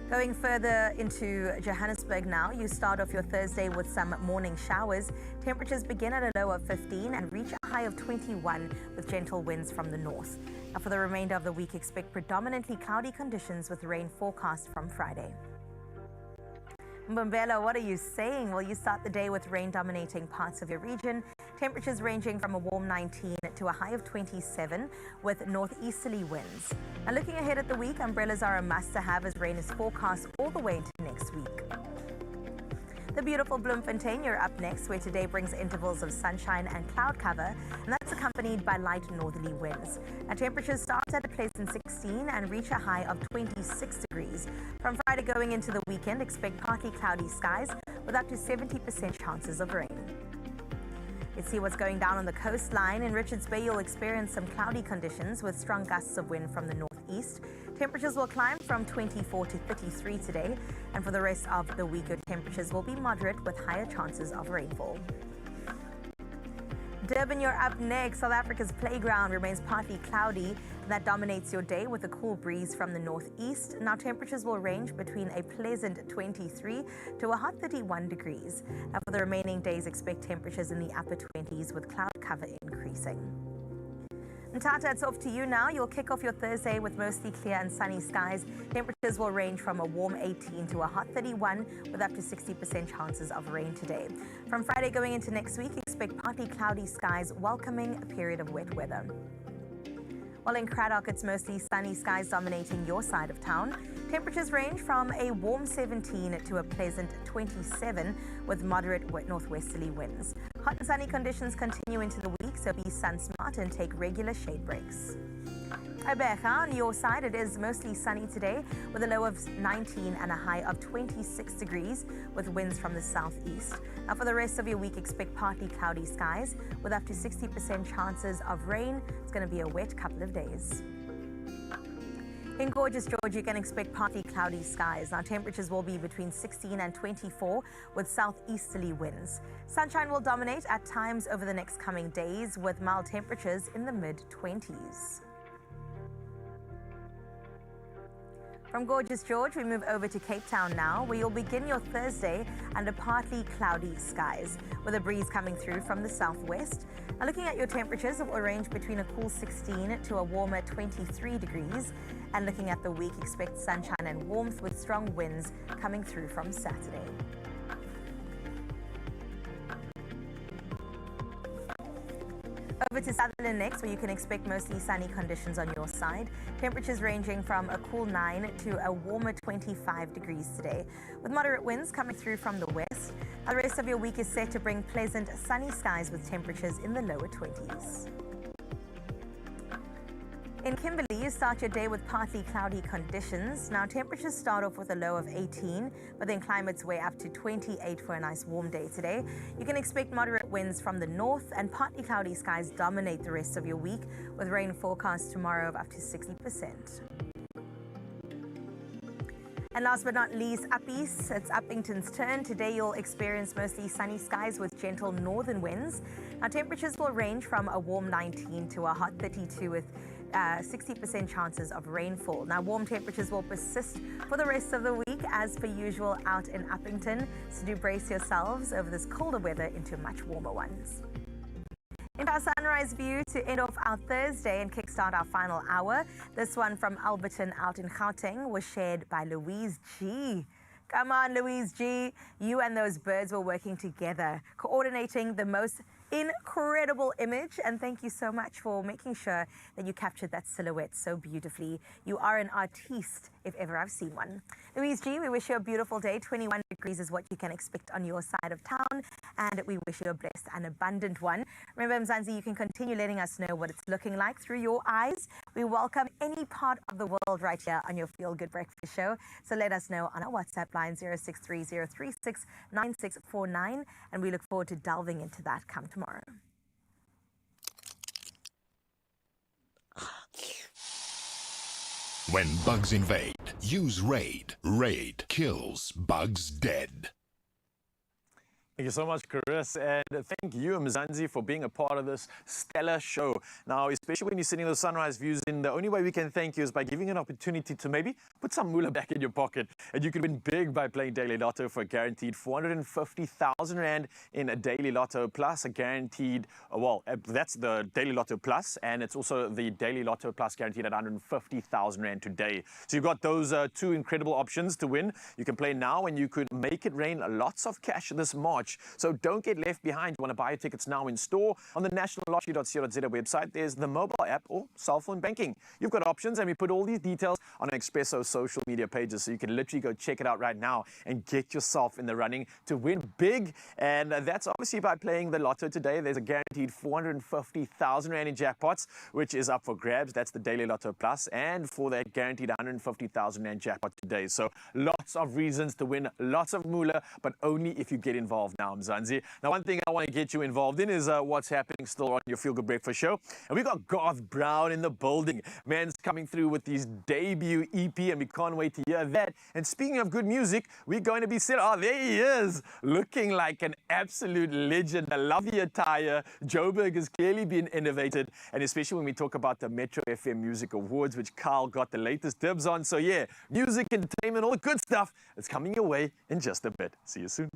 Going further into Johannesburg now, you start off your Thursday with some morning showers. Temperatures begin at a low of 15 and reach a high of 21 with gentle winds from the north. Now for the remainder of the week, expect predominantly cloudy conditions with rain forecast from Friday. Mbombela, what are you saying? Well, you start the day with rain dominating parts of your region. Temperatures ranging from a warm 19 to a high of 27 with northeasterly winds. Now looking ahead at the week, umbrellas are a must-to-have as rain is forecast all the way into next week. The beautiful Bloemfontein, you're up next, where today brings intervals of sunshine and cloud cover, and that's accompanied by light northerly winds. Now temperatures start at a pleasant 16 and reach a high of 26 degrees. From Friday going into the weekend, expect partly cloudy skies with up to 70% chances of rain. Let's see what's going down on the coastline. In Richards Bay, you'll experience some cloudy conditions with strong gusts of wind from the northeast. Temperatures will climb from 24 to 33 today, and for the rest of the week, your temperatures will be moderate with higher chances of rainfall. Durban, you're up next. South Africa's playground remains partly cloudy. That dominates your day with a cool breeze from the northeast. Now temperatures will range between a pleasant 23 to a hot 31 degrees. Now for the remaining days, expect temperatures in the upper 20s with cloud cover increasing. And Tata, it's off to you now. You'll kick off your Thursday with mostly clear and sunny skies. Temperatures will range from a warm 18 to a hot 31 with up to 60% chances of rain today. From Friday going into next week, expect partly cloudy skies, welcoming a period of wet weather. While in Cradock, it's mostly sunny skies dominating your side of town. Temperatures range from a warm 17 to a pleasant 27 with moderate northwesterly winds. Hot and sunny conditions continue into the week, so be sun smart and take regular shade breaks. Obeja, on your side, it is mostly sunny today with a low of 19 and a high of 26 degrees with winds from the southeast. Now for the rest of your week, expect partly cloudy skies with up to 60% chances of rain. It's going to be a wet couple of days. In gorgeous George, you can expect partly cloudy skies. Now temperatures will be between 16 and 24 with southeasterly winds. Sunshine will dominate at times over the next coming days with mild temperatures in the mid-20s. From gorgeous George, we move over to Cape Town now, where you'll begin your Thursday under partly cloudy skies with a breeze coming through from the southwest. Now looking at your temperatures, it will range between a cool 16 to a warmer 23 degrees. And looking at the week, expect sunshine and warmth with strong winds coming through from Saturday. Over to Sutherland next, where you can expect mostly sunny conditions on your side. Temperatures ranging from a cool 9 to a warmer 25 degrees today, with moderate winds coming through from the west. The rest of your week is set to bring pleasant sunny skies with temperatures in the lower 20s. In Kimberley, you start your day with partly cloudy conditions. Now temperatures start off with a low of 18, but then climb its way up to 28 for a nice warm day today. You can expect moderate winds from the north, and partly cloudy skies dominate the rest of your week with rain forecast tomorrow of up to 60%. And last but not least, up east, it's Uppington's turn. Today you'll experience mostly sunny skies with gentle northern winds. Now temperatures will range from a warm 19 to a hot 32 with 60% chances of rainfall. Now warm temperatures will persist for the rest of the week as per usual out in Uppington, so do brace yourselves over this colder weather into much warmer ones. In our sunrise view to end off our Thursday and kickstart our final hour, this one from Alberton out in Gauteng was shared by Louise G. Come on, Louise G. You and those birds were working together, coordinating the most incredible image, and thank you so much for making sure that you captured that silhouette so beautifully. You are an artiste if ever I've seen one. Louise G, we wish you a beautiful day. 21 degrees is what you can expect on your side of town, and we wish you a blessed and abundant one. Remember, Mzansi, you can continue letting us know what it's looking like through your eyes. We welcome any part of the world right here on your Feel Good Breakfast Show, so let us know on our WhatsApp line 0630369649, and we look forward to delving into that come tomorrow. When bugs invade, use Raid. Raid kills bugs dead. Thank you so much, Chris, and thank you, Mzansi, for being a part of this stellar show. Now, especially when you're sitting those sunrise views in, the only way we can thank you is by giving you an opportunity to maybe put some moolah back in your pocket. And you could win big by playing Daily Lotto for a guaranteed 450,000 Rand in a Daily Lotto Plus, a guaranteed, that's the Daily Lotto Plus, and it's also the Daily Lotto Plus guaranteed at 150,000 Rand today. So you've got those two incredible options to win. You can play now, and you could make it rain lots of cash this March. So don't get left behind. You want to buy your tickets now in store on the nationallottery.co.za website. There's the mobile app or cell phone banking. You've got options, and we put all these details on our Expresso social media pages, so you can literally go check it out right now and get yourself in the running to win big. And that's obviously by playing the lotto today. There's a guaranteed 450,000 Rand in jackpots, which is up for grabs. That's the Daily Lotto Plus, and for that guaranteed 150,000 Rand jackpot today. So lots of reasons to win lots of moolah, but only if you get involved now, Mzansi. Now, one thing I want to get you involved in is what's happening still on your Feel Good Breakfast show. And we got Garth Brown in the building. Man's coming through with his debut EP, and we can't wait to hear that. And speaking of good music, we're going to be sitting, oh, there he is, looking like an absolute legend. I love the attire. Joburg has clearly been innovated, and especially when we talk about the Metro FM Music Awards, which Carl got the latest dibs on. So yeah, music, entertainment, all the good stuff is coming your way in just a bit. See you soon.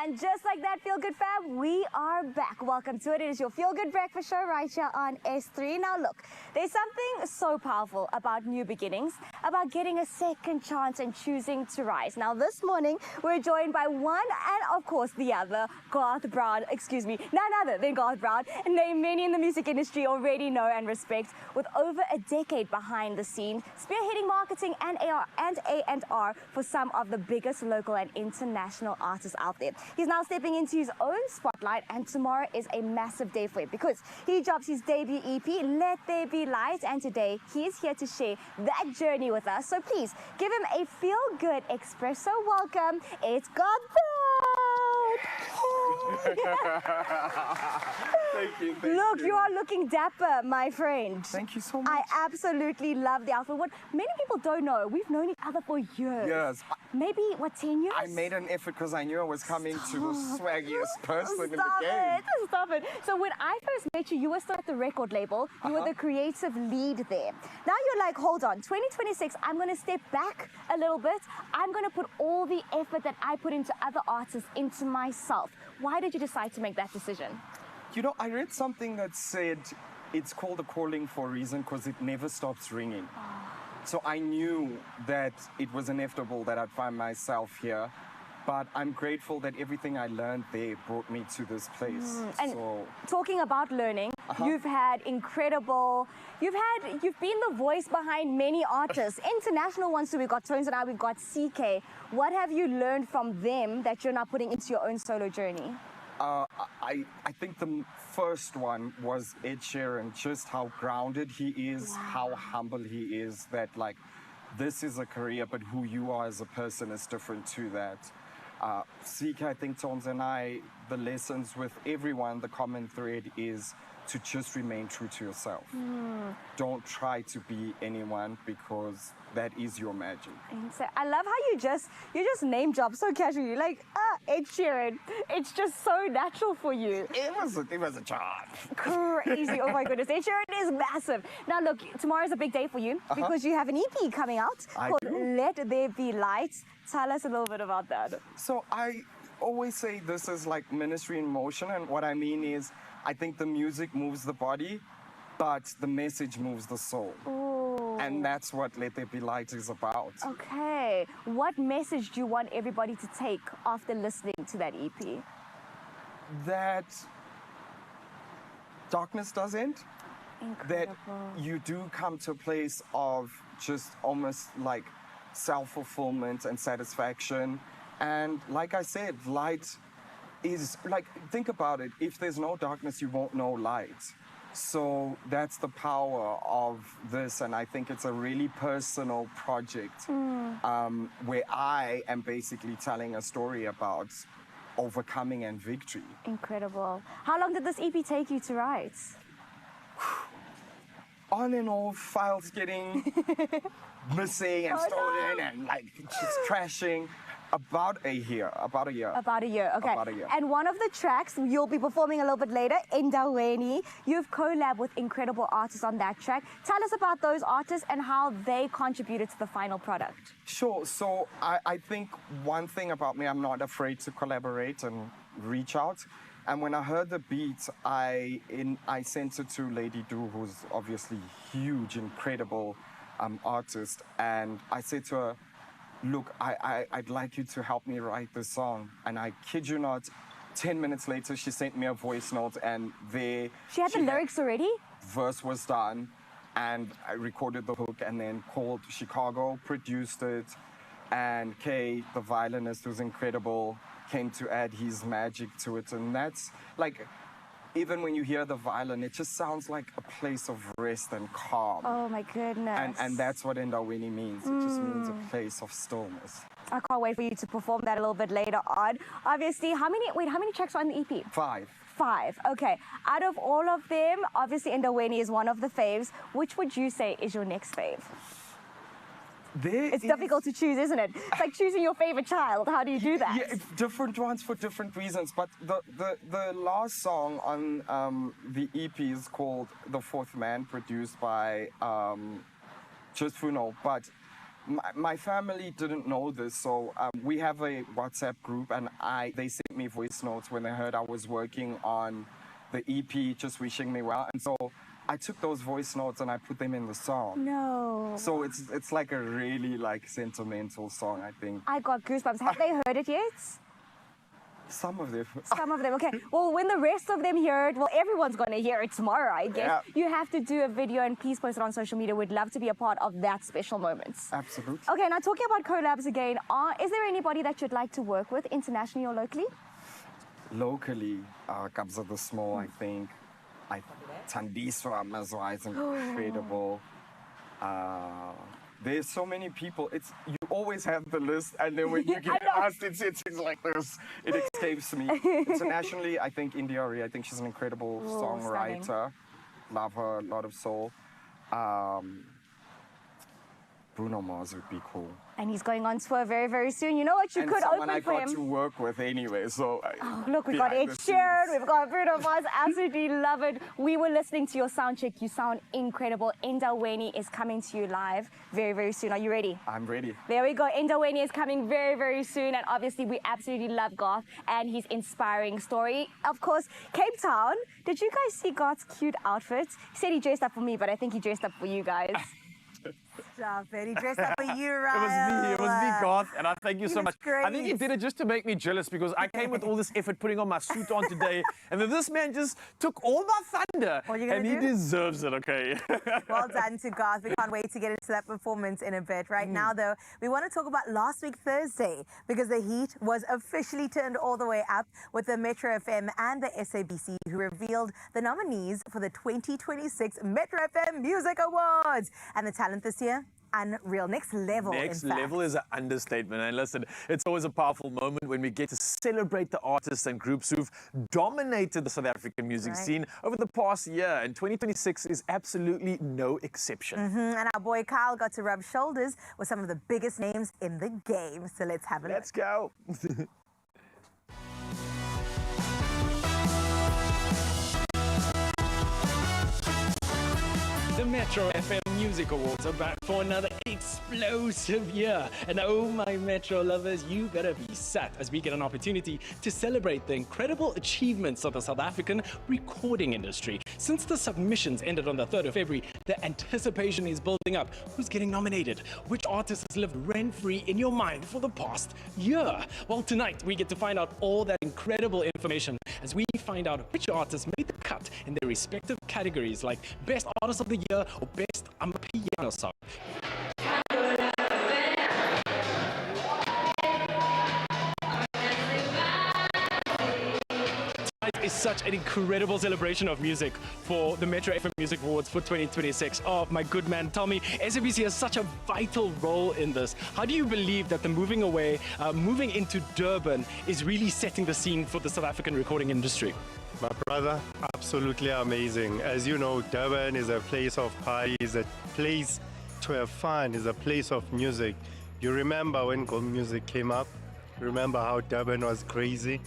And just like that, Feel Good fam, we are back. Welcome to it. It is your Feel Good Breakfast show right here on S3. Now look, there's something so powerful about new beginnings, about getting a second chance and choosing to rise. Now this morning, we're joined by one and of course the other, Garth Brown, none other than Garth Brown, a name many in the music industry already know and respect, with over a decade behind the scenes, spearheading marketing and A&R for some of the biggest local and international artists out there. He's now stepping into his own spotlight, and tomorrow is a massive day for him because he drops his debut EP, Let There Be Light, and today he is here to share that journey with us. So please give him a feel-good Expresso welcome. It's Garth Thank you. Look, you are looking dapper, my friend. Thank you so much. I absolutely love the outfit. What many people don't know, we've known each other for years. Yes. Maybe, what, 10 years? I made an effort because I knew I was coming to the swaggiest person in the Stop game. it, stop it. So when I first met you, you were still at the record label. You were the creative lead there. Now you're like, hold on, 2026, I'm going to step back a little bit. I'm going to put all the effort that I put into other artists into myself. Why did you decide to make that decision? You know, I read something that said it's called a calling for a reason because it never stops ringing. So I knew that it was inevitable that I'd find myself here. But I'm grateful that everything I learned there brought me to this place. And so, talking about learning, you've had incredible, you've been the voice behind many artists, international ones too. We've got Tones and I, we've got CK. What have you learned from them that you're now putting into your own solo journey? I think the first one was Ed Sheeran, just how grounded he is, how humble he is, that like, this is a career, but who you are as a person is different to that. CK, I think Tones and I, the lessons with everyone, the common thread is to just remain true to yourself. Don't try to be anyone because that is your magic. I love how you just name drop so casually. You're like, Ed Sheeran. It's just so natural for you. It was a job. Crazy. Oh my goodness. Ed Sheeran is massive. Now look, tomorrow's a big day for you because you have an EP coming out called Let There Be Light. Tell us a little bit about that. So I always say this is like ministry in motion, and what I mean is I think the music moves the body, but the message moves the soul. Ooh. And that's what Let There Be Light is about. Okay. What message do you want everybody to take after listening to that EP? That darkness does end. Incredible. That you do come to a place of just almost like self-fulfillment and satisfaction. And like I said, light is like, think about it. If there's no darkness, you won't know light. So that's the power of this, and I think it's a really personal project where I am basically telling a story about overcoming and victory. Incredible. How long did this EP take you to write? On and off, files getting missing and stolen and like just crashing. About a year. About a year, okay. About a year. And one of the tracks you'll be performing a little bit later, Endaweni, you've collabed with incredible artists on that track. Tell us about those artists and how they contributed to the final product. Sure. So I think one thing about me, I'm not afraid to collaborate and reach out. And when I heard the beat, I sent it to Lady Do, who's obviously huge, incredible artist. And I said to her, look, I'd like you to help me write this song. And I kid you not, 10 minutes later, she sent me a voice note, and there... She had the lyrics already? Verse was done, and I recorded the hook, and then called Chicago, produced it, and Kay, the violinist, who's incredible, came to add his magic to it. And that's, like, even when you hear the violin, it just sounds like a place of rest and calm. Oh my goodness. And that's what Endaweni means. It just means a place of stillness. I can't wait for you to perform that a little bit later on. Obviously, how many tracks are on the EP? 5. 5, okay. Out of all of them, obviously Endaweni is one of the faves. Which would you say is your next fave? It's difficult to choose, isn't it? It's like choosing your favorite child. How do you do that? Yeah, different ones for different reasons. But the last song on the EP is called The Fourth Man, produced by Just Funo. But My family didn't know this, so we have a WhatsApp group, and they sent me voice notes when they heard I was working on the EP, just wishing me well. And so I took those voice notes and I put them in the song. No. So it's like a really like sentimental song, I think. I got goosebumps. Have they heard it yet? Some of them. Some of them, okay. Well, when the rest of them hear it, well, everyone's going to hear it tomorrow, I guess. Yeah. You have to do a video and please post it on social media. We'd love to be a part of that special moment. Absolutely. Okay, now talking about collabs again, is there anybody that you'd like to work with internationally or locally? Locally, Kabza the Small, I think. Tandiswa Mazwa is incredible. There's so many people. You always have the list, and then when you get asked, it's like this. It escapes me. Internationally, I think India Arie. I think she's an incredible songwriter. Stunning. Love her, a lot of soul. Bruno Mars would be cool. And he's going on tour very, very soon. You know what? You And could someone open I for got him. to work with anyway, so... Look, we've got Ed Sheeran, we've got Bruno Mars, absolutely love it. We were listening to your sound check. You sound incredible. Endaweni is coming to you live very, very soon. Are you ready? I'm ready. There we go. Endaweni is coming very, very soon. And obviously, we absolutely love Garth and his inspiring story. Of course, Cape Town. Did you guys see Garth's cute outfit? He said he dressed up for me, but I think he dressed up for you guys. Stop it. He dressed up for you, Ryan. It was me, Garth, and I thank you so much. great. I think he did it just to make me jealous because I came with all this effort putting on my suit on today, and then this man just took all my thunder, and he deserves it, okay? Well done to Garth. We can't wait to get into that performance in a bit. Right now, though, we want to talk about last week, Thursday, because the heat was officially turned all the way up with the Metro FM and the SABC, who revealed the nominees for the 2026 Metro FM Music Awards. And the talent this year? Unreal. Next level, Next in fact. level is an understatement. And listen, it's always a powerful moment when we get to celebrate the artists and groups who've dominated the South African music scene over the past year. And 2026 is absolutely no exception. And our boy Kyle got to rub shoulders with some of the biggest names in the game. So let's have a look. Let's go. The Metro FM Music Awards are back for another explosive year. And oh my Metro lovers, you better be set as we get an opportunity to celebrate the incredible achievements of the South African recording industry. Since the submissions ended on the 3rd of February, the anticipation is building up. Who's getting nominated? Which artist has lived rent-free in your mind for the past year? Well, tonight we get to find out all that incredible information as we find out which artists made the cut in their respective categories like Best Artist of the Year or Best Amapiano Song. Tonight is such an incredible celebration of music for the Metro FM Music Awards for 2026. Oh, my good man, Tommy, SABC has such a vital role in this. How do you believe that the moving into Durban is really setting the scene for the South African recording industry? My brother, absolutely amazing. As you know, Durban is a place of parties, a place to have fun, is a place of music. You remember when gold music came up? Remember how Durban was crazy?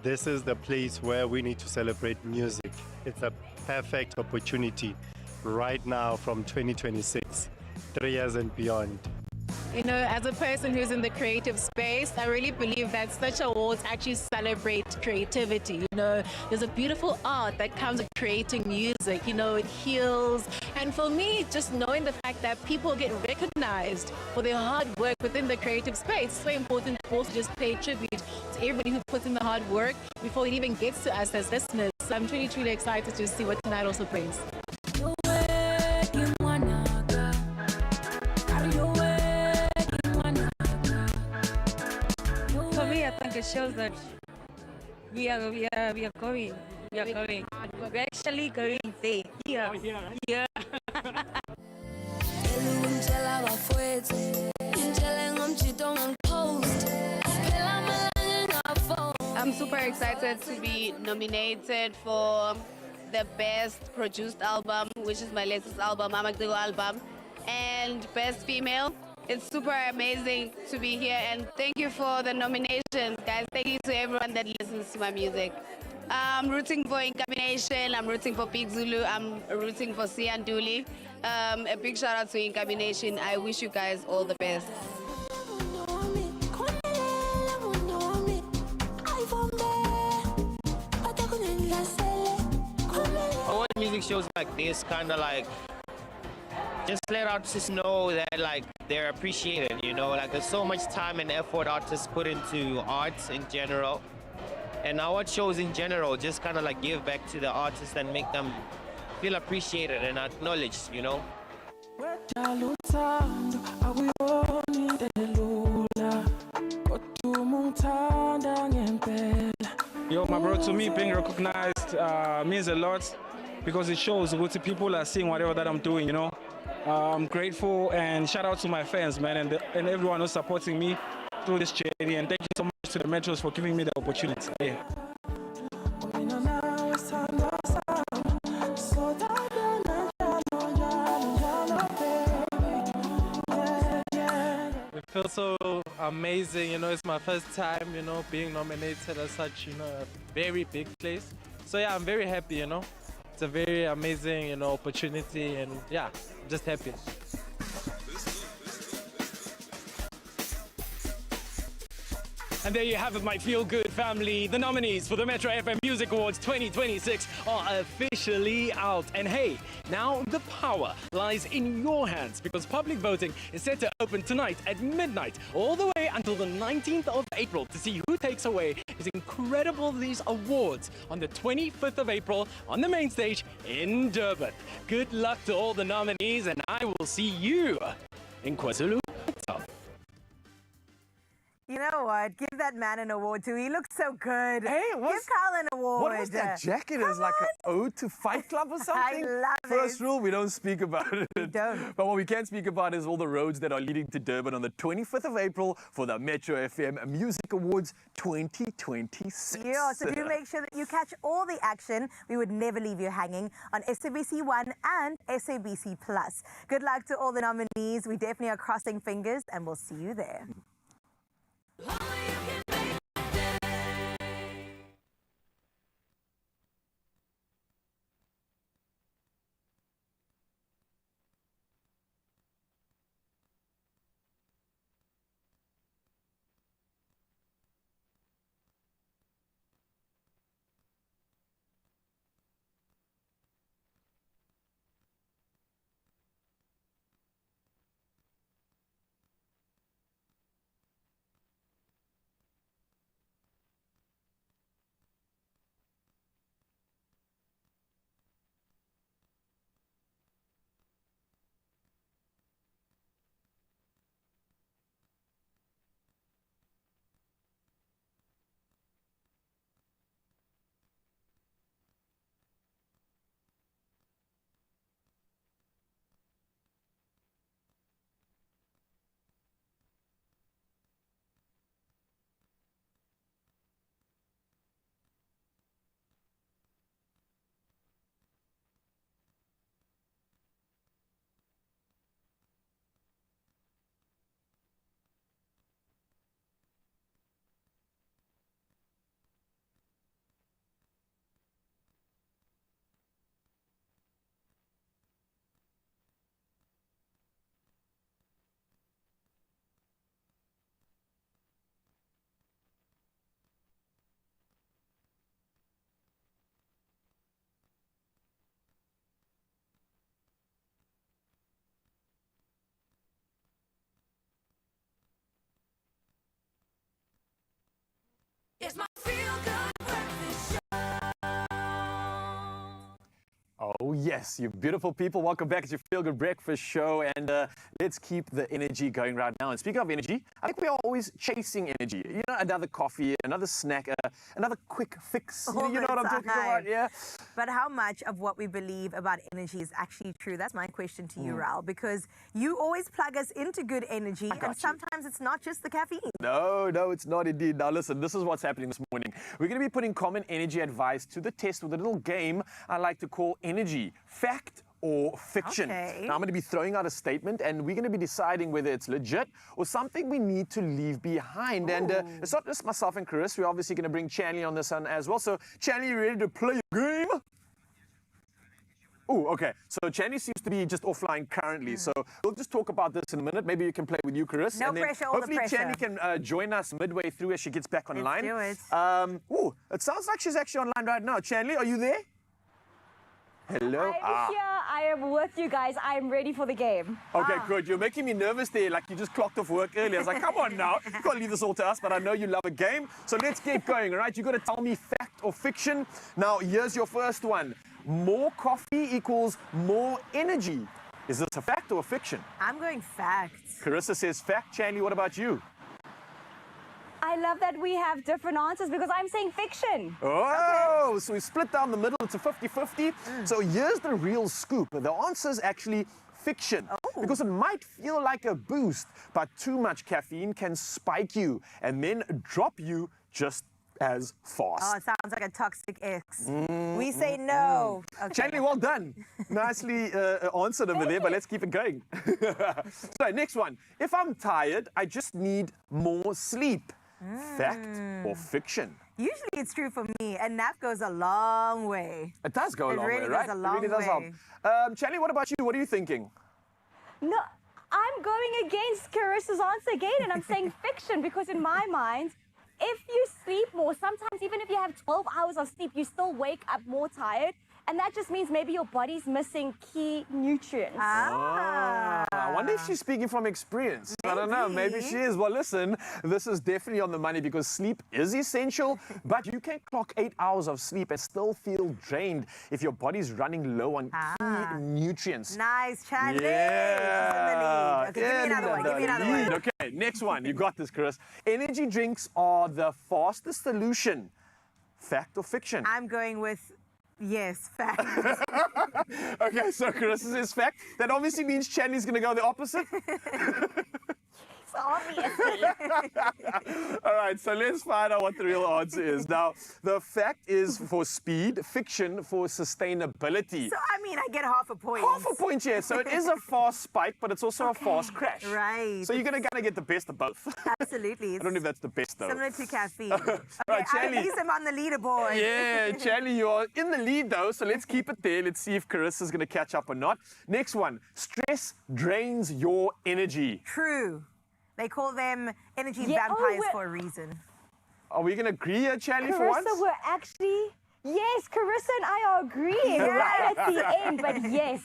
This is the place where we need to celebrate music. It's a perfect opportunity right now from 2026, 3 years and beyond. You know, as a person who's in the creative space, I really believe that such awards actually celebrate creativity. You know, there's a beautiful art that comes with creating music. You know, it heals. And for me, just knowing the fact that people get recognized for their hard work within the creative space, it's so important to also just pay tribute to everybody who puts in the hard work before it even gets to us as listeners. So I'm truly, truly excited to see what tonight also brings. I think it shows that we are going. We're actually going there. Yeah. I'm super excited to be nominated for the Best Produced Album, which is my latest album, Amakdego album, and Best Female. It's super amazing to be here, and thank you for the nomination, guys. Thank you to everyone that listens to my music. I'm rooting for Incombination, I'm rooting for Big Zulu, I'm rooting for Sianduli. A big shout out to Inkabi Nation. I wish you guys all the best. All music shows like this kind of like just let artists know that like they're appreciated, you know, like there's so much time and effort artists put into arts in general, and our shows in general just kind of like give back to the artists and make them feel appreciated and acknowledged, you know. Yo, my bro, to me, being recognized means a lot because it shows what people are seeing whatever that I'm doing, you know. I'm grateful and shout out to my fans, man, and everyone who's supporting me through this journey. And thank you so much to the Metros for giving me the opportunity. Yeah. It feels so amazing, you know, it's my first time, you know, being nominated as such, you know, a very big place. So yeah, I'm very happy, you know. It's a very amazing, you know, opportunity, and yeah, I'm just happy. And there you have it, my feel-good family. The nominees for the Metro FM Music Awards 2026 are officially out. And hey, now the power lies in your hands because public voting is set to open tonight at midnight, all the way until the 19th of April to see who takes away these incredible awards on the 25th of April on the main stage in Durban. Good luck to all the nominees, and I will see you in KwaZulu-Natal. You know what? Give that man an award too. He looks so good. Hey, give Carl an award. What was that jacket? Is like an ode to Fight Club or something? I love First it. rule, we don't speak about it. We don't. But what we can speak about is all the roads that are leading to Durban on the 25th of April for the Metro FM Music Awards 2026. Yeah, so do make sure that you catch all the action. We would never leave you hanging on SABC 1 and SABC Plus. Good luck to all the nominees. We definitely are crossing fingers, and we'll see you there. It's my feel-good breakfast show. Oh yes, you beautiful people. Welcome back to your Feel Good Breakfast Show, and let's keep the energy going right now. And speaking of energy, I think we are always chasing energy. You know, another coffee, another snack, another quick fix. You know what I'm talking about, yeah? But how much of what we believe about energy is actually true? That's my question to you, Raul, because you always plug us into good energy, and sometimes it's not just the caffeine. No, it's not indeed. Now listen, this is what's happening this morning. We're going to be putting common energy advice to the test with a little game I like to call Energy Fact or Fiction. Okay. Now I'm going to be throwing out a statement, and we're going to be deciding whether it's legit or something we need to leave behind. And it's not just myself and Chris. We're obviously going to bring Chanley on this one as well. So Chanley, you ready to play your game? Oh, okay. So Channy seems to be just offline currently. So we'll just talk about this in a minute. Maybe you can play with you, Chris. No and then pressure, all the hopefully pressure. Channy can join us midway through as she gets back online. Let's do it. It sounds like she's actually online right now. Channy, are you there? Hello. I'm here. I am with you guys. I am ready for the game. Okay, good. You're making me nervous there, like you just clocked off work earlier. I was like, come on now. You can't leave this all to us, but I know you love a game. So let's get going, all right? You've got to tell me fact or fiction. Now, here's your first one. More coffee equals more energy. Is this a fact or a fiction? I'm going facts. Carissa says fact. Channy, what about you? I love that we have different answers because I'm saying fiction. Oh, okay. So we split down the middle. It's a 50-50. So here's the real scoop. The answer is actually fiction. Because it might feel like a boost, but too much caffeine can spike you and then drop you just as fast. Oh, it sounds like a toxic ex. We say no. Okay. Channy, well done. Nicely answered over there, but let's keep it going. So, next one. If I'm tired, I just need more sleep. Fact or fiction? Usually it's true for me. A nap goes a long way. It does go a long way, right? It really does help. Channy, what about you? What are you thinking? No, I'm going against Carissa's answer again, and I'm saying fiction because in my mind, if you sleep more, sometimes even if you have 12 hours of sleep, you still wake up more tired. And that just means maybe your body's missing key nutrients. I wonder if she's speaking from experience. I don't know. Maybe she is. Well, listen, this is definitely on the money because sleep is essential, but you can clock 8 hours of sleep and still feel drained if your body's running low on key nutrients. Nice, Channy. Yeah. She's in the lead. Okay, give me another one. Give me another one. Okay, next one. You got this, Chris. Energy drinks are the fastest solution. Fact or fiction? I'm going with yes, fact. Okay, so Chris says fact. That obviously means Channy's going to go the opposite. Obviously. All right, so let's find out what the real answer is. Now, the fact is for speed, fiction for sustainability. So, I mean, I get half a point. Half a point, yeah. So it is a fast spike, but it's also a fast crash. Right. So you're going to kind of get the best of both. Absolutely. I don't know if that's the best, though. Similar to caffeine. Right, At Channy. least I'm on the leaderboard. Yeah, Channy, you are in the lead, though, so let's keep it there. Let's see if Carissa's going to catch up or not. Next one. Stress drains your energy. True. They call them energy Yeah, vampires for a reason. Are we going to agree here, Channy, for once? Carissa, we're actually... Yes, Carissa and I are agreeing right at the end, but yes.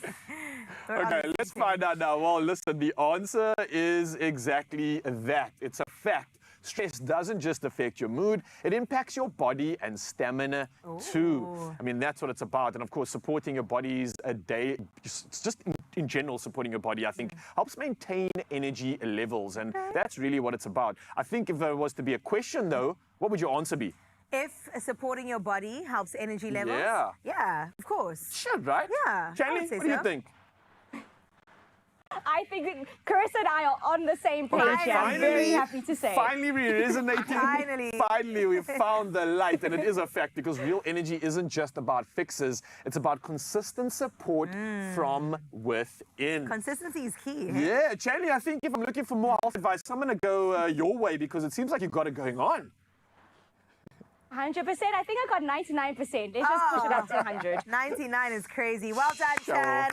Okay, let's find out now. Well, listen, the answer is exactly that. It's a fact. Stress doesn't just affect your mood, it impacts your body and stamina too. I mean, that's what it's about. And of course, supporting your body's a day, just in general, supporting your body, I think, helps maintain energy levels. And that's really what it's about. I think if there was to be a question, though, what would your answer be? If supporting your body helps energy levels? Yeah. Yeah, of course. Should, right? Yeah. Channy, what do you think? I think that Carissa and I are on the same page here. I'm very happy to say. Finally, we're resonating. Finally, we found the light, and it is a fact because real energy isn't just about fixes; it's about consistent support from within. Consistency is key. Yeah, Channy, I think if I'm looking for more health advice, I'm going to go your way because it seems like you've got it going on. 100%. I think I got 99%. Let's just push it up to 100. 99 is crazy. Well done, Chad.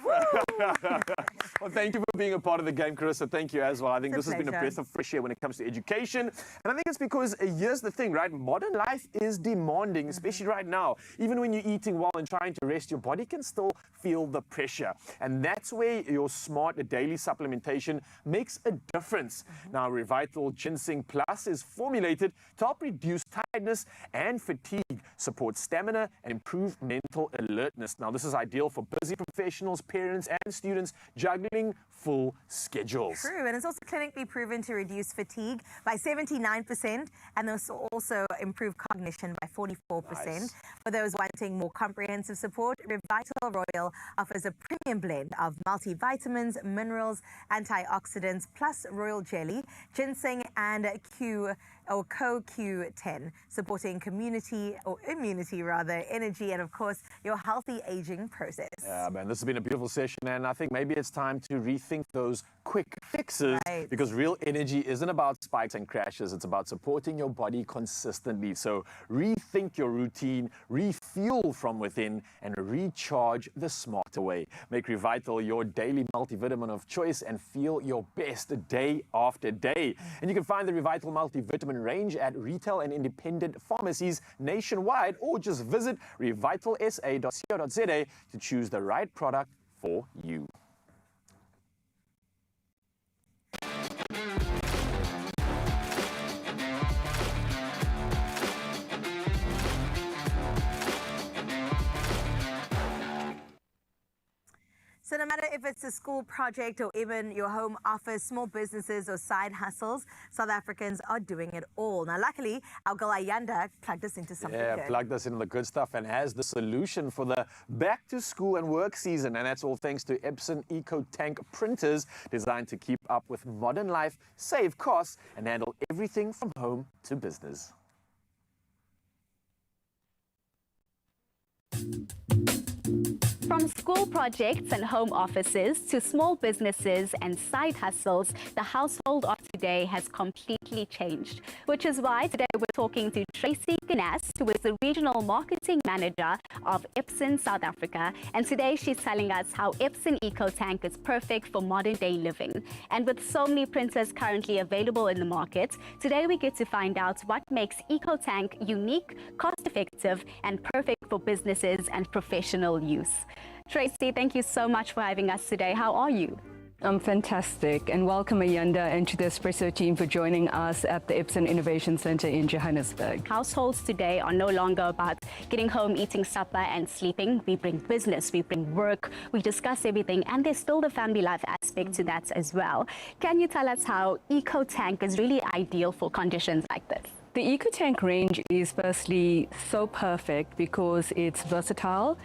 Well, thank you for being a part of the game, Carissa. Thank you as well. I think It's this a has been a pleasure. breath of fresh air when it comes to education. And I think it's because here's the thing, right? Modern life is demanding, especially right now. Even when you're eating well and trying to rest, your body can still feel the pressure. And that's where your smart daily supplementation makes a difference. Now, Revital Ginseng Plus is formulated to help reduce tiredness and fatigue, support stamina, and improve mental alertness. Now, this is ideal for busy professionals, parents, and students juggling full schedules. True, and it's also clinically proven to reduce fatigue by 79%, and this will also improve cognition by 44%. Nice. For those wanting more comprehensive support, Revital Royal offers a premium blend of multivitamins, minerals, antioxidants, plus royal jelly, ginseng, and CoQ10, supporting immunity, energy, and of course, your healthy aging process. Yeah, man, this has been a beautiful session, and I think maybe it's time to rethink rethink those quick fixes, because real energy isn't about spikes and crashes. It's about supporting your body consistently. So rethink your routine, refuel from within, and recharge the smarter way. Make Revital your daily multivitamin of choice and feel your best day after day. And you can find the Revital multivitamin range at retail and independent pharmacies nationwide, or just visit revitalsa.co.za to choose the right product for you. So no matter if it's a school project or even your home office, small businesses or side hustles, South Africans are doing it all. Now, luckily, our girl Ayanda plugged us into something good. Plugged us into the good stuff and has the solution for the back to school and work season. And that's all thanks to Epson EcoTank printers, designed to keep up with modern life, save costs, and handle everything from home to business. From school projects and home offices to small businesses and side hustles, the household of today has completely changed. Which is why today we're talking to Tracy Ganas, who is the Regional Marketing Manager of Epson South Africa. And today she's telling us how Epson EcoTank is perfect for modern day living. And with so many printers currently available in the market, today we get to find out what makes EcoTank unique, cost-effective, and perfect for businesses and professional use. Tracy, thank you so much for having us today. How are you? I'm fantastic, and welcome Ayanda and to the Expresso team for joining us at the Epson Innovation Center in Johannesburg. Households today are no longer about getting home, eating supper and sleeping. We bring business, we bring work, we discuss everything, and there's still the family life aspect to that as well. Can you tell us how EcoTank is really ideal for conditions like this? The EcoTank range is firstly so perfect because it's versatile,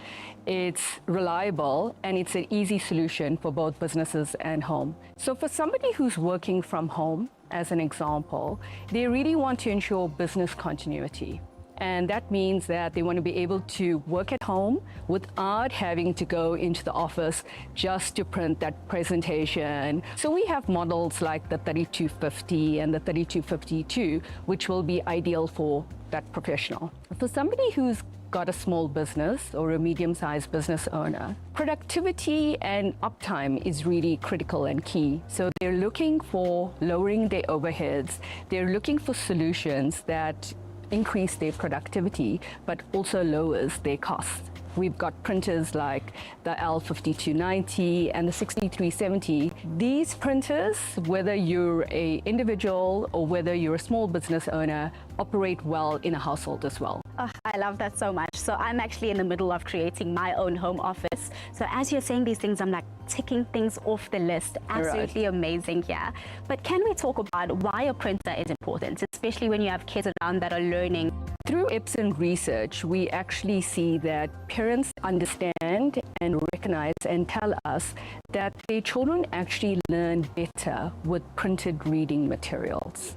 it's reliable, and it's an easy solution for both businesses and home. So for somebody who's working from home, as an example, they really want to ensure business continuity. And that means that they want to be able to work at home without having to go into the office just to print that presentation. So we have models like the 3250 and the 3252, which will be ideal for that professional. For somebody who's got a small business or a medium-sized business owner, productivity and uptime is really critical and key. So they're looking for lowering their overheads. They're looking for solutions that increase their productivity, but also lowers their costs. We've got printers like the L5290 and the 6370. These printers, whether you're an individual or whether you're a small business owner, operate well in a household as well. Oh, I love that so much. So I'm actually in the middle of creating my own home office. So as you're saying these things, I'm like ticking things off the list. Absolutely amazing, yeah. But can we talk about why a printer is important, especially when you have kids around that are learning? Through Epson research, we actually see that parents understand and recognize and tell us that their children actually learn better with printed reading materials.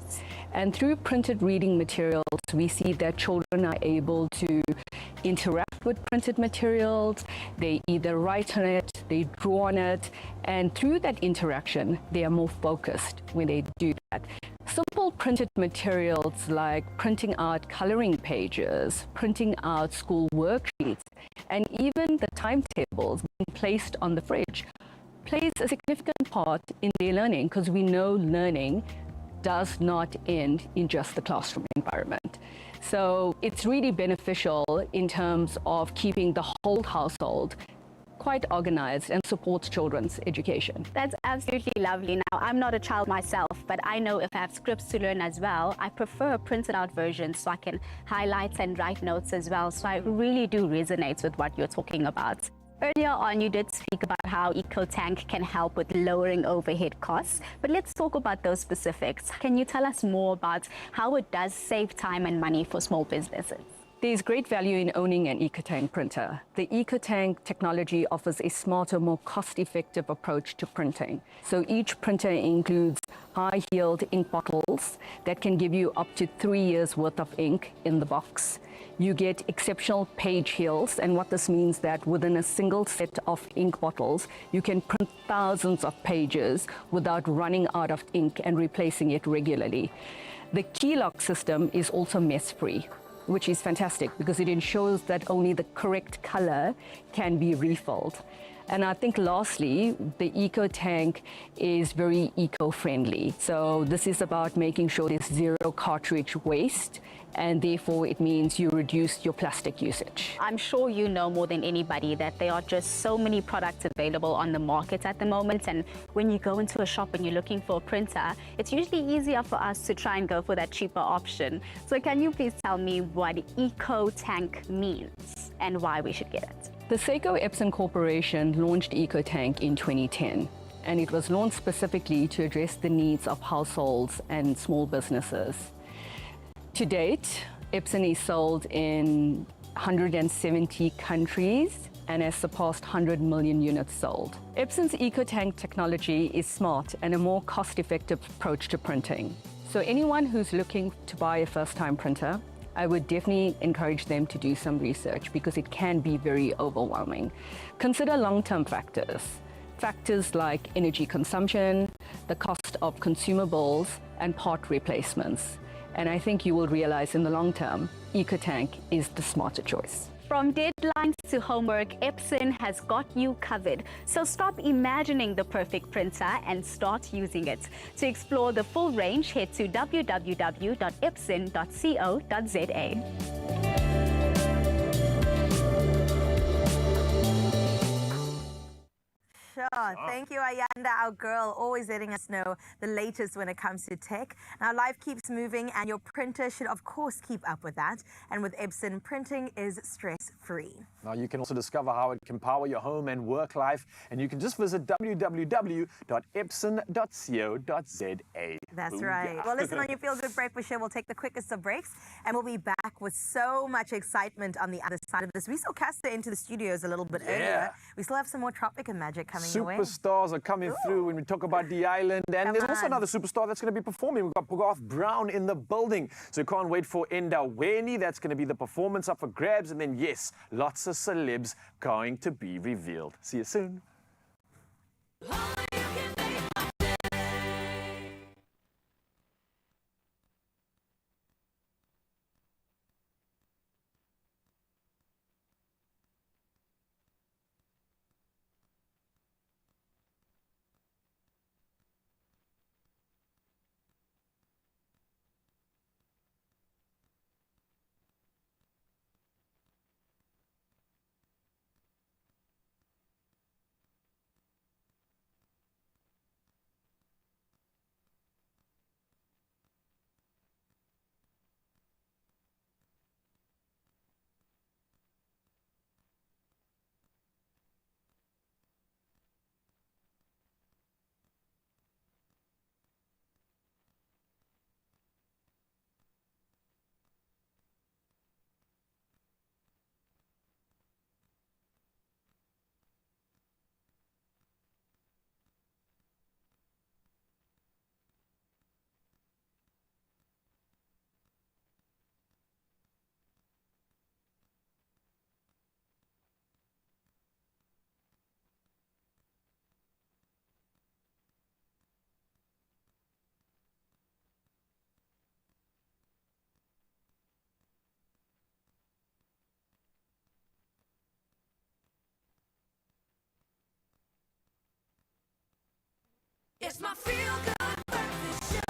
And through printed reading materials, we see that children are able to interact with printed materials. They either write on it, they draw on it, and through that interaction, they are more focused when they do that. Simple printed materials like printing out coloring pages, printing out school worksheets, and even the timetables being placed on the fridge plays a significant part in their learning, because we know learning does not end in just the classroom environment. So it's really beneficial in terms of keeping the whole household quite organized and supports children's education. That's absolutely lovely. Now, I'm not a child myself, but I know if I have scripts to learn as well, I prefer a printed out version so I can highlight and write notes as well. So I really do resonate with what you're talking about. Earlier on, you did speak about how EcoTank can help with lowering overhead costs, but let's talk about those specifics. Can you tell us more about how it does save time and money for small businesses? There's great value in owning an EcoTank printer. The EcoTank technology offers a smarter, more cost-effective approach to printing. So each printer includes high-yield ink bottles that can give you up to 3 years worth of ink in the box. You get exceptional page yields, and what this means that within a single set of ink bottles, you can print thousands of pages without running out of ink and replacing it regularly. The key lock system is also mess-free, which is fantastic because it ensures that only the correct color can be refilled. And I think lastly, the eco tank is very eco-friendly. So this is about making sure there's zero cartridge waste, and therefore it means you reduce your plastic usage. I'm sure you know more than anybody that there are just so many products available on the market at the moment, and when you go into a shop and you're looking for a printer, it's usually easier for us to try and go for that cheaper option. So can you please tell me what eco tank means and why we should get it? The Seiko Epson Corporation launched EcoTank in 2010, and it was launched specifically to address the needs of households and small businesses. To date, Epson is sold in 170 countries and has surpassed 100 million units sold. Epson's EcoTank technology is smart and a more cost-effective approach to printing. So anyone who's looking to buy a first-time printer, I would definitely encourage them to do some research because it can be very overwhelming. Consider long-term factors. Factors like energy consumption, the cost of consumables, and part replacements. And I think you will realize in the long term, EcoTank is the smarter choice. From deadlines to homework, Epson has got you covered. So stop imagining the perfect printer and start using it. To explore the full range, head to www.epson.co.za. Sure. Thank you, Ayanda, our girl, always letting us know the latest when it comes to tech. Now, life keeps moving, and your printer should, of course, keep up with that. And with Epson, printing is stress-free. Now, you can also discover how it can power your home and work life, and you can just visit www.epson.co.za. That's right. Well, listen, on your Feel Good Breakfast Show, we'll take the quickest of breaks, and we'll be back with so much excitement on the other side of this. We saw Castor into the studios a little bit earlier. We still have some more Tropica magic coming your way. Superstars are coming through when we talk about the island. And there's also another superstar that's going to be performing. We've got Garth Brown in the building. So you can't wait for Endaweni. That's going to be the performance up for grabs. And then, yes, lots of celebs going to be revealed. See you soon. It's my Feel Good Breakfast Show.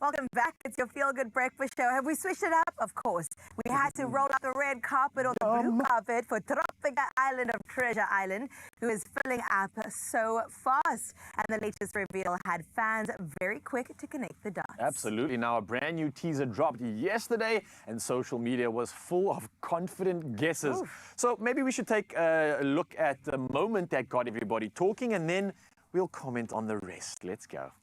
Welcome back. It's your Feel Good Breakfast Show. Have we switched it up? Of course. We had to roll out the red carpet or the blue carpet for Tropica Island of Treasure Island, who is filling up so fast. And the latest reveal had fans very quick to connect the dots. Absolutely. Now, a brand new teaser dropped yesterday, and social media was full of confident guesses. So maybe we should take a look at the moment that got everybody talking, and then we'll comment on the rest. Let's go.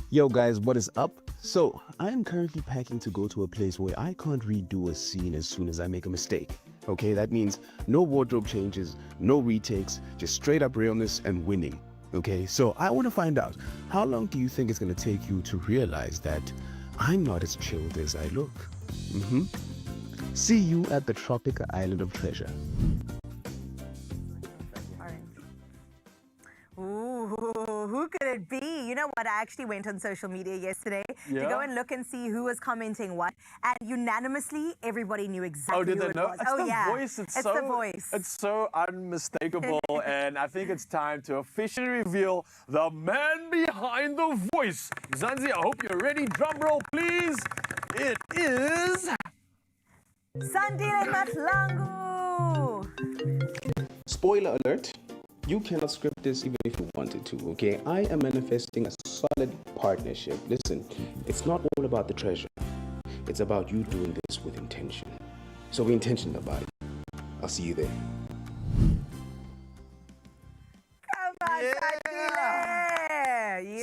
Yo guys, what is up? So, I am currently packing to go to a place where I can't redo a scene as soon as I make a mistake. Okay, that means no wardrobe changes, no retakes, just straight up realness and winning. Okay, so I want to find out, how long do you think it's going to take you to realize that I'm not as chilled as I look? See you at the Tropica Island of Treasure. Ooh, who could it be? You know what? I actually went on social media yesterday to go and look and see who was commenting what, and unanimously, everybody knew exactly who it was. It's the yeah, voice. it's the voice. It's so unmistakable, and I think it's time to officially reveal the man behind the voice. Zanzi, I hope you're ready. Drum roll, please. It is Sandile Mahlangu. Spoiler alert, you cannot script this even if you wanted to, okay? I am manifesting a solid partnership. Listen, it's not all about the treasure. It's about you doing this with intention. So be intentional about it. I'll see you there. Come on, Sandile.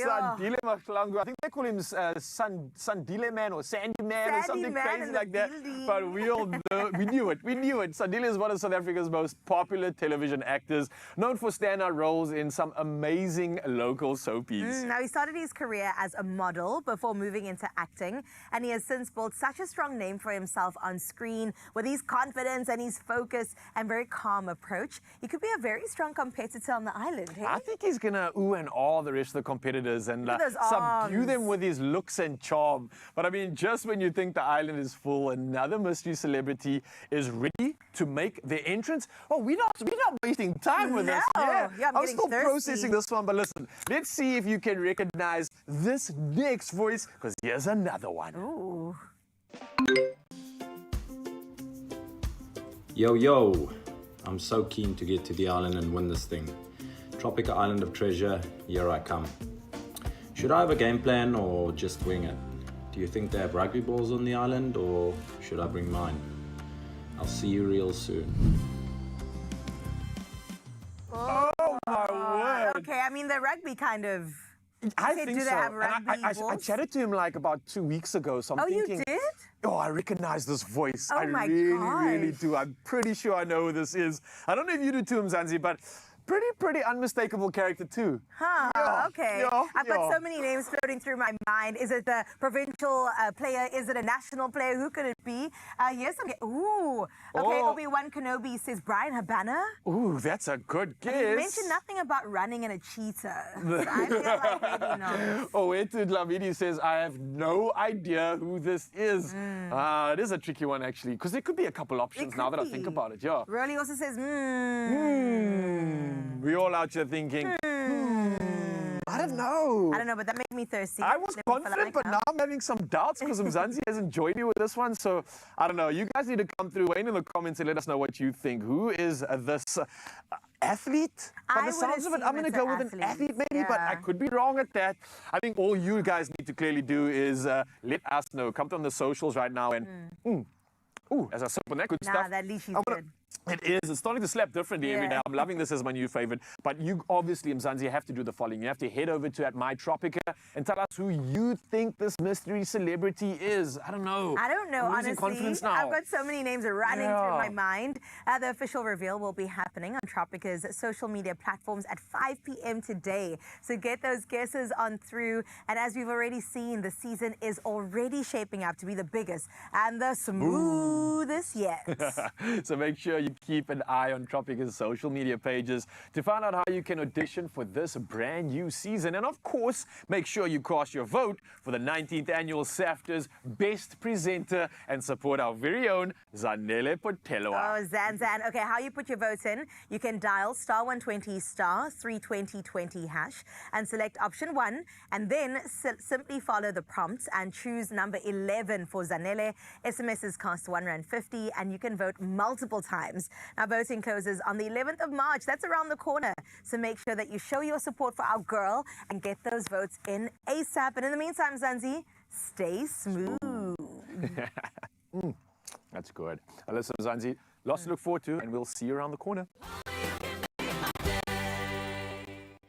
Sandile Mahlangu. I think they call him Sandile Man or Sandy Man or something crazy like that. But we all know, we knew it. Sandile is one of South Africa's most popular television actors, known for standout roles in some amazing local soapies. Now, he started his career as a model before moving into acting, and he has since built such a strong name for himself on screen with his confidence and his focus and very calm approach. He could be a very strong competitor on the island, hey? I think he's going to ooh and awe the rest of the competitors and subdue arms. them with his looks and charm. But I mean, just when you think the island is full, another mystery celebrity is ready to make their entrance. Oh, we're not wasting time with this. Yeah, I'm still processing this one, but listen, let's see if you can recognize this next voice, because here's another one. Ooh. Yo, I'm so keen to get to the island and win this thing. Tropica Island of Treasure, here I come. Should I have a game plan or just wing it? Do you think they have rugby balls on the island or should I bring mine? I'll see you real soon. Oh my word. Okay, I mean, the rugby kind of... I do think they so. have rugby I balls? chatted to him like about 2 weeks ago, so I'm thinking... you did? Oh, I recognize this voice. Oh I my really gosh. do. I'm pretty sure I know who this is. I don't know if you do too, Mzansi, but pretty unmistakable character too. Huh, Yeah, okay. yeah, I've got yeah. so many names floating through my mind. Is it the provincial player? Is it a national player? Who could it be? Yes, okay. Ooh. Okay, Oh. Obi-Wan Kenobi says Brian Habana. Ooh, that's a good guess. He mentioned nothing about running and a cheetah. So I feel like maybe not. Oetu Dlamini says, I have no idea who this is. It is a tricky one, actually, because there could be a couple options now that I think about it, yeah. Rolly also says, We all out here thinking, I don't know. I don't know, but that made me thirsty. I was Let me fill confident, out but my now cup. I'm having some doubts because Mzansi hasn't joined me with this one. So I don't know. You guys need to come through, Wayne, in the comments and let us know what you think. Who is this athlete? From the sounds of it, I'm going to go with an athlete maybe, but I could be wrong at that. I think all you guys need to clearly do is let us know. Come on the socials right now and as I said, on that good stuff. That leash is good. It is. It's starting to slap differently every Yeah. day. I'm loving this as my new favorite. But you obviously, Mzansi, have to do the following. You have to head over to @mytropica and tell us who you think this mystery celebrity is. I don't know. I don't know, I'm losing honestly. confidence now. I've got so many names running Yeah. through my mind. The official reveal will be happening on Tropica's social media platforms at 5 p.m. today. So get those guesses on through. And as we've already seen, the season is already shaping up to be the biggest and the smoothest yet. So make sure you keep an eye on Tropica's social media pages to find out how you can audition for this brand new season. And of course, make sure you cast your vote for the 19th annual SAFTA's Best Presenter and support our very own Zanele Potelwa. Oh, Zan. Okay, how you put your votes in? You can dial *120 *32020# and select option 1, and then simply follow the prompts and choose number 11 for Zanele. SMSs cost R1.50 and you can vote multiple times. Now, voting closes on the 11th of March. That's around the corner. So make sure that you show your support for our girl and get those votes in ASAP. And in the meantime, Zanzi, stay smooth. That's good. Listen, Zanzi, lots to look forward to, and we'll see you around the corner.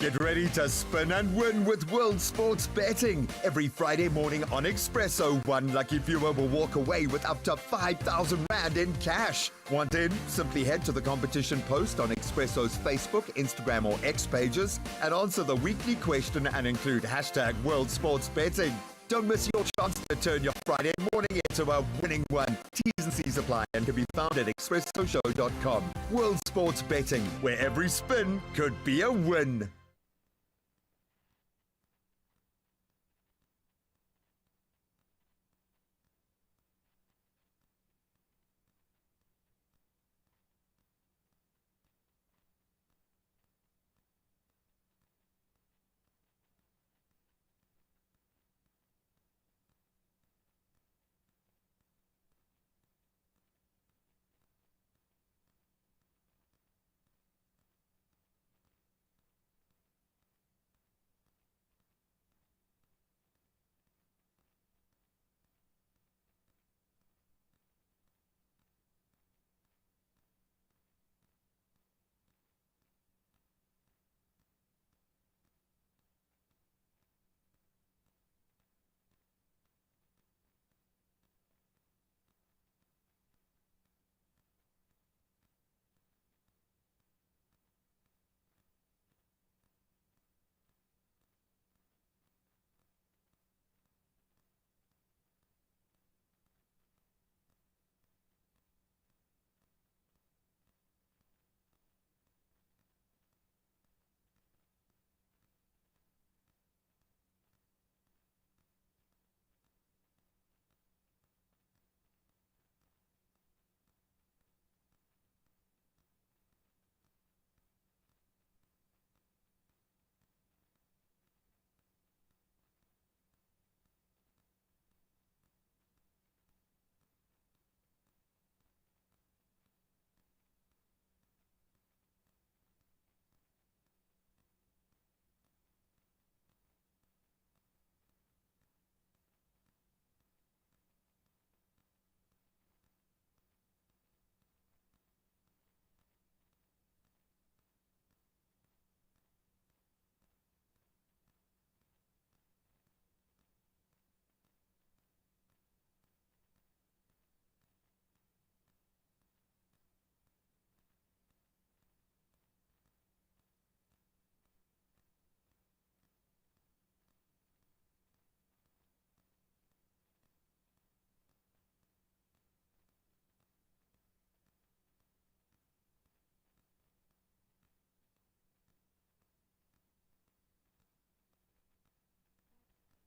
Get ready to spin and win with World Sports Betting. Every Friday morning on Expresso, one lucky viewer will walk away with up to 5,000 Rand in cash. Want in? Simply head to the competition post on Expresso's Facebook, Instagram or X pages and answer the weekly question and include hashtag World Sports Betting. Don't miss your chance to turn your Friday morning into a winning one. T's and C's apply and can be found at expressoshow.com. World Sports Betting, where every spin could be a win.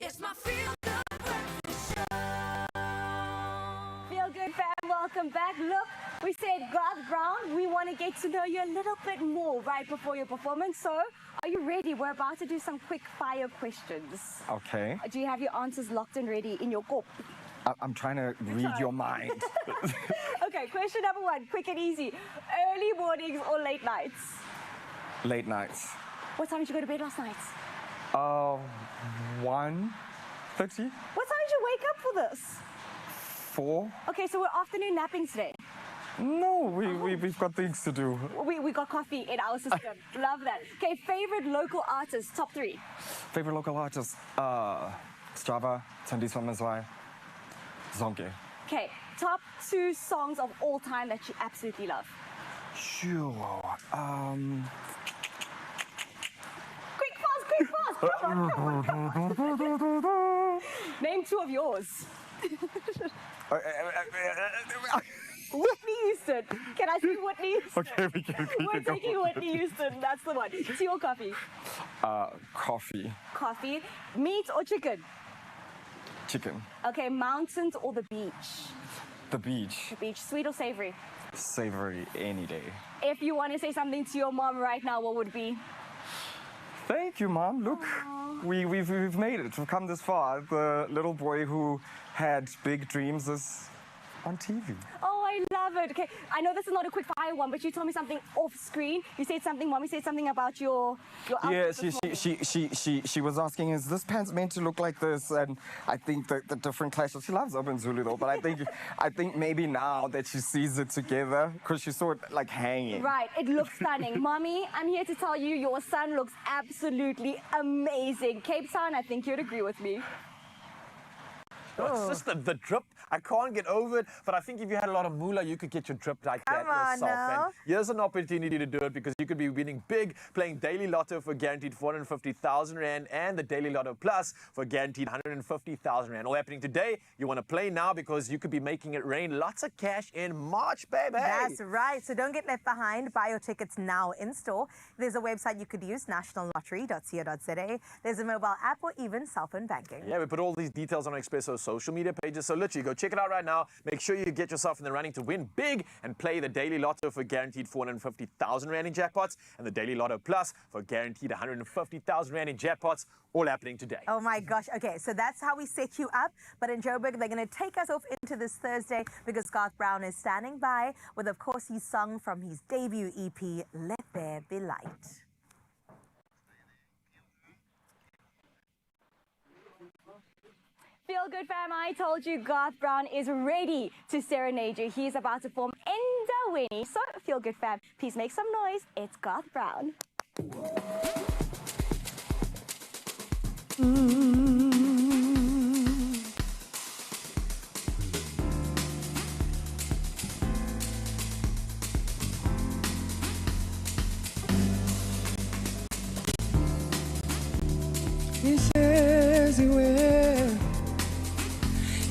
It's my Feel Good Breakfast Show. Feel good, fam. Welcome back. Look, we said Garth Brown, we want to get to know you a little bit more right before your performance. So, are you ready? We're about to do some quick fire questions. Okay. Do you have your answers locked and ready in your cup? I'm trying to read your mind. Okay, question number one, quick and easy. Early mornings or late nights? Late nights. What time did you go to bed last night? 1:30. What time did you wake up for this? 4. Okay, so we're afternoon napping today. No, we've got things to do. We got coffee in our system. Love that. Okay, favorite local artists, top 3. Favorite local artists? Strava, Sandy Swamazwai, Zonke. Okay, top 2 songs of all time that you absolutely love. Sure. Quick, fast. Come on. Name 2 of yours. Whitney Houston. Can I see Whitney Houston? Okay, we can We're go taking for it. Whitney Houston. That's the one. Tea or coffee? Coffee. Coffee. Meat or chicken? Chicken. Okay, mountains or the beach? The beach. The beach. Sweet or savory? Savory any day. If you want to say something to your mom right now, what would it be? Thank you, Mom. Look, we've made it. We've come this far. The little boy who had big dreams is on TV. Oh, I love it. Okay, I know this is not a quick fire one, but you told me something off screen. You said something, Mommy said something about your Yeah, outfit this morning. she was asking, is this pants meant to look like this? And I think the different clashes. She loves Open Zulu though, but I think maybe now that she sees it together, because she saw it like hanging. Right, it looks stunning. Mommy, I'm here to tell you your son looks absolutely amazing. Cape Town, I think you'd agree with me. It's just the drip. I can't get over it, but I think if you had a lot of moolah, you could get your drip like that Come on yourself. now. And here's an opportunity to do it because you could be winning big, playing Daily Lotto for guaranteed 450,000 Rand and the Daily Lotto Plus for guaranteed 150,000 Rand. All happening today. You want to play now because you could be making it rain. Lots of cash in March, baby. That's right. So don't get left behind. Buy your tickets now in store. There's a website you could use, nationallottery.co.za. There's a mobile app or even cell phone banking. Yeah, we put all these details on our Expresso social media pages. So literally, go check it out right now. Make sure you get yourself in the running to win big and play the Daily Lotto for guaranteed 450,000 Rand in jackpots and the Daily Lotto Plus for guaranteed 150,000 Rand in jackpots, all happening today. Oh my gosh. Okay, so that's how we set you up. But in Joburg, they're going to take us off into this Thursday because Garth Brown is standing by with, of course, his song from his debut EP, Let There Be Light. Feel good, fam. I told you Garth Brown is ready to serenade you. He's about to perform Endaweni. So, feel good, fam. Please make some noise. It's Garth Brown.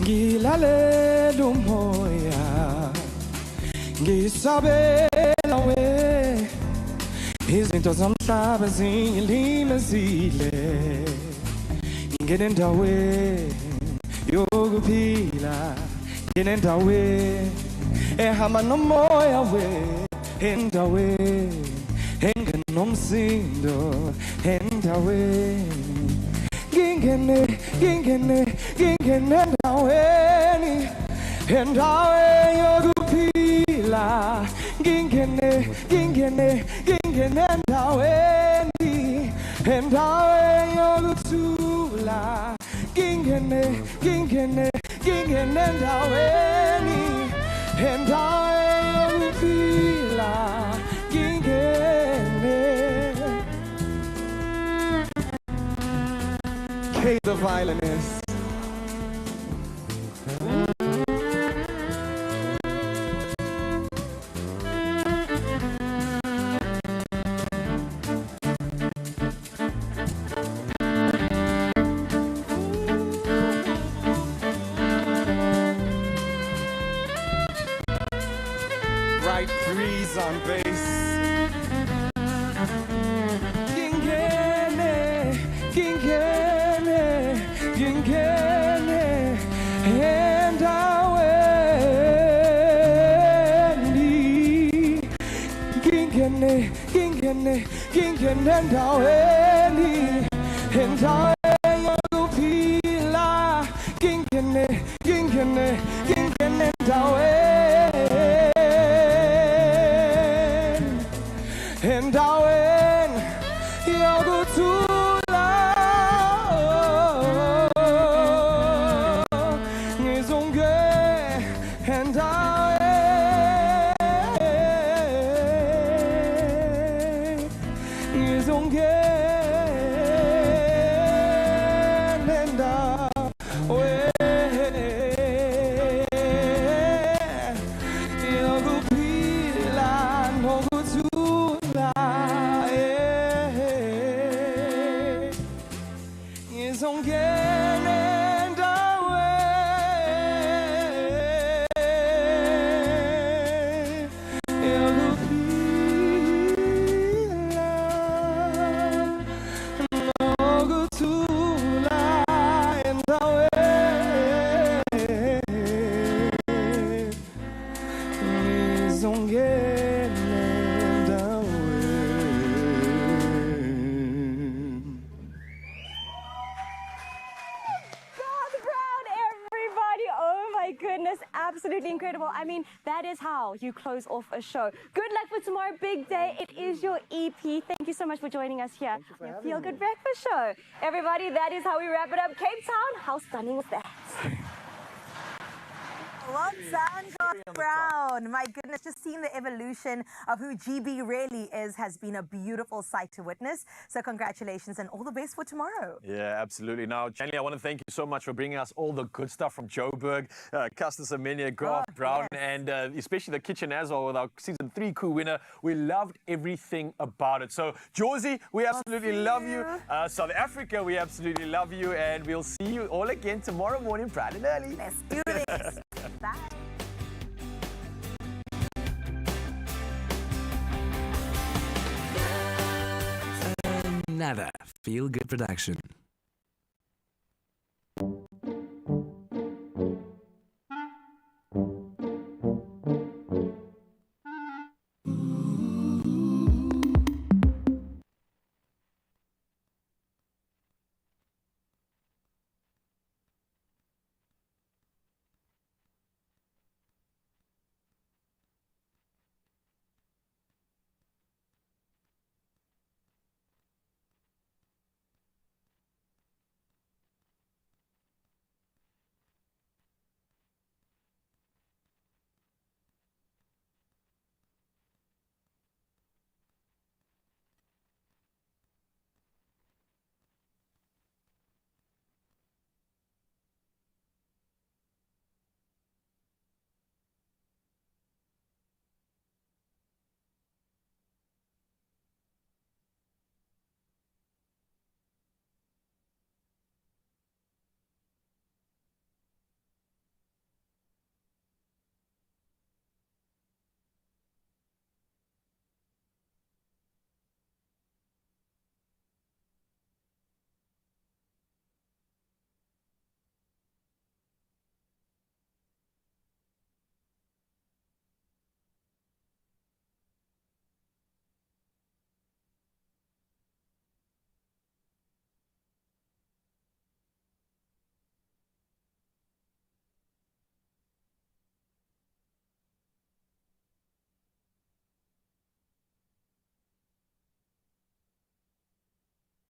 Ngilalela umoya ngisabela we izinto zomhlaba zingilimazile ngingena endaweni yokuphila ngingena endaweni ehamba nomoya we endaweni engenomsindo endaweni ngingene endaweni yokuphila ngingene endaweni yokuthula ngingene endaweni yokuphila ngingene. Kay the violinist. Right breeze on bass. Gingene endaweni gingene endaweni yokuphila gingene endaweni yokuthula ngizonge endaweni ngizonge yokuphila nokuthula ngizonge. goodness, absolutely incredible. I mean, that is how you close off a show. Good luck for tomorrow, big day. It is your EP. Thank you so much for joining us here. Your Feel Good Breakfast Show. Everybody, that is how we wrap it up. Cape Town, how stunning was that? Well done, Garth Brown. My goodness, just seeing the evolution of who GB really is has been a beautiful sight to witness. So congratulations and all the best for tomorrow. Yeah, absolutely. Now, Chanley, I want to thank you so much for bringing us all the good stuff from Joburg, Caster Semenya, Garth Brown, and especially the kitchen as well with our season 3 coup winner. We loved everything about it. So, Josie, we absolutely love you. South Africa, we absolutely love you. And we'll see you all again tomorrow morning, bright and early. Let's do this. Bye. Another Feel Good production.